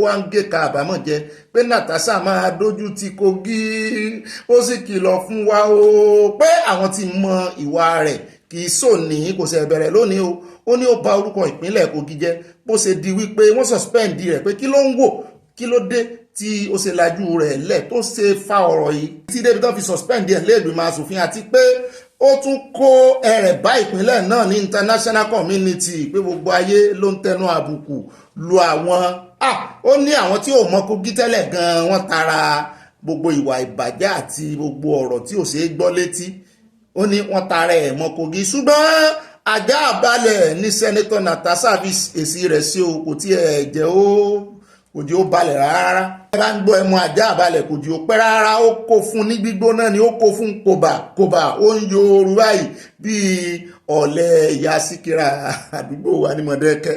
Speaker 1: wá ń gé ka àbámọ̀ jẹ pé Natasha máa dójú ti Kogi, ó sì kìlọ̀ fún wa o pé àwọn ti mọ ìwà rẹ̀ kì í sòní kò ṣe bẹ̀rẹ̀ lónìí o. Ó ní ó bà orúkọ ìpínlẹ̀ Kogi jẹ́ bó ṣe di wípé wọ́n suspend rẹ̀ pé kí ló ń wò kí ló dé tí ó ṣe lajú rẹ̀ lẹ̀ tó ṣe fa ọ̀rọ̀ yìí tí débi tó fi suspend ẹ̀ lẹ́gbìmọ̀ aṣòfin àti pé ó tún kó ẹrẹ̀ bá ìpínlẹ̀ náà ní international community pé gbogbo ayé ló ń tẹnu àbùkù lu àwọn ó ní àwọn tí ò mọ Kogi tẹ́lẹ̀ gan wọ́n tara gbogbo ìwà ìbàjẹ́ àti gbogbo ọ̀rọ̀ tí ò ṣe é gbọ́ létí ó ní wọ́n tara ẹ̀ mọ Kogi ṣùgbọ́n ajá àbálẹ̀ ní Senator Natasha fi èsì rẹ̀ sí o kò tí ẹ̀ jẹ́ kò jẹ́ ó balẹ̀ rárá. Ẹ bá ń gbọ́ ẹmu ajá àbálẹ̀ kò jẹ́ ó pẹ́ rárá, ó kó fún ní gbígbóná ni ó kó fún kòbà ó ń yo oru báyìí bíi ọ̀lẹ ìyá Síkírà àdúgbò wa ní Mọ̀dẹ́kẹ́.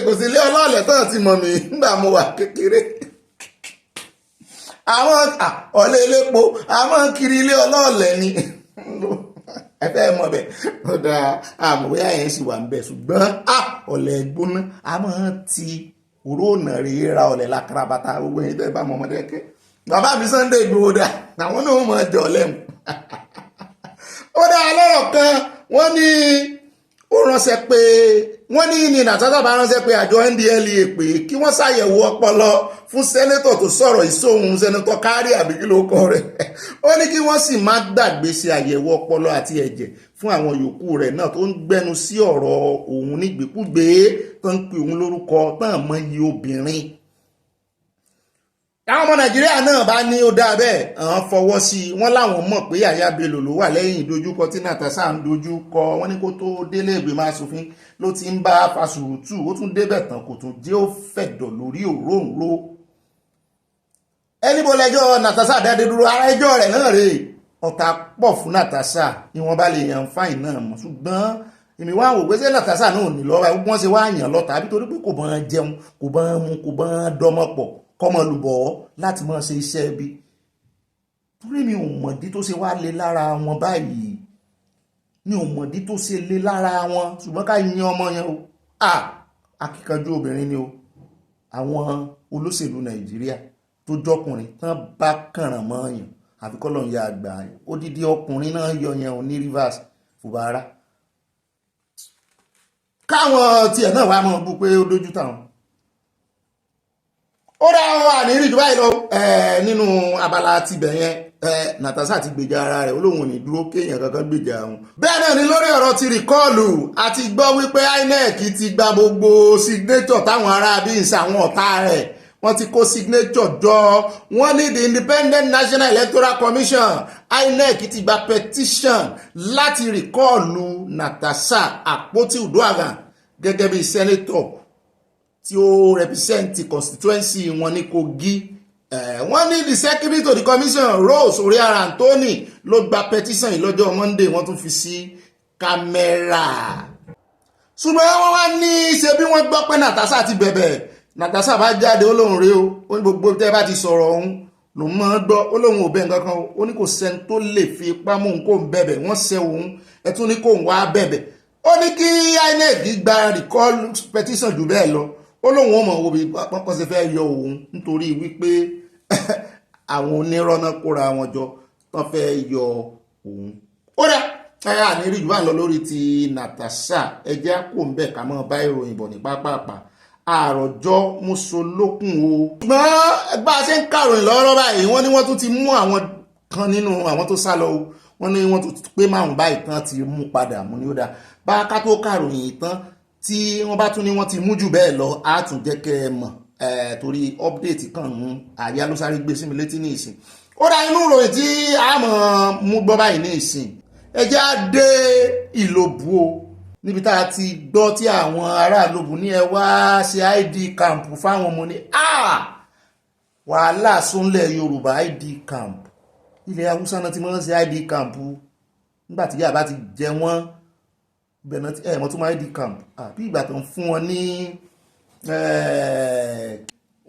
Speaker 1: Kò sí ilé ọlọ́ọ̀lẹ̀ tán ti mọ̀ mí nígbà mo wà kékeré. Àwọn ọ̀lẹ elépo àwọn kiri ilé ọlọ́ọ̀lẹ̀ ni ẹfẹ́ mọ̀ bẹ̀ ó dáa àmọ̀wé àyẹ̀ sì wà ń bẹ̀ ṣùgbọ́n ọ̀lẹ̀ gbóná a máa ti òróònà rèé ra ọ̀lẹ̀ lákàràbàtà gbogbo ẹ̀yìn tẹ́ bá mọ̀ Mọ̀dẹ́kẹ́. Bàbá mi Sunday Igboho dà àwọn náà mọ̀ jọ lẹ́mu. Ó dáa lọ́rọ̀ kan wọ́n ní ó ránṣẹ́ pé wọ́n ní Natasha bá ránṣẹ́ pé àjọ NDLEA pé kí wọ́n ṣàyẹ̀wò ọpọlọ fún sẹ́nẹ́tọ̀ tó sọ̀rọ̀ ìsóhun sẹ́nẹ́tọ̀ Kárí àbí kí ló kọ rẹ̀. Ó ní kí wọ́n sì má gbàgbé ṣe àyẹ̀wò ọpọlọ àti ẹ̀jẹ̀ fún àwọn yòókù rẹ̀ náà tó ń gbẹnu sí ọ̀rọ̀ òun nígbèkúgbé tó ń pè òun lórúkọ tán mọ́ iye obìnrin. Àwọn ọmọ Nàìjíríà náà bá ní ó dáa bẹ́ẹ̀ àwọn fọwọ́ sí i wọ́n láwọn mọ̀ pé Yàyà Bello ló wà lẹ́yìn ìdojúkọ tí Natasha ń dojúkọ. Wọ́n ní kó tó délé ìgbìmọ̀ aṣòfin ló ti ń bá Fásùrùtù ó tún débẹ̀ tán kò tún jẹ́ ó fẹ̀dọ̀ lórí òróǹro. Ẹni bó lẹ́jọ́ Natasha dáadé dúró ara ẹjọ́ rẹ̀ náà rèé ọ̀tá pọ̀ fún Natasha ni wọ́n bá lè yan fáìn náà mọ̀ ṣùgbọ́n èmi wá wò pé ṣé Natasha náà ò ní lọ́wọ́ wọ́n ṣe wá yàn lọ́ta àbí torí pé kò bọ́n jẹun kò bọ́n mu kò bọ́n dọ́mọ́ pọ̀ kọ́mọ lùbọ̀ láti máa ṣe iṣẹ́ bí. Torí mi ò mọ̀dí tó ṣe wá lé lára wọn báyìí mi ò mọ̀dí tó ṣe lé lára wọn ṣùgbọ́n ká yin ọmọ yẹn o akíkanjú obìnrin ni o. Àwọn olóṣèlú Nàìjíríà tó jọkùnrin tán bá kànràn mọ́ yàn àfi kọ́ lọ́n ya àgbà yẹn odidi ọkùnrin náà yọ yẹn ò ní Rivers Fubara káwọn tiẹ̀ náà wá mọ̀ bú pé ó dójú táwọn. Ó dá wọn wà ní rí jù báyìí lọ nínú abala tibẹ̀ yẹn Natasha ti gbèjà ara rẹ̀ olóhùn ní dúró kéèyàn kankan gbèjà àwọn. Bẹ́ẹ̀ náà ni lórí ọ̀rọ̀ ti rìkọ́ọ̀lù àti gbọ́ wípé INEC ti gba gbogbo signature táwọn ará bí ń ṣàwọn ọ̀tá rẹ̀ wọ́n ti kó signature jọ wọ́n ní the Independent National Electoral Commission INEC ti gba petition láti rìkọ́ọ̀lù Natasha àpótí Uduaghan gẹ́gẹ́ bí senator tí ó represent constituency wọn ní Kogi. Wọ́n ní the secretary to the commission Rose Oriara Anthony ló gba petition yìí lọ́jọ́ Monday wọ́n tún fi sí kámẹ́rà. Ṣùgbọ́n wọ́n wá ní ṣe bí wọ́n gbọ́ pé Natasha ti bẹ̀bẹ̀ Natasha bá jáde olóhùn rèé o ó ní gbogbo tẹ́ bá ti sọ̀rọ̀ ọ̀hún lòun máa gbọ́ olóhùn ò bẹ̀ nǹkan kan ó ní kò sẹ́ni tó lè fi ipá mú òun kó ń bẹ̀bẹ̀ wọ́n ṣe òun ẹ tún ní kó ń wá bẹ̀bẹ̀ ó ní kí INEC gba recall petition jù bẹ́ẹ̀ lọ ó lóun ó mọ̀ wo bí pọ́pọ́ ṣe fẹ́ yọ òun nítorí wípé àwọn onírọ́nà kóra wọn jọ tó fẹ́ yọ òun. Ó dá àníírí jù bá ń lọ lórí ti Natasha ẹjẹ́ kò ń bẹ̀ ká mọ́ bá ìròyìn bọ̀ ní pápápá àròjọ mùsùlùkùn o. ṣùgbọ́n bá a ṣe ń kàròyìn lọ́rọ́ báyìí wọ́n ní wọ́n tún ti mú àwọn kan nínú àwọn tó sá lọ o. Wọ́n ní wọ́n tún pé márùn báyìí tán ti mú padà mú ní ó dáa bá ká tó kàròyìn tán tí wọ́n bá tún ní wọ́n ti mú jù bẹ́ẹ̀ lọ á tún jẹ́ kẹ́ ẹ mọ̀ torí update kan mú àríyá ló sáré gbé sí mi létí ní ìsìn. Ó dá inú ìròyìn tí a mọ̀ mú gbọ́ báyìí ní ìsìn ẹjẹ́ á dé Ìlòbù o níbi tá a ti gbọ́ tí àwọn ará Ìlòbù ní ẹ wá ṣe ID camp fáwọn ọmọ ní wàhálà sónlẹ̀ Yorùbá ID camp ilẹ̀ Haúsá náà ti mọ́ ṣe ID camp nígbàtí yà bá ti jẹ wọ́n bẹ̀rẹ̀ tí ẹ̀mọ́ tó máa ID camp bí ìgbà tó ń fún wọn ní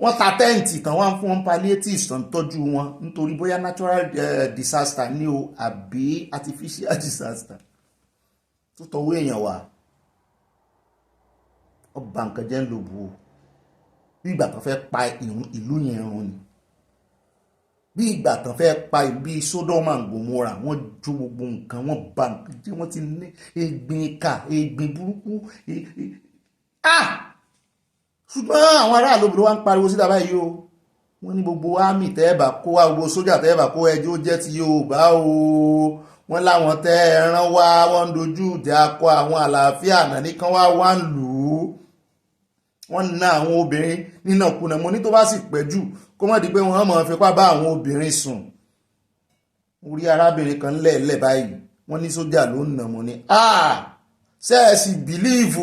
Speaker 1: wọ́n ta tẹ́ǹtì tán wọ́n fún wọn palliatives tán tọ́jú wọn nítorí bóyá natural disaster ní o àbí artificial disaster tó tọwọ́ èèyàn wà ọba nǹkan jẹ́ ń lò bù ó bí ìgbà tó fẹ́ pa ìlú yẹn run ni bí ìgbà tán fẹ́ pa ibi Sódómà and Gòmórà wọ́n jó gbogbo nǹkan wọ́n bà nǹkan jẹ́ wọ́n ti ní egbin ìkà egbin burúkú ṣùgbọ́n àwọn aráàlú ló wá ń pariwo síta báyìí o wọ́n ní gbogbo ámì tẹ́ẹ̀bà kó wá gbogbo sójà tẹ́ẹ̀bà kó ẹjọ́ jẹ́ ti Yorùbá o wọ́n láwọn tẹ́ ẹran wá wọ́n ń dojú ìjà kọ àwọn àlàáfíà náà nìkan wá ń lù ú wọ́n ná àwọn obìnrin nínàkúnà mo ní tó bá sì pẹ́ jù kó má di pé wọ́n máa fipá bá àwọn obìnrin sùn. Orí arábìnrin kan lẹ́ẹ̀lẹ́ báyìí wọ́n ní sójà ló ń nà mọ́ ní ṣe é sì bìlíìfù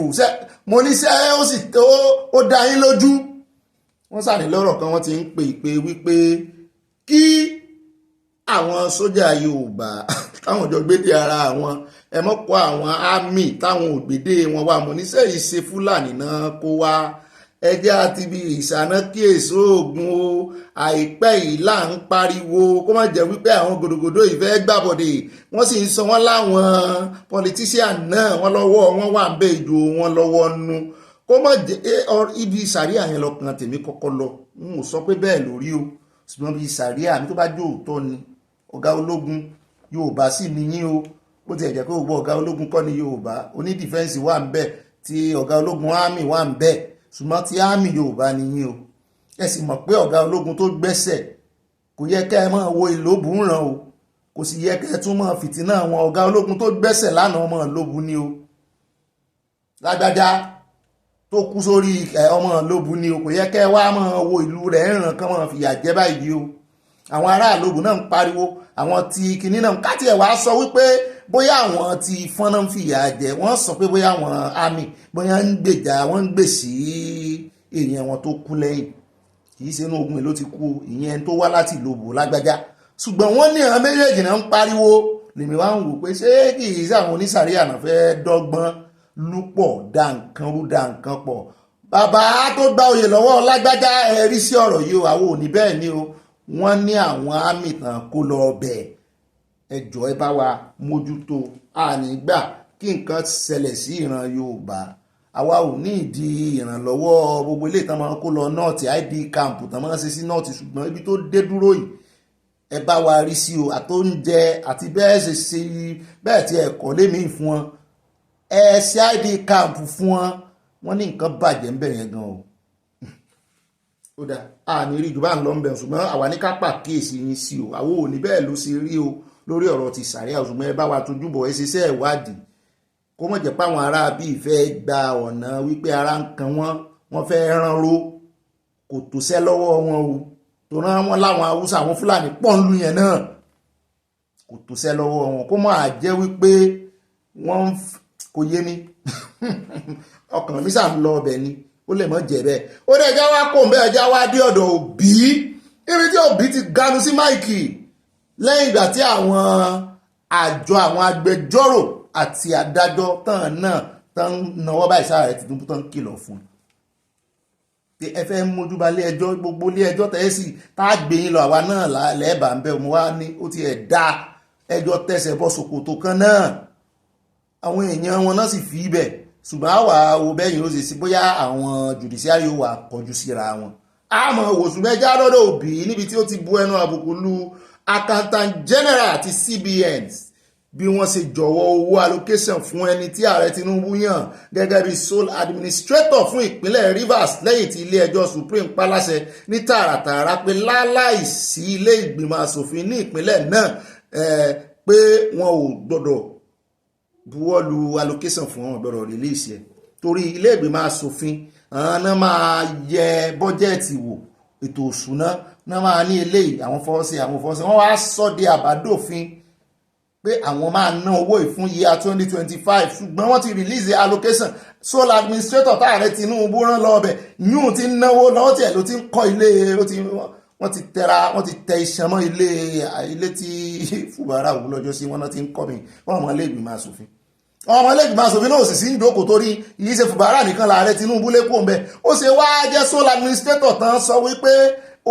Speaker 1: mo ní ṣe ó sì ó dá yín lójú. Wọ́n sàní lọ́rọ̀ kan wọ́n ti ń pè wípé kí àwọn sójà Yorùbá táwọn jọ gbédè ara àwọn ẹ mọ́ kó àwọn ámì táwọn ògbédè wọn wà mọ́ níṣẹ́ yìí ṣe Fúlàní náà kó wá ẹjẹ́ àti bí ìṣáná kíyèsí oògùn o àìpẹ́ yìí là ń pariwo kó má jẹ́ wípé àwọn gòdògòdò ìfẹ́ gbàbọ̀dè wọ́n sì ń sọ wọ́n láwọn politician náà wọ́n lọ́wọ́ wọn wà ń bẹ ìjò wọn lọ́wọ́ nu kó má jẹ́ ibi sàríà yẹn lọ́kàn tèmi kọ́kọ́ lọ n ò sọ pé bẹ́ẹ̀ lórí o ṣùgbọ́n bí sàríà mi tó bá jó òótọ́ ni ọ̀gá ológun Yorùbá sì níyìn o bó ti ẹ̀jẹ̀ pé gbogbo ọ̀gá ológun kọ́ ni Yorùbá onídìfẹ́ǹsì wà ń bẹ tí ọ̀gá ológun ámì wà ń bẹ ṣùgbọ́n tí ámì Yorùbá níyìn o ẹ sì mọ̀ pé ọ̀gá ológun tó gbẹ́sẹ̀ kò yẹ kẹ́ ẹ máa wo Ìlòbù ń ràn o kò sì yẹ kẹ́ ẹ tún máa fìtínà àwọn ọ̀gá ológun tó gbẹ́sẹ̀ lánàá ọmọ Ìlòbù ni o lágbájá tó kú sórí ọmọ Ìlòbù ni o kò yẹ kẹ́ ẹ wá máa wo ìlú rẹ̀ ń ràn kán máa fìyà jẹ báyìí o àwọn ará Ìlòbù náà ń pariwo àwọn tí kinní náà káti ẹ̀ wá sọ wípé bóyá àwọn tí fọ́nà ń fìyà jẹ wọ́n sọ pé bóyá àwọn àmì bóyá ń gbèjà wọ́n ń gbèsè èèyàn wọn tó kú lẹ́yìn kì í ṣe inú ogun èlò ti kú ìyẹn tó wá láti Ìlòbù lágbájá ṣùgbọ́n wọ́n ní àwọn méjèèjì náà ń pariwo lèmi wá ń wò pé ṣé kì í ṣe àwọn onísàríà náà fẹ́ dọ́gbọ́n lúpọ̀ dá nǹkan rú dá nǹkan pọ̀ bàbá tó gba oyè lọ́wọ́ lágbájá ẹ̀rí sí ọ̀rọ̀ yìí o àwọn ò ní bẹ́ẹ̀ ni o wọ́n ní àwọn àmì tán kó lọ bẹ̀ ẹjọ́ ẹ bá wa mójútó ànígbà kí nǹkan ṣẹlẹ̀ sí ìran Yorùbá àwa ò ní ìdí ìrànlọ́wọ́ gbogbo ilé ìtàn máa kó lọ nọ́ọ̀tì ID camp tán máa ṣe sí nọ́ọ̀tì ṣùgbọ́n ibi tó dé dúró yìí ẹ bá wa rí sí o àtóúnjẹ àti bẹ́ẹ̀ ṣe ṣe bẹ́ẹ̀ tí ẹ̀kọ́ lémi fún wọn ẹ ṣe ID camp fún wọn wọ́n ní nǹkan bàjẹ́ ń bẹ̀rẹ̀ gan o ó dá àní rí ìjọba ń lọ ń bẹ̀rù ṣùgbọ́n àwa ní ká pàkíyèsí yín sí o àwọn ò ní bẹ́ẹ̀ ló ṣe rí o lórí ọ̀rọ̀ ti sàríà ṣùgbọ́n ẹ bá wa tójú bọ̀ ẹ ṣiṣẹ́ ìwádìí kó mọ̀ jẹ́ páwọn ará bí ìfẹ́ gba ọ̀nà wípé ara ń kan wọ́n fẹ́ rán ró kò tó sẹ́ lọ́wọ́ wọn o tó rán wọn láwọn Haúsá àwọn Fúlàní pọ́ńlù yẹn náà kò tó sẹ́ lọ́wọ́ wọn kó mọ̀ àjẹ́ wípé wọ́n kò yé mi ọkàn mi sàn lọ ọbẹ̀ ni ó lè mọ́ jẹ́ bẹ́ẹ̀ ó dẹ̀ já wá kó ń bẹ́ẹ̀ já wá dé ọ̀dọ̀ Òbí ibi tí Òbí ti ganu sí máìkì lẹ́yìn ìgbà tí àwọn àjọ àwọn agbẹjọ́rò àti adájọ́ tán náà tán náwó báyìí sára rẹ̀ Tinubu tán kìlọ̀ fún pé ẹ fẹ́ mójú ba ilé ẹjọ́ gbogbo ilé ẹjọ́ tẹ́ sí tá a gbé yín lọ àwa náà lẹ́ẹ̀bà ń bẹ́ mo wá ní ó ti ẹ̀ dá ẹjọ́ tẹ̀sẹ̀ bọ́ ṣòkòtò kan náà àwọn èèyàn wọn náà sì fi ibẹ̀ ṣùgbọ́n àwa wo bẹ́yìn ó ṣe sí bóyá àwọn judiciary wà kọjú síra wọn àmọ́ wòsùn mẹ́jà lọ́dọ̀ Òbí níbi tí ó ti bu ẹnu àbùkù lu accountant general àti CBN bí wọ́n ṣe jọ̀wọ́ owó allocation fún ẹni tí ààrẹ Tinubu yàn gẹ́gẹ́ bí sole administrator fún ìpínlẹ̀ Rivers lẹ́yìn tí ilé ẹjọ́ Supreme paláṣẹ ní tààràtààrà pé láláìsí ilé ìgbìmọ̀ asòfin ní ìpínlẹ̀ náà pé wọn ò gbọ́dọ̀ buwọ́ lu allocation fún wọn gbọ́dọ̀ release ẹ̀ torí ilé ìgbìmọ̀ asòfin àwọn náà máa yẹ bọ́jẹ́ẹ̀tì wò ètò òṣùná náà máa ní eléyìí àwọn fọwọ́sí wọ́n wá sọ di àbádòfin pé àwọn máa ná owó ìfún year 2025 ṣùgbọ́n wọ́n ti release allocation sole administrator táàrẹ Tinubu rán lọ ọbẹ̀ yún ti náwó lọ́wọ́ tí ẹ̀ ló ti ń kọ́ ilé wọ́n ti tẹ iṣan mọ́ ilé tí Fubara wù lọ́jọ́ sí wọ́n náà ti ń kọ́ mi wọ́n mọ́ ilé ìgbìmọ̀ asòfin ọmọ ilé ìgbìmọ̀ asòfin náà sì sí ń jókòó torí yìí ṣe Fubara nìkan láàrẹ Tinubu lẹ́kọ̀ọ́ ń bẹ ó ṣe wá jẹ́ sole administrator tán sọ wípé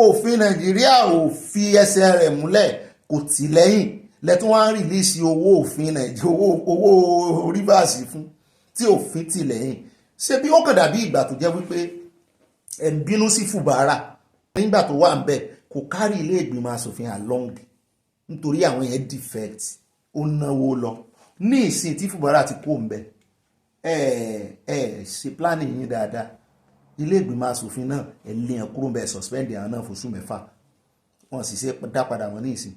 Speaker 1: òfin Nàìjíríà ò fi ẹsẹ̀ rẹ̀ múlẹ̀ kò tì lẹ́yìn lẹ́tún wá ń rìlíìsì owó òfin Nàìjíríà owó Rivers fún tí òfin tì lẹ́yìn ṣé bí ó kàn dàbí ìgbà tó jẹ́ wípé ẹ̀ ń bínú sí Fubara nígbà tó wà ń bẹ̀ kò kárí ilé ìgbìmọ̀ asòfin along nítorí àwọn yẹn defect ó náwó lọ ní ìsìn tí Fubara ti kó ń bẹ̀ ṣe planning yín dáadáa ilé ìgbìmọ̀ asòfin náà ẹ̀ lé ẹ̀ kúrò ń bẹ̀ suspend àwọn náà fóṣù 6 wọ́n sì ṣe dá padà wọn ní ìsìn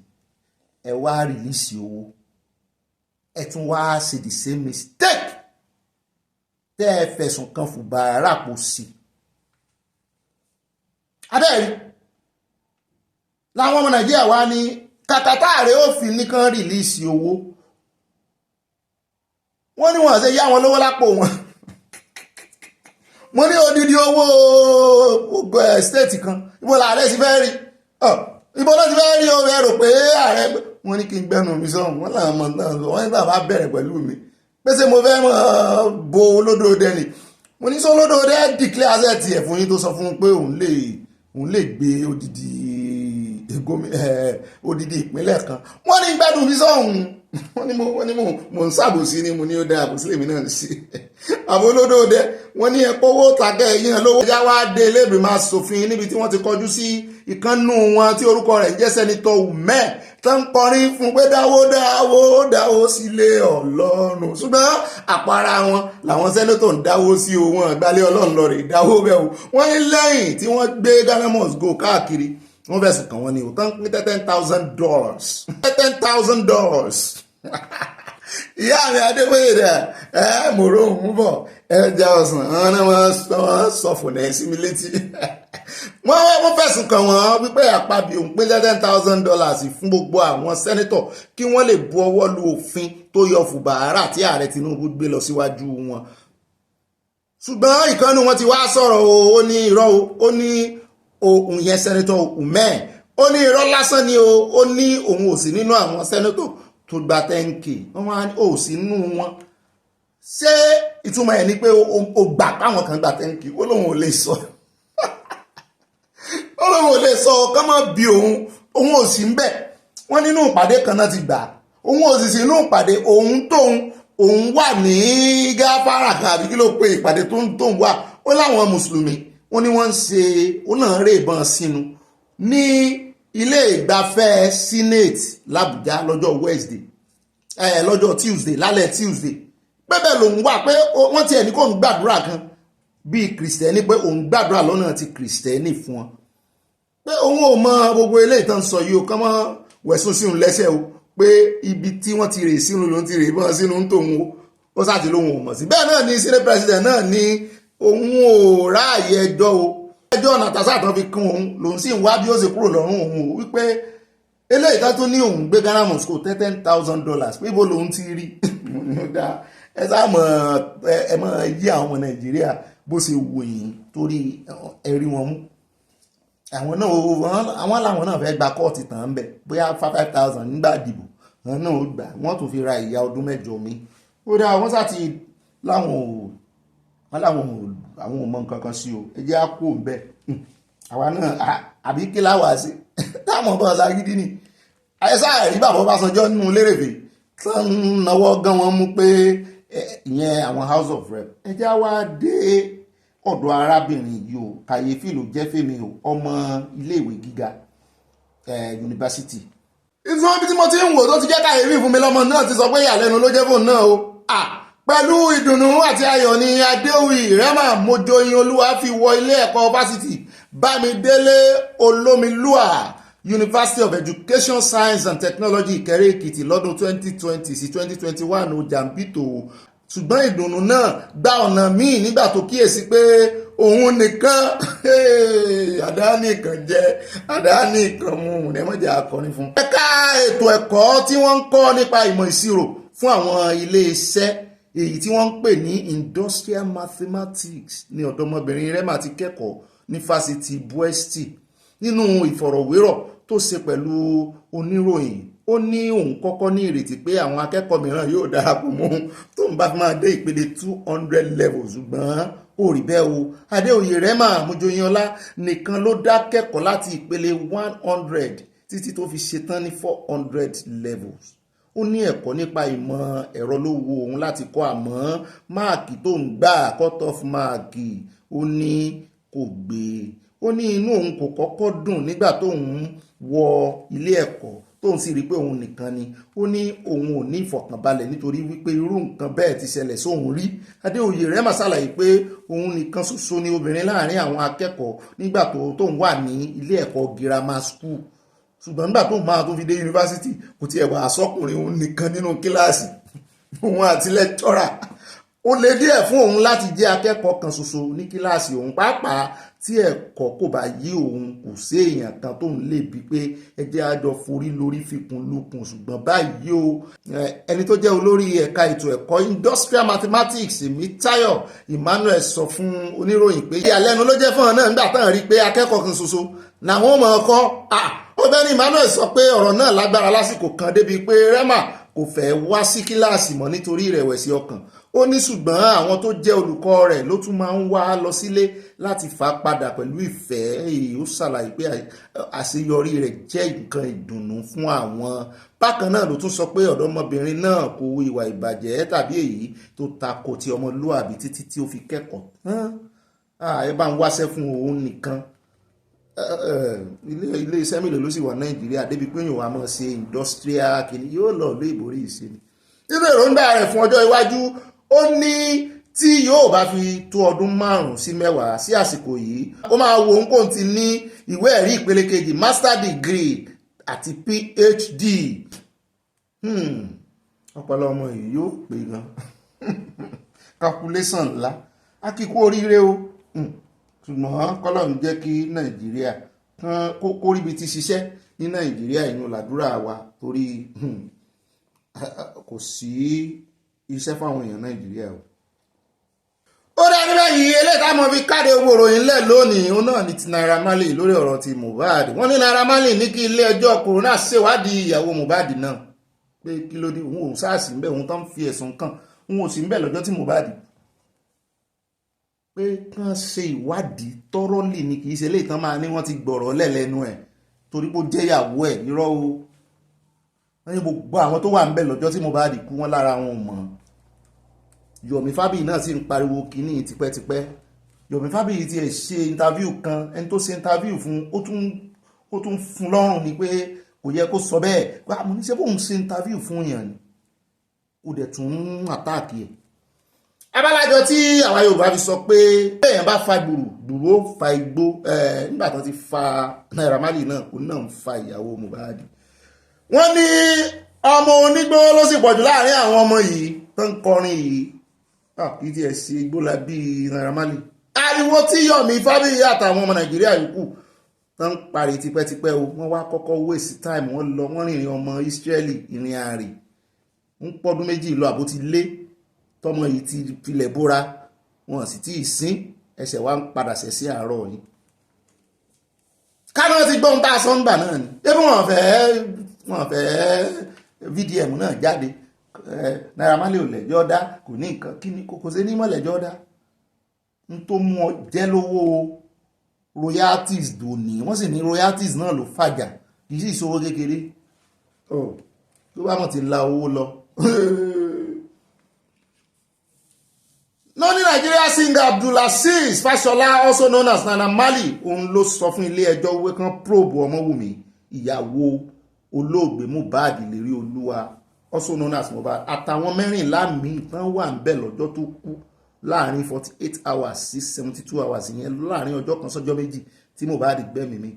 Speaker 1: ẹ wá rìlíìsì owó ẹ tún wá ṣe the same mistake tẹ́ ẹ fẹ̀sùn kan Fubara pò sí abẹ́ẹ̀rí láwọn ọmọ Nàìjíríà wá ní kàkàtà rẹ̀ ó fi nìkan rìlíìsì owó wọ́n ní wọ́n ṣe yá wọn lówó lápò wọn mo ní odidi owó state kan ibo làárẹ̀ sí fẹ́ rí ibo ló ti fẹ́ rí o rò pé ààrẹ wọ́n ní kí n gbẹ́nu mi sọ́hùn wọ́n làwọn ọmọ náà lọ wọ́n ní bàbá bẹ̀rẹ̀ pẹ̀lú mi pèsè mo fẹ́ mọ̀ bo olódòdẹ ni mo ní sọ olódòdẹ declare asset ẹ̀ fún yín tó sọ fún un pé òun lè gbé odidi ìpínlẹ̀ kan wọ́n ní gbẹ́nu mi sọ́hùn wọ́n ní mo ń ṣàbòsí ni mo ní ó dá àbòsí lèmi náà sí àwọn olódòdẹ wọ́n ní ẹ̀pọ̀ owó tàgẹ́ yíyan lówó ẹjá wá dé ilé ìgbìmọ̀ asòfin níbi tí wọ́n ti kọjú sí ìkànnù wọn tí orúkọ rẹ̀ ń jẹ́ sẹ́nitọ́ Umeh tó ń kọrin fún pé dáwó sílé Ọlọ́run ṣùgbọ́n àpárá wọn làwọn sẹ́nitọ́ ń dáwó sí owó àgbálẹ̀ Ọlọ́run lọ rè dáwó bẹ́ẹ̀ o wọ́n ní lẹ́yìn tí wọ́n gbé Ghana must go káàkiri wọ́n fẹ̀sùn kàn wọ́n ní o tán pín $10,000 ìyá mi Adébóyè dà mòró òun bọ̀ ẹja ọ̀sán àwọn náà wọ́n sọ fònà ẹ̀ sí mi létí wọ́n fẹ̀sùn kàn wọ́n wípé àpabì òun pín $10,000 fún gbogbo àwọn sẹ́nítọ̀ kí wọ́n lè bu ọwọ́ lu òfin tó yọ Fubara tí ààrẹ Tinubu gbé lọ síwájú wọn ṣùgbọ́n ìkànnì wọn ti wá sọ̀rọ̀ ó ní irọ́ ó ní òun yẹn sẹ́nítọ̀ Umeh ó ní irọ́ lásán ni ó ní òun ò sí nínú àwọn sẹ́nítọ̀ tó gba 10K wọ́n wá ní ò sí nínú wọn ṣé ìtumọ̀ ẹ̀ ni pé ó gbà páwọn kan gba 10K ó lóun ò lè sọ kọ́ mọ́ bí òun ò sí ń bẹ̀ wọ́n nínú ìpàdé kan náà ti gbà òun ò sì sí inú ìpàdé òun wà ní gáfárà kan àbí kí ló pé ìpàdé tóun wà ó láwọn mùsùlùmí wọ́n ní wọ́n ń ṣe ó náà rè ìbọn sínú ní ilé ìgbafẹ́ Senate l'Abuja lọ́jọ́ Wednesday lọ́jọ́ Tuesday lálẹ́ Tuesday bẹ́ẹ̀ lòun wà pé wọ́n tiẹ̀ ní kó ń gbàdúrà kan bíi kìrìsìtẹ́nì pé òun gbàdúrà lọ́nà ti kìrìsìtẹ́nì fún wọn pé òun ò mọ gbogbo eléyìí tán sọ yìí o kán mọ́ wẹ̀sùn sínú lẹ́sẹ̀ o pé ibi tí wọ́n ti rè sínú ló ń ti rè bọ́n sínú ń tòun ó sáti lóhun ò mọ̀ sí bẹ́ẹ̀ náà ni Senate President náà ní òun ò ráàyè ẹjọ́ o ẹjọ́ Natasha tán fi kún òun lòun sì ń wá bí ó ṣe kúrò lọ́rùn òun o wípé eléyìí tán tó ní òun gbé Ghana must go $10,000 pé ibo lòun ti rí mo ní ó dáa ẹ sáà mọ̀ ẹ mọ̀ yí àwọn ọmọ Nàìjíríà bó ṣe wò yín torí ẹ̀rí wọn mú àwọn làwọn náà fẹ́ gba kóòtù tàn án bẹ̀ bóyá 5,000 nígbà dìbò wọn náà ó gbà wọ́n tún fi ra ìyá ọdún 7 mi ó dáa wọ́n sá ti láwọn àwọn ò mọ nǹkan kan sí o ẹ jẹ́ á kó ń bẹ̀ àwa náà àbí kí láwàá sí táwọn ọba ọ̀sá gidi ni àyẹ́sà rí bàbá Ọbásanjọ́ nínú lérèfé tán náwó gan wọn mú pé ìyẹn àwọn House of Rep ẹ já wá dé ọ̀dọ̀ arábìnrin yìí o kàyéfì ló jẹ́ fèmí o ọmọ iléèwé gíga yunifásitì. ìfún bí tí mo ti ń wò tó ti jẹ́ kàyéfì fún mi lọ́mọ náà ti sọ pé ìyàlẹ́nu ló jẹ́ fóun náà o. pẹ̀lú ìdùnnú àti ayọ̀ ni Adéwì Rema Mojoyin Olúwa fi wọ ilé ẹ̀kọ́ fásitì Bámidélé Olómilúà University of Education Science and Technology Ìkẹrẹ Èkìtì lọ́dún 2020 sí 2021 ó jàǹbìtò ṣùgbọ́n ìdùnnú náà gba ọ̀nà míì nígbà tó kíyèsí pé òun nìkan àdáni kan jẹ àdáni kan mú ẹmọ́jà akọrin fún. ẹ̀ka ètò ẹ̀kọ́ tí wọ́n ń kọ́ nípa ìmọ̀ ìṣirò fún àwọn ilé iṣẹ́ èyí tí wọ́n ń pè ní Industrial Mathematics ni ọ̀dọ́mọbìnrin Rema ti kẹ́kọ̀ọ́ ní fásitì Buesti nínú ìfọ̀rọ̀wérọ̀ tó ṣe pẹ̀lú oníròyìn ó ní òun kọ́kọ́ ní ìrètí pé àwọn akẹ́kọ̀ọ́ mìíràn yóò darapọ̀ mọ́ tó ń bá fi máa dé ìpele 200 level ṣùgbọ́n ó rí bẹ́ẹ̀ o Adéoyè Rema Mojoyin nìkan ló dá kẹ́kọ̀ọ́ láti ìpele 100 títí tó fi ṣetán ní 400 levels ó ní ẹ̀kọ́ nípa ìmọ̀ ẹ̀rọ ló wo òun láti kọ́ àmọ́ máàkì tó ń gbà cut off máàkì ó ní kò gbé ó ní inú òun kò kọ́kọ́ dùn nígbà tóun wọ ilé ẹ̀kọ́ tóun sì rí pé òun nìkan ni ó ní òun ò ní ìfọ̀kànbalẹ̀ nítorí wípé irú nǹkan bẹ́ẹ̀ ti ṣẹlẹ̀ sóun rí. Adéoyè Rema ṣàlàyé pé òun nìkan ṣoṣo ni obìnrin láàrin àwọn akẹ́kọ̀ọ́ nígbà tóun wà ní ilé ẹ̀kọ́ girama school ṣùgbọ́n nígbà tóun máa tó fi dé yunifásitì kò tiẹ̀ wà sọ́kùnrin òun nìkan nínú kíláàsì òun àti lecturer ó lè díẹ̀ fún òun láti jẹ́ akẹ́kọ̀ọ́ kan ṣoṣo ní kíláàsì òun pàápàá tí ẹ̀kọ́ kò bá yí òun kò sí èèyàn kan tóun lè bí pé ẹ jẹ́ àjọ forí lórí fikùn lukùn ṣùgbọ́n báyìí o ẹni tó jẹ́ olórí ẹ̀ka ètò ẹ̀kọ́ Industrial Mathematics Emitayo Emmanuel sọ fún oníròyìn pé ìyàlẹ́nu ló jẹ́ fún ọ náà nígbà tán rí pé akẹ́kọ̀ọ́ kan ṣoṣo làwọn ọmọ ọkọ Ọ̀gbẹ́ni Emmanuel sọ pé ọ̀rọ̀ náà lágbára lásìkò kan débi pé Rema kò fẹ́ wá sí kíláàsì mọ́ nítorí ìrẹ̀wẹ̀sì ọkàn ó ní ṣùgbọ́n àwọn tó jẹ́ olùkọ́ rẹ̀ ló tún máa ń wá lọ sílé láti fà padà pẹ̀lú ìfẹ́ èyí ó ṣàlàyé pé àṣeyọrí rẹ̀ jẹ́ nǹkan ìdùnnú fún àwọn. bákan náà ló tún sọ pé ọ̀dọ́mọbìnrin náà kò hu ìwà ìbàjẹ́ tàbí èyí tó tako ti ọmọlúàbí títí tí ó fi kẹ́kọ̀ọ́ tán ẹ bá ń wáṣẹ́ fún òun nìkan ilé iṣẹ́ mélòó ló sì wà Nàìjíríà débi pé yòówá mọ̀ ṣe industrial kìíní yóò lọ lé ìborí ìsinmi. nínú èròǹgbà rẹ̀ fún ọjọ́ iwájú ó ní tí yóò bá fi tó ọdún 5 sí 10 sí àsìkò yìí ó máa wo òun ti ní ìwé ẹ̀rí ìpele kejì master degree àti PhD ọpọlọ ọmọ yìí yóò pè gan calculation ńlá akíkú oríire o ṣùgbọ́n kọ́lọ́run jẹ́ kí Nàìjíríà kó ríbi ti ṣiṣẹ́ ní Nàìjíríà inú làdúrà wa torí kò sí iṣẹ́ fáwọn èèyàn Nàìjíríà o. ó dá níbẹ̀ yìí eléyìí táwọn fi káde owó ìròyìn lẹ̀ lónìí òun náà ní ti Naira Marley lórí ọ̀rọ̀ ti Mohbad wọ́n ní Naira Marley ní kí ilé ẹjọ́ kòrónà ṣèwádìí ìyàwó Mohbad náà pé kí ló dé òun ò sáàsì ń bẹ̀ òun tán fi ẹ̀sùn kàn òun ò sì ń bẹ̀ lọ́jọ́ tí Mohbad pé kán ṣe ìwádìí tọ́rọ́lì ni kì í ṣe léètàn máa ní wọ́n ti gbọ̀rọ̀ lẹ́lẹ́nu ẹ̀ torí pé ó jẹ́yàwó ẹ̀ irọ́ o wọ́n ní gbogbo àwọn tó wà ń bẹ̀ lọ́jọ́ tí Mohbad kú wọ́n lára wọn mọ̀ Yomi Fabiyi náà sì ń pariwo kínní tipẹ́tipẹ́ Yomi Fabiyi ti ẹ̀ ṣe interview kan ẹni tó ṣe interview fún ó tún fún lọ́rùn ni pé kò yẹ kó sọ bẹ́ẹ̀ pé àmọ́ ní ṣe bóun ṣe interview fún yàn ni ó dẹ̀ tún àtáàkì ẹ̀. abálájọ tí àwa Yorùbá fi sọ pé èèyàn bá fa gbùrù ó fa igbó nígbà tó ti fa Naira Marley náà òun náà ń fa ìyàwó Mohbad wọ́n ní ọmọ onígbó ló sì pọ̀jù láàrin àwọn ọmọ yìí tó ń kọrin yìí kì í tiẹ̀ ṣe igbó la bí Naira Marley ariwo tí Yomi Fabiyi àtàwọn ọmọ Nàìjíríà yòókù tó ń parí tipẹ́tipẹ́ o wọ́n wá kọ́kọ́ waste time wọ́n lọ wọ́n rìnrìn ọmọ Israeli ìrìn àrè ń pọ́dún méjì lọ àbó ti lé tọmọ yìí ti filẹ̀ bóra wọn sì tí ì sín ẹsẹ̀ wa ń padà sẹ̀ sí àárọ̀ yìí káná ti gbọ́n tá a sọ ń gbà náà ni ebi wọn fẹ́ VDM náà jáde Naira Marley ò lẹ́jọ́ dá kò ní nǹkan kí ni kò sí ní mọ́ lẹ́jọ́ dá n tó mú ọ jẹ́ lówó royalties dòní wọ́n sì ní royalties náà ló fàjà kì í sì ṣòwò kékeré tó bá mọ̀ ti la owó lọ Nigeria singer Abdulaziz Fashola, also known as Nana Marley, òun ló sọ fún ilé ẹjọ́ wípé kan probe Ọmọwùmí, ìyàwó olóògbé Mohbad Ìlérí Olúwa, also known as Mohbad, àtàwọn mẹ́rìnlá míì tán wà ń bẹ̀ lọ́jọ́ tó kú láàrin 48 hours sí 72 hours, ìyẹn láàrin ọjọ́ kan sọ́jọ́ méjì tí Mohbad gbẹ́mìí mì.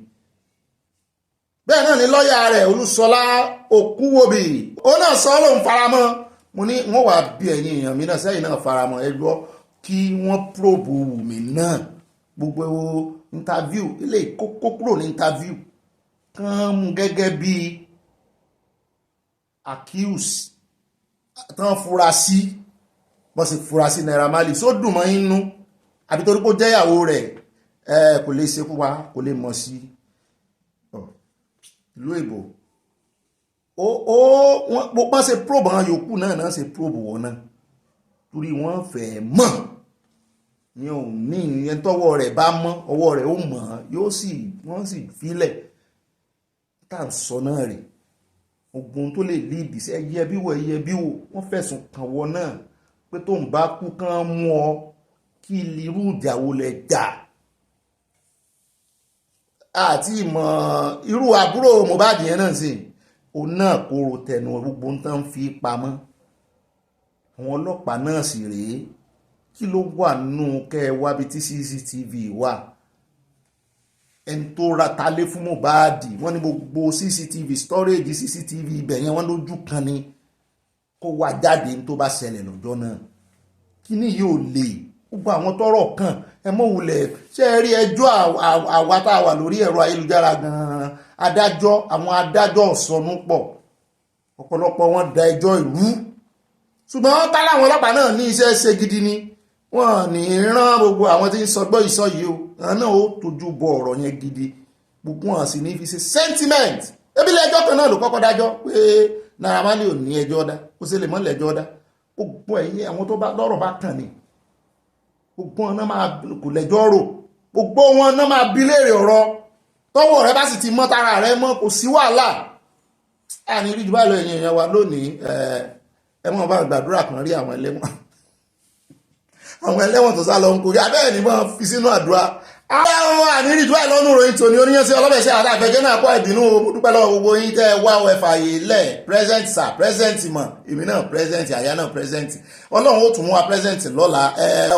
Speaker 1: Bẹ́ẹ̀ náà ni lọ́ọ̀yà rẹ̀ Olúṣọlá Òkúwòbí, ó náà sọ lóun faramọ́. Mo ní wọ́n wà bí ẹ̀yin èèyàn mi náà sẹ́yìn náà faramọ́ ẹ gbọ́ kí wọ́n probe Wùmí náà, gbogbo interview ilé kókó kúrò ní interview kàn mú gẹ́gẹ́ bí accuse tán fura sí bọ́n sì fura sí Naira Marley. Só dùn mọ́ inú àbí torí kó jẹ́yàwó rẹ̀ kò lè ṣekú wa, kò lè mọ̀ sí ìlú èbò. Wọ́n ṣe probe àwọn yòókù náà ṣe probe wọn náà torí wọ́n fẹ́ mọ̀ ní òun ní ìyẹn tọ́wọ́ rẹ̀ bá mọ́ ọwọ́ rẹ̀ ó mọ̀ wọ́n sì filẹ̀ tá à ń sọ náà rè ogun tó lè lead sí ẹyẹbíwò wọ́n fẹ̀sùn kàn wọ́n náà pé tó ń bá kú kán mú ọ kí irú ìjàwó lẹ̀ jà àti ìmọ̀ irú àbúrò Mohbad yẹn náà sì òun náà kóró tẹnu gbogbo ń tán fi pamọ́. Àwọn ọlọ́pàá náà sì rèé kí ló wà nínú kẹwàá bí tí CCTV wà ẹni tó ra talé fún Mohbad wọ́n ní gbogbo CCTV storage CCTV ibẹ̀ yẹn wọ́n lójú kan ni kó wá jáde tó bá ṣẹlẹ̀ lọ́jọ́ náà. Kí ni yóò lè gbogbo àwọn tọ́rọ̀ kàn ẹ mọ̀ wulẹ̀ ṣe rí ẹjọ́ àwa tá a wà lórí ẹ̀rọ ayélujára gan-an àwọn adájọ́ ọ̀sọ́nú pọ̀ ọ̀pọ̀lọpọ̀ wọn da ẹjọ́ ìrú ṣùgbọ́n tá láwọn ọlọ́pàá náà ní iṣẹ́ ṣe gidi ni wọ́n ní rán gbogbo àwọn tí ń sọgbọ́ ìsọ yìí o àwọn náà ó tójú bọ ọ̀rọ̀ yẹn gidi gbogbo wọn sì ní fi ṣe sentiment ebi ilé ẹjọ́ kan náà ló kọ́kọ́ dájọ́ pé Naira Marley ò ní ẹjọ́ dá ó sì lè mọ́ lẹ́jọ́ dá gbogbo ẹ̀yìn àwọn tó bá lọ́rọ̀ bá kàn ní gbogbo wọn náà máa kò lẹ́jọ́ rò gbogbo wọn náà máa bi léèrè ọ̀rọ̀ tọ́wọ́ rẹ bá sì ti mọ́ tara rẹ mọ́ kò sí wàhálà àní rí jù bá lọ ẹ̀yìn èèyàn wa lónìí ẹ mọ̀ bá gbàdúrà kan rí àwọn ẹlẹ́wọ̀n tó sá lọ ń kórí abẹ́ẹ̀ ní wọ́n fi sínú àdúrà àwọn àníríì jù báyìí lọ́nù ròyìn tòní oníyànṣẹ́ ọlọ́bẹ̀ṣẹ́ àtàfẹ́jẹ́ náà kọ́ ìbínú dúpẹ́ lọ́wọ́ gbogbo yín tẹ́ wá ẹ fààyè lẹ̀ present sir present mọ̀ èmi náà present àyà náà present ọlọ́run ó tún mú wa present lọ́la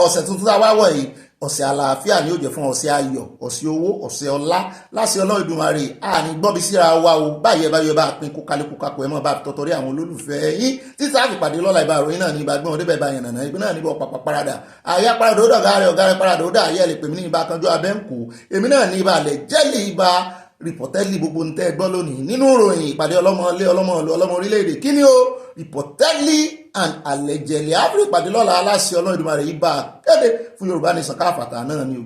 Speaker 1: ọ̀sẹ̀ tuntun tá a wá wọ̀ yìí ọ̀sẹ̀ àlàáfíà ni ó jẹ́ fún ọ̀sẹ̀ ayọ̀ ọ̀sẹ̀ owó ọ̀sẹ̀ ọlá láṣẹ Ọlọ́run Èdùmàrè àní gbọ́bi síra wa o báyẹ̀ bá pín kó kálukú kápò ẹ̀ mọ́ bá tọ́tọ́rí àwọn olólùfẹ́ yín títí láti pàdé lọ́la ìbá ìròyìn náà ní ibà gbọ́n débẹ̀ ìbá yẹn nàná ìgbín náà níbọ̀ pàpà parada àyà parada ó dà ọ̀gá rẹ̀ parada ó dà ayé ẹ̀ lè pè mí ní ibà kanjú abẹ́ ń kú èmi náà ní ibà lẹ̀ jẹ́lì ibà rìpọ̀tẹ́lì gbogbo ń tẹ́ gbọ́ lónìí nínú ìròyìn ìpàdé ọlọ́mọ orílẹ̀-èdè kí ni ó rìpọ̀tẹ́lì and allegedly àbúrò ìpàdé lọ́la aláṣẹ Ọlọ́run Èdùmàrè yìí bá kéde fún Yorùbá Nation káfàtà náà ni